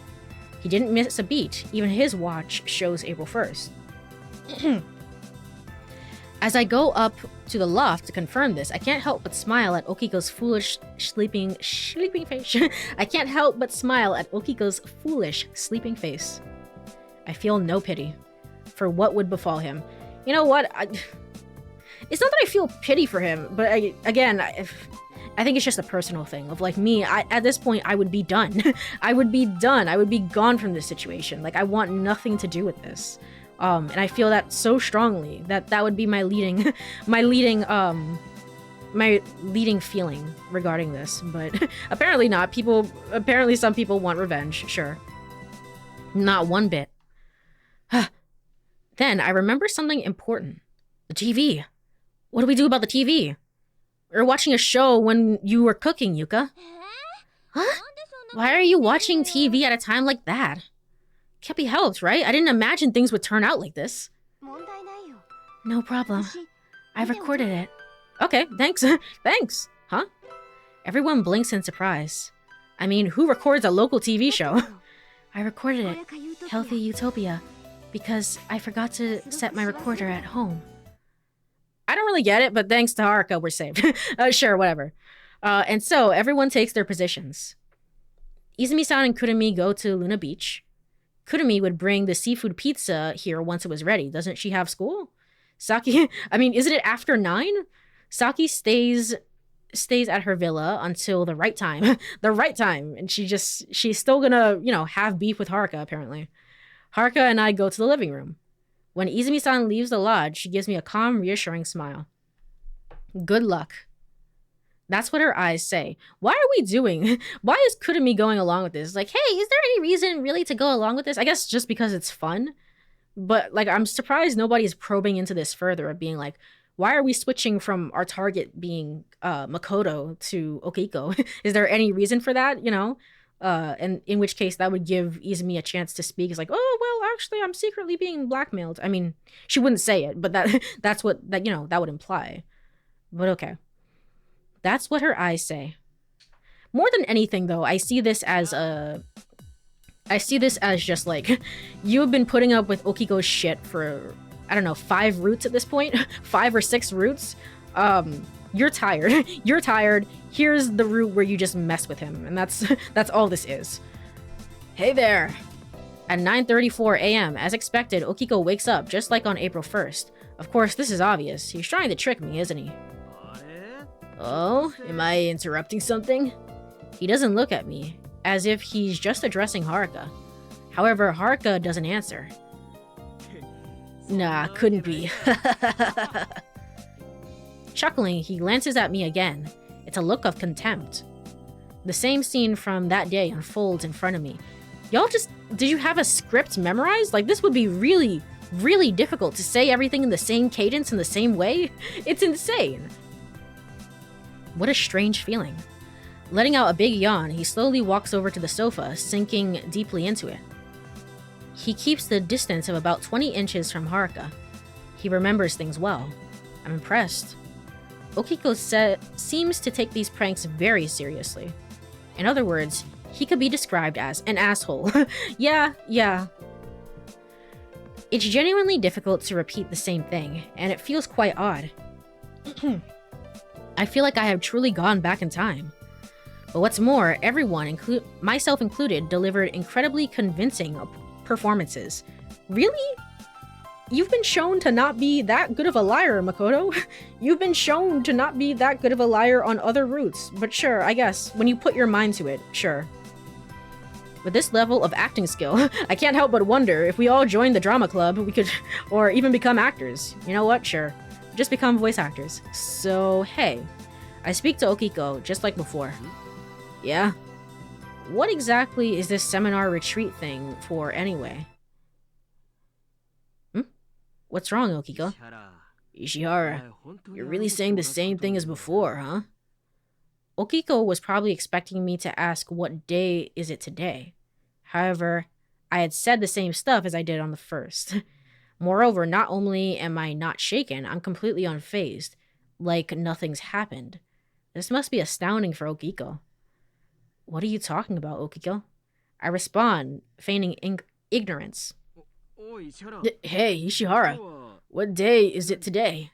He didn't miss a beat. Even his watch shows April 1st. As I go up to the loft to confirm this, I can't help but smile at Okiko's foolish sleeping face. I can't help but smile at Okiko's foolish sleeping face. I feel no pity for what would befall him. You know what? It's not that I feel pity for him, but again, I think it's just a personal thing of like me. At this point, I would be done. I would be done. I would be gone from this situation. Like, I want nothing to do with this. And I feel that so strongly that that would be my leading, my leading feeling regarding this. But apparently not. Apparently some people want revenge. Sure. Not one bit. Then I remember something important. The TV. What do we do about the TV? We were watching a show when you were cooking, Yuka. Huh? Why are you watching TV at a time like that? Can't be helped, right? I didn't imagine things would turn out like this. No problem. I recorded it. Okay, thanks. Thanks. Huh? Everyone blinks in surprise. I mean, who records a local TV show? I recorded it. Healthy Utopia. Because I forgot to set my recorder at home. I don't really get it, but thanks to Haruka, we're saved. Sure, whatever. And so, everyone takes their positions. Izumi-san and Kurumi go to Luna Beach. Kurumi would bring the seafood pizza here once it was ready. Doesn't she have school? Saki, I mean, isn't it after 9? Saki stays at her villa until the right time. The right time. And she's still gonna, have beef with Haruka, apparently. Haruka and I go to the living room. When Izumi-san leaves the lodge, she gives me a calm, reassuring smile. Good luck. That's what her eyes say. Why is Kurumi going along with this? Like, hey, is there any reason really to go along with this? I guess just because it's fun. But, like, I'm surprised nobody's probing into this further of being like, why are we switching from our target being Makoto to Okiko? Is there any reason for that, And in which case that would give Izumi a chance to speak. It's like, oh, well, actually, I'm secretly being blackmailed. I mean, she wouldn't say it, but that's what that would imply. But okay. That's what her eyes say. More than anything, though, I see this as just like, you have been putting up with Okiko's shit for, I don't know, 5 routes at this point? 5 or 6 routes? You're tired. You're tired. Here's the route where you just mess with him. And that's all this is. Hey there. At 9:34 a.m., as expected, Okiko wakes up just like on April 1st. Of course, this is obvious. He's trying to trick me, isn't he? Oh, am I interrupting something? He doesn't look at me, as if he's just addressing Haruka. However, Haruka doesn't answer. Nah, couldn't be. Chuckling, he glances at me again. It's a look of contempt. The same scene from that day unfolds in front of me. Did you have a script memorized? Like, this would be really, really difficult to say everything in the same cadence in the same way. It's insane. What a strange feeling. Letting out a big yawn, he slowly walks over to the sofa, sinking deeply into it. He keeps the distance of about 20 inches from Haruka. He remembers things well. I'm impressed. Okiko seems to take these pranks very seriously. In other words, he could be described as an asshole. Yeah. It's genuinely difficult to repeat the same thing, and it feels quite odd. I feel like I have truly gone back in time. But what's more, everyone, myself included, delivered incredibly convincing performances. Really? You've been shown to not be that good of a liar, Makoto. You've been shown to not be that good of a liar on other routes. But sure, I guess, when you put your mind to it, sure. With this level of acting skill, I can't help but wonder if we all joined the drama club, we could, or even become actors. You know what? Sure. Just become voice actors. So, hey. I speak to Okiko, just like before. Yeah? What exactly is this seminar retreat thing for anyway? What's wrong, Okiko? Ishihara, you're really saying the same thing as before, huh? Okiko was probably expecting me to ask what day is it today. However, I had said the same stuff as I did on the first. Moreover, not only am I not shaken, I'm completely unfazed, like nothing's happened. This must be astounding for Okiko. What are you talking about, Okiko? I respond, feigning ignorance. Hey, Ishihara, what day is it today?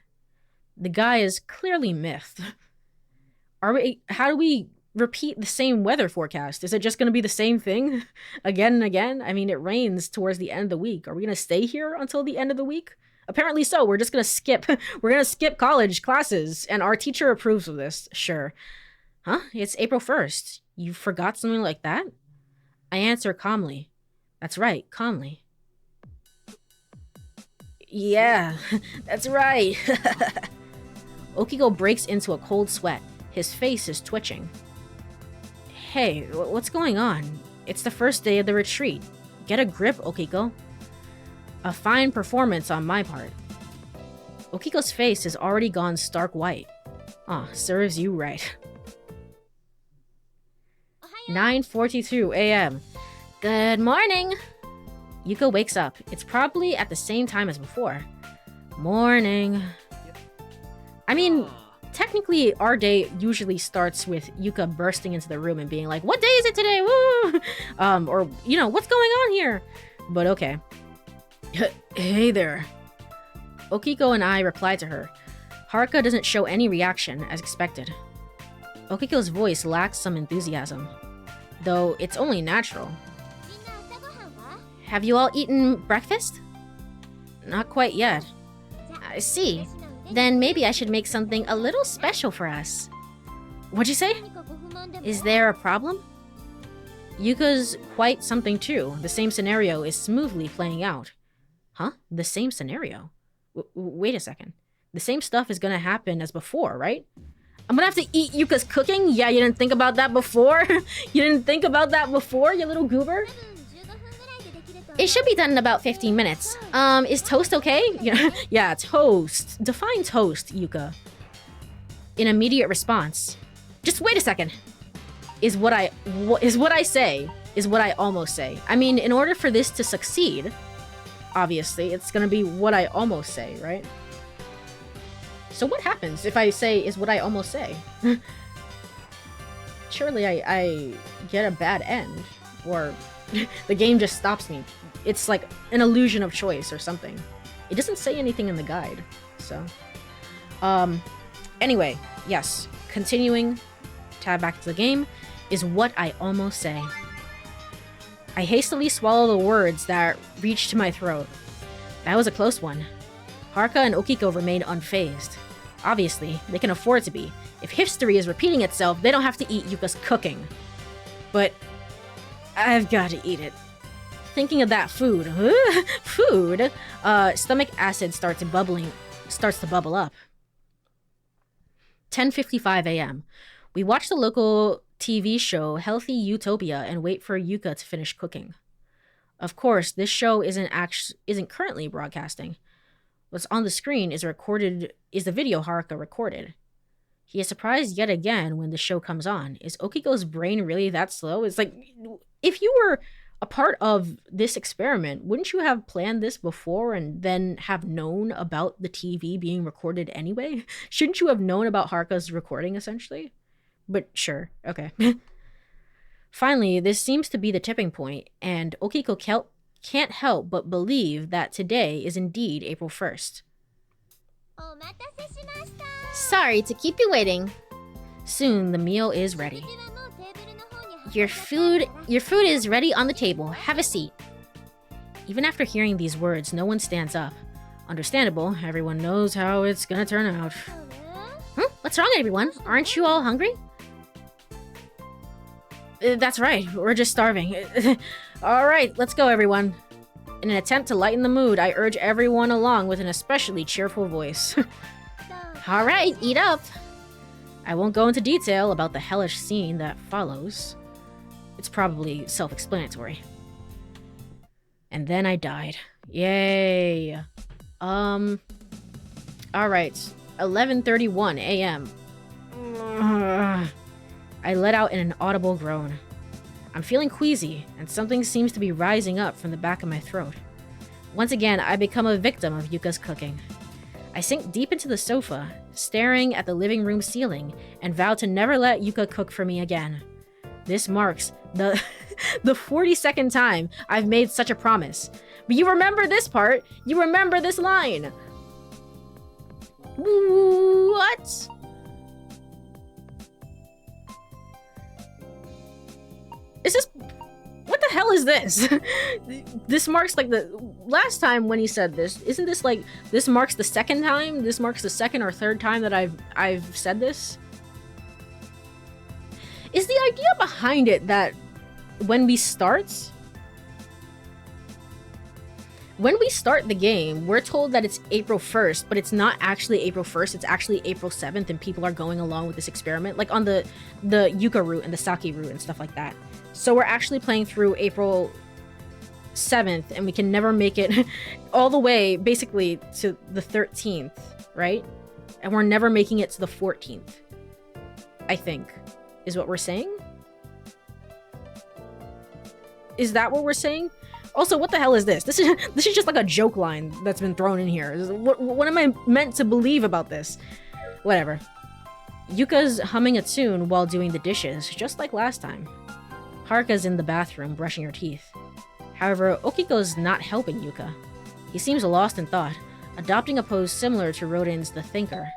The guy is clearly miffed. How do we repeat the same weather forecast? Is it just going to be the same thing again and again? I mean, it rains towards the end of the week. Are we going to stay here until the end of the week? Apparently so. We're just going to skip. We're going to skip college classes, and our teacher approves of this. Sure. Huh? It's April 1st. You forgot something like that? I answer calmly. That's right, calmly. Yeah, that's right. Okiko breaks into a cold sweat. His face is twitching. Hey, what's going on? It's the first day of the retreat. Get a grip, Okiko. A fine performance on my part. Okiko's face has already gone stark white. Ah, serves you right. 9:42 a.m. Good morning! Yuka wakes up. It's probably at the same time as before. Morning. I mean, technically our day usually starts with Yuka bursting into the room and being like, what day is it today? Woo! Or, you know, what's going on here? But okay. Hey there. Okiko and I reply to her. Haruka doesn't show any reaction, as expected. Okiko's voice lacks some enthusiasm, though it's only natural. Have you all eaten breakfast? Not quite yet. I see. Then maybe I should make something a little special for us. What'd you say? Is there a problem? Yuka's quite something too. The same scenario is smoothly playing out. Huh? The same scenario? Wait a second. The same stuff is gonna happen as before, right? I'm gonna have to eat Yuka's cooking? Yeah, you didn't think about that before? You didn't think about that before, you little goober? It should be done in about 15 minutes. Is toast okay? Yeah, toast. Define toast, Yuka. In immediate response. Just wait a second. Is what I say, is what I almost say. I mean, in order for this to succeed, obviously, it's gonna be what I almost say, right? So what happens if I say is what I almost say? Surely I get a bad end, or the game just stops me. It's like an illusion of choice or something. It doesn't say anything in the guide, so. Anyway, yes, continuing, tab back to the game, is what I almost say. I hastily swallow the words that reach to my throat. That was a close one. Haruka and Okiko remain unfazed. Obviously, they can afford to be. If history is repeating itself, they don't have to eat Yuka's cooking. But I've got to eat it. Thinking of that food, stomach acid starts to bubble up. 10:55 a.m. We watch the local TV show Healthy Utopia and wait for Yuka to finish cooking. Of course, this show isn't currently broadcasting. What's on the screen is the video Haruka recorded. He is surprised yet again when the show comes on. Is Okiko's brain really that slow? It's like, if you were a part of this experiment, wouldn't you have planned this before and then have known about the TV being recorded anyway? Shouldn't you have known about Haruka's recording, essentially? But sure, okay. Finally, this seems to be the tipping point, and Okiko can't help but believe that today is indeed April 1st. Sorry to keep you waiting. Soon the meal is ready. Your food is ready on the table. Have a seat. Even after hearing these words, no one stands up. Understandable, everyone knows how it's gonna turn out. What's wrong, everyone? Aren't you all hungry? That's right, we're just starving. Alright, let's go everyone. In an attempt to lighten the mood, I urge everyone along with an especially cheerful voice. Alright, eat up. I won't go into detail about the hellish scene that follows. It's probably self-explanatory. And then I died. Yay. Alright. 11:31 a.m. I let out an audible groan. I'm feeling queasy, and something seems to be rising up from the back of my throat. Once again, I become a victim of Yuka's cooking. I sink deep into the sofa, staring at the living room ceiling, and vow to never let Yuka cook for me again. This marks the 42nd time I've made such a promise. But you remember this part! You remember this line! What? Is this... What the hell is this? This marks like the... Last time when he said this, isn't this like... This marks the second time? This marks the second or third time that I've said this? Is the idea behind it that when we start the game, we're told that it's April 1st, but it's not actually April 1st, it's actually April 7th, and people are going along with this experiment, like on the Yuka route and the Saki route and stuff like that. So we're actually playing through April 7th, and we can never make it all the way, basically, to the 13th, right? And we're never making it to the 14th, I think, is what we're saying? Is that what we're saying? Also, what the hell is this? This is just like a joke line that's been thrown in here. What am I meant to believe about this? Whatever. Yuka's humming a tune while doing the dishes, just like last time. Haruka's in the bathroom brushing her teeth. However, Okiko's not helping Yuka. He seems lost in thought, adopting a pose similar to Rodin's The Thinker.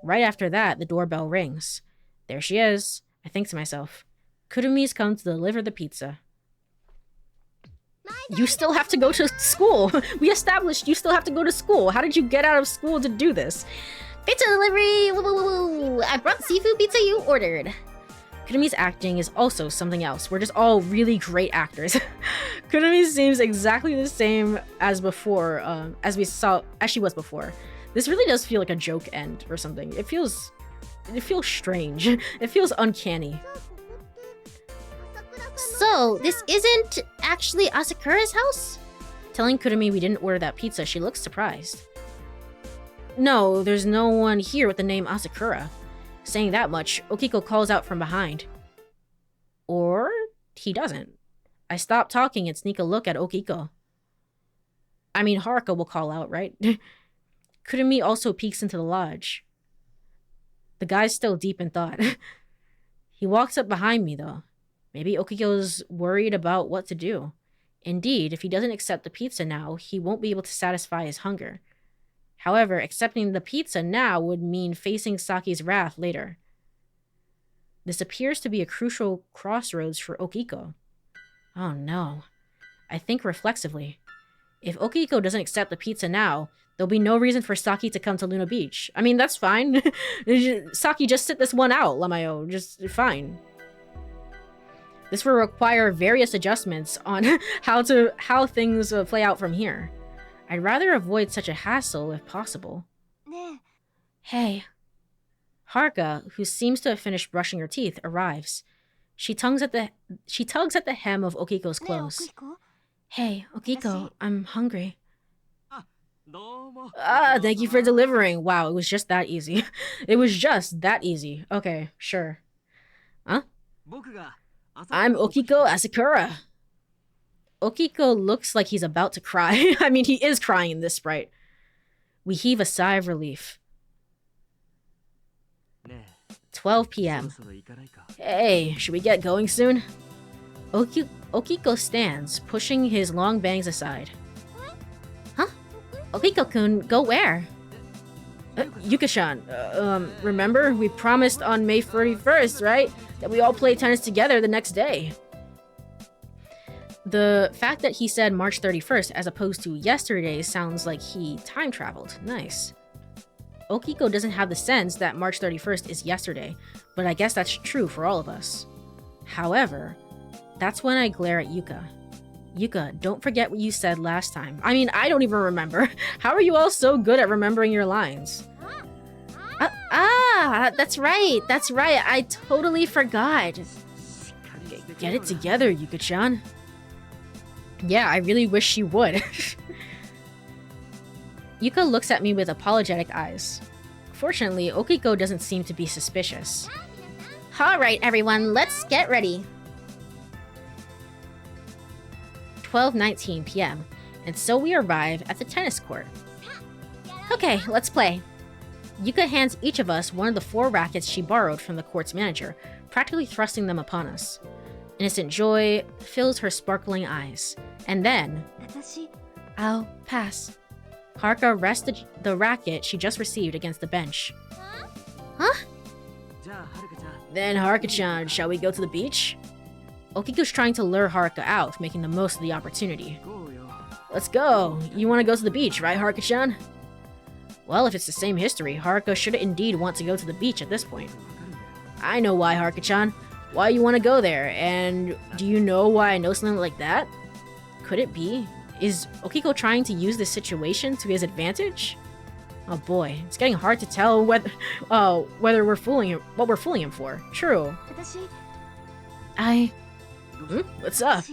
Right after that, the doorbell rings. There she is. I think to myself, Kurumi's come to deliver the pizza. You still have to go to school. We established you still have to go to school. How did you get out of school to do this? Pizza delivery! Woo, woo, woo, woo. I brought the seafood pizza you ordered. Kurumi's acting is also something else. We're just all really great actors. Kurumi seems exactly the same as before, as she was before. This really does feel like a joke end or something. It feels strange. It feels uncanny. So, this isn't actually Asakura's house? Telling Kurumi we didn't order that pizza, she looks surprised. No, there's no one here with the name Asakura. Saying that much, Okiko calls out from behind. Or he doesn't. I stop talking and sneak a look at Okiko. I mean, Haruka will call out, right? Kurumi also peeks into the lodge. The guy's still deep in thought. He walks up behind me, though. Maybe Okiko's worried about what to do. Indeed, if he doesn't accept the pizza now, he won't be able to satisfy his hunger. However, accepting the pizza now would mean facing Saki's wrath later. This appears to be a crucial crossroads for Okiko. Oh no. I think reflexively. If Okiko doesn't accept the pizza now, there'll be no reason for Saki to come to Luna Beach. I mean, that's fine. Saki, just sit this one out, lmao. Just fine. This will require various adjustments on how things play out from here. I'd rather avoid such a hassle if possible. Hey. Haruka, who seems to have finished brushing her teeth, arrives. She tugs at the hem of Okiko's clothes. Hey, Okiko, I'm hungry. Thank you for delivering. Wow, it was just that easy. It was just that easy. Okay, sure. Huh? I'm Okiko Asakura. Okiko looks like he's about to cry. I mean, he is crying in this sprite. We heave a sigh of relief. 12 p.m. Hey, should we get going soon? Okiko stands, pushing his long bangs aside. Huh? Okiko-kun, go where? Yuka-chan, remember? We promised on May 31st, right? That we all play tennis together the next day. The fact that he said March 31st as opposed to yesterday sounds like he time traveled. Nice. Okiko doesn't have the sense that March 31st is yesterday, but I guess that's true for all of us. However, that's when I glare at Yuka. Yuka, don't forget what you said last time. I mean, I don't even remember. How are you all so good at remembering your lines? That's right. I totally forgot. Get it together, Yuka-chan. Yeah, I really wish she would. Yuka looks at me with apologetic eyes. Fortunately, Okiko doesn't seem to be suspicious. Alright, everyone, let's get ready. 12:19 p.m. And so we arrive at the tennis court. Okay, let's play. Yuka hands each of us one of the 4 rackets she borrowed from the court's manager, practically thrusting them upon us. Innocent joy fills her sparkling eyes. And then... I'll pass. Haruka rests the racket she just received against the bench. Huh? Then Haruka-chan, shall we go to the beach? Okiko's trying to lure Haruka out, making the most of the opportunity. Let's go. You want to go to the beach, right, Haruka-chan? Well, if it's the same history, Haruka should indeed want to go to the beach at this point. I know why, Haruka-chan. why you want to go there, and do you know why I know something like that? Could it be? Is Okiko trying to use this situation to his advantage? Oh boy, it's getting hard to tell whether we're fooling him, what we're fooling him for. True. What's up?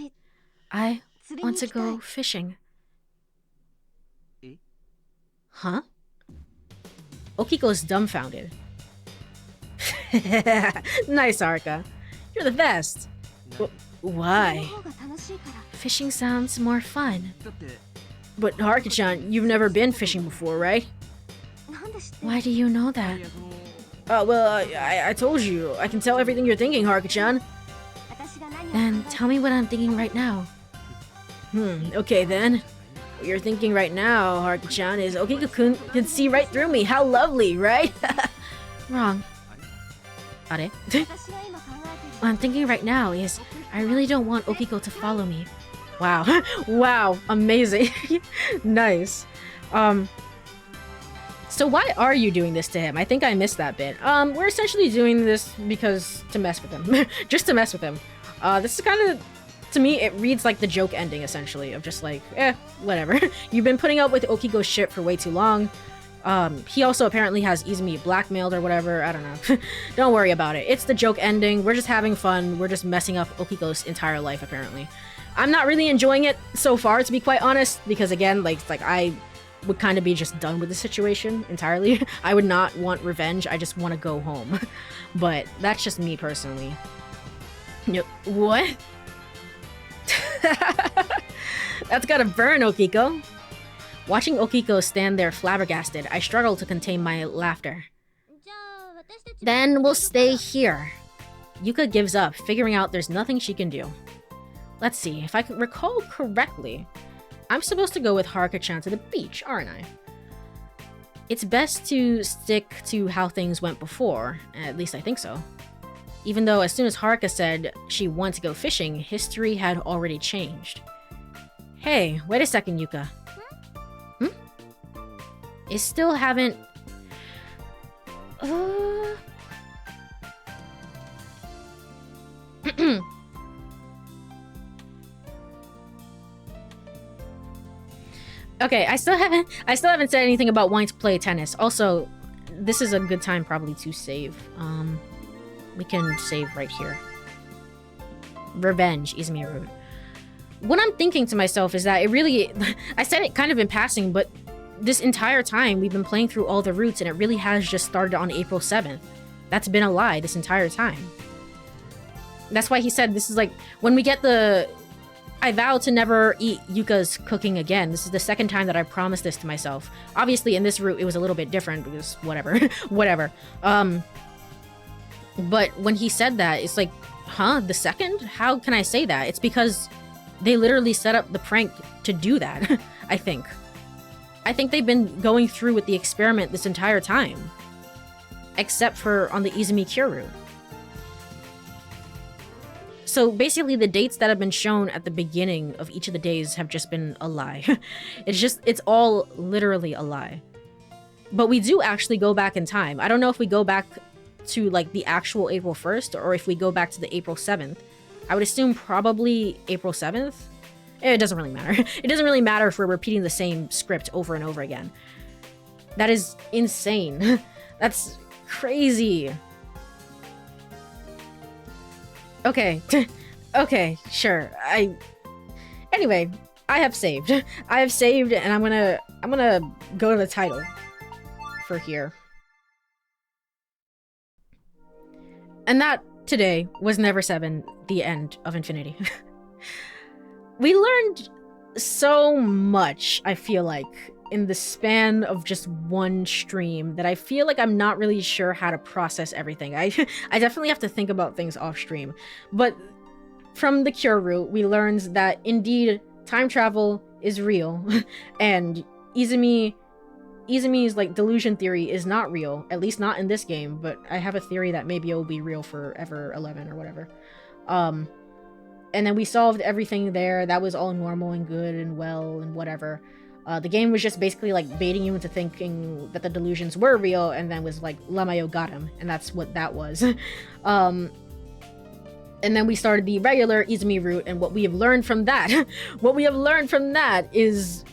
I want to go fishing. Huh? Okiko's dumbfounded. Nice, Haruka. You're the best. Why? Fishing sounds more fun. But Haruka-chan, you've never been fishing before, right? Why do you know that? Well, I told you. I can tell everything you're thinking, Haruka-chan. Then tell me what I'm thinking right now. Okay then. What you're thinking right now, Haruka-chan, is Okiko-kun can see right through me. How lovely, right? Wrong. Are? What I'm thinking right now is I really don't want Okiko to follow me. Wow. Wow. Amazing. Nice. So why are you doing this to him? I think I missed that bit. We're essentially doing this because to mess with him. Just to mess with him. This is kind of, to me, it reads like the joke ending, essentially, of just like, whatever. You've been putting up with Okiko's shit for way too long. He also apparently has Izumi blackmailed or whatever, I don't know. Don't worry about it. It's the joke ending, we're just having fun, we're just messing up Okiko's entire life, apparently. I'm not really enjoying it so far, to be quite honest, because again, like I would kind of be just done with the situation entirely. I would not want revenge, I just want to go home. But that's just me personally. What? That's gotta burn, Okiko. Watching Okiko stand there flabbergasted, I struggled to contain my laughter. Then we'll stay here. Yuka gives up, figuring out there's nothing she can do. Let's see, if I can recall correctly, I'm supposed to go with Haruka-chan to the beach, aren't I? It's best to stick to how things went before, at least I think so. Even though as soon as Haruka said she wanted to go fishing, history had already changed. Hey, wait a second, Yuka. I still haven't... Okay, I still haven't said anything about wanting to play tennis. Also, this is a good time probably to save. We can save right here. Revenge, Izumi route. What I'm thinking to myself is that it really... I said it kind of in passing, but this entire time we've been playing through all the routes and it really has just started on April 7th. That's been a lie this entire time. That's why he said this is like... When we get the... I vow to never eat Yuka's cooking again. This is the second time that I promised this to myself. Obviously, in this route, it was a little bit different because whatever. Whatever. But when he said that, it's like, huh? The second? How can I say that? It's because they literally set up the prank to do that, I think. I think they've been going through with the experiment this entire time. Except for on the Izumi Cure route. So basically the dates that have been shown at the beginning of each of the days have just been a lie. It's all literally a lie. But we do actually go back in time. I don't know if we go back to like the actual April 1st or if we go back to the April 7th. I would assume probably April 7th. It doesn't really matter. It doesn't really matter if we're repeating the same script over and over again. That is insane. That's crazy. Okay. Okay, sure. Anyway, I have saved. I have saved and I'm gonna go to the title for here. And that today was Never 7, the end of Infinity. We learned so much, I feel like, in the span of just one stream that I feel like I'm not really sure how to process everything. I definitely have to think about things off stream. But from the Cure route, we learned that indeed time travel is real and Izumi's like delusion theory is not real, at least not in this game, but I have a theory that maybe it will be real for Ever 11 or whatever. And then we solved everything there. That was all normal and good and well and whatever. The game was just basically like baiting you into thinking that the delusions were real and then was like, lmao got him, and that's what that was. And then we started the regular Izumi route, and what we have learned from that, is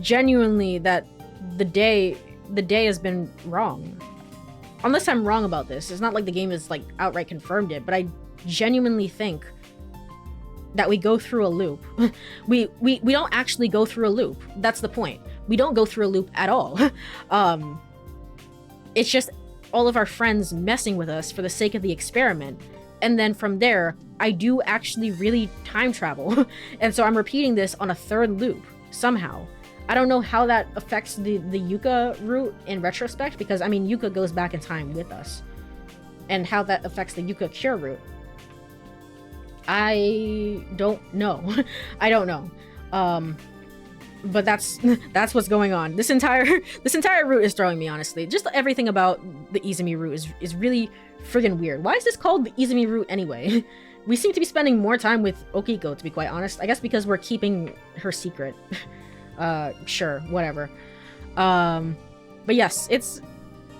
genuinely that the day has been wrong. Unless I'm wrong about this. It's not like the game is like outright confirmed it, but I genuinely think that we go through a loop. we don't actually go through a loop. That's the point. We don't go through a loop at all. It's just all of our friends messing with us for the sake of the experiment. And then from there, I do actually really time travel. And so I'm repeating this on a third loop somehow. I don't know how that affects the Yuka route in retrospect, because I mean Yuka goes back in time with us. And how that affects the Yuka cure route, I don't know. I don't know. But that's what's going on. This entire route is throwing me, honestly. Just everything about the Izumi route is really friggin' weird. Why is this called the Izumi route anyway? We seem to be spending more time with Okiko, to be quite honest. I guess because we're keeping her secret. Sure, whatever. But yes,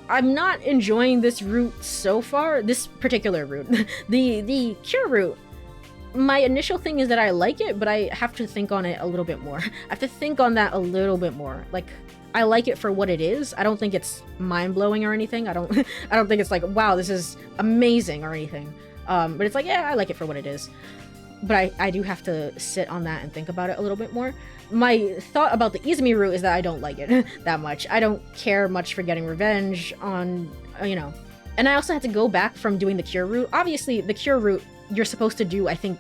I'm not enjoying this route so far, this particular route. The cure route, my initial thing is that I like it, but I have to think on it a little bit more. I have to think on that a little bit more. Like, I like it for what it is. I don't think it's mind-blowing or anything. I don't think it's like, wow, this is amazing or anything. But it's like, yeah, I like it for what it is. But I do have to sit on that and think about it a little bit more. My thought about the Izumi route is that I don't like it that much. I don't care much for getting revenge on, you know. And I also had to go back from doing the cure route. Obviously, the cure route you're supposed to do, I think,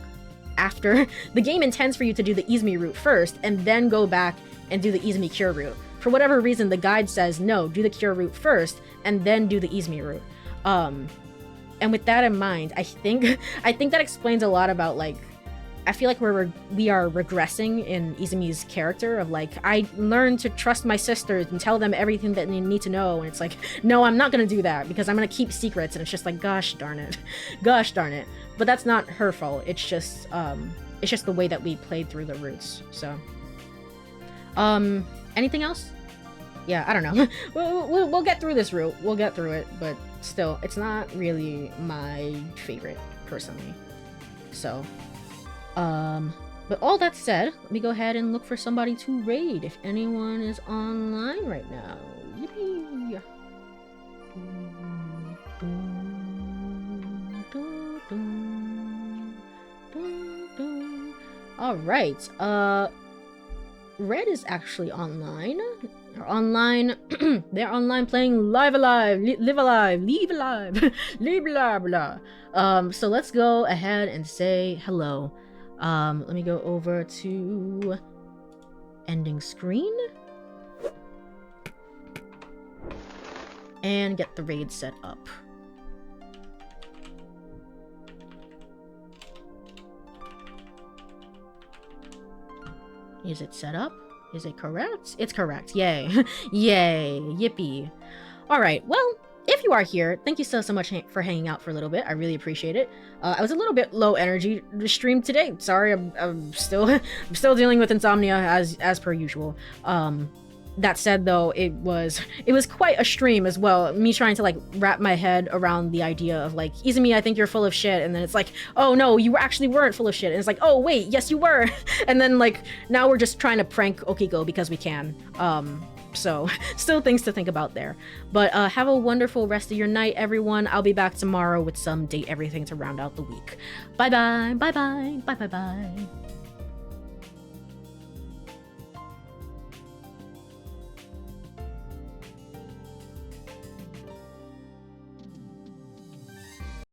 after. The game intends for you to do the Izumi route first, and then go back and do the Izumi cure route. For whatever reason, the guide says, no, do the cure route first, and then do the Izumi route. And with that in mind, I think that explains a lot about, like, I feel like we are regressing in Izumi's character of, like, I learned to trust my sisters and tell them everything that they need to know, and it's like, no, I'm not gonna do that because I'm gonna keep secrets, and it's just like, gosh darn it. But that's not her fault. It's just the way that we played through the routes. So, anything else? Yeah, I don't know. We'll get through this route. We'll get through it, but still, it's not really my favorite personally. So. But all that said, let me go ahead and look for somebody to raid if anyone is online right now. Yippee! Alright, Red is actually online. They're online. They're online playing Live Alive, Live Alive, Leave Alive, Leave blah blah. So let's go ahead and say hello. Let me go over to ending screen and get the raid set up. Is it set up? Is it correct? It's correct. Yay. Yay. Yippee. Alright, well, if you are here, thank you so much for hanging out for a little bit. I really appreciate it. I was a little bit low energy to stream today. Sorry, I'm still dealing with insomnia as per usual. That said, though, it was quite a stream as well. Me trying to, like, wrap my head around the idea of, like, Izumi, I think you're full of shit, and then it's like, oh no, you actually weren't full of shit, and it's like, oh wait, yes you were, and then, like, now we're just trying to prank Okiko because we can. So still things to think about there. But have a wonderful rest of your night, everyone. I'll be back tomorrow with some date everything to round out the week. Bye bye, bye bye, bye bye bye.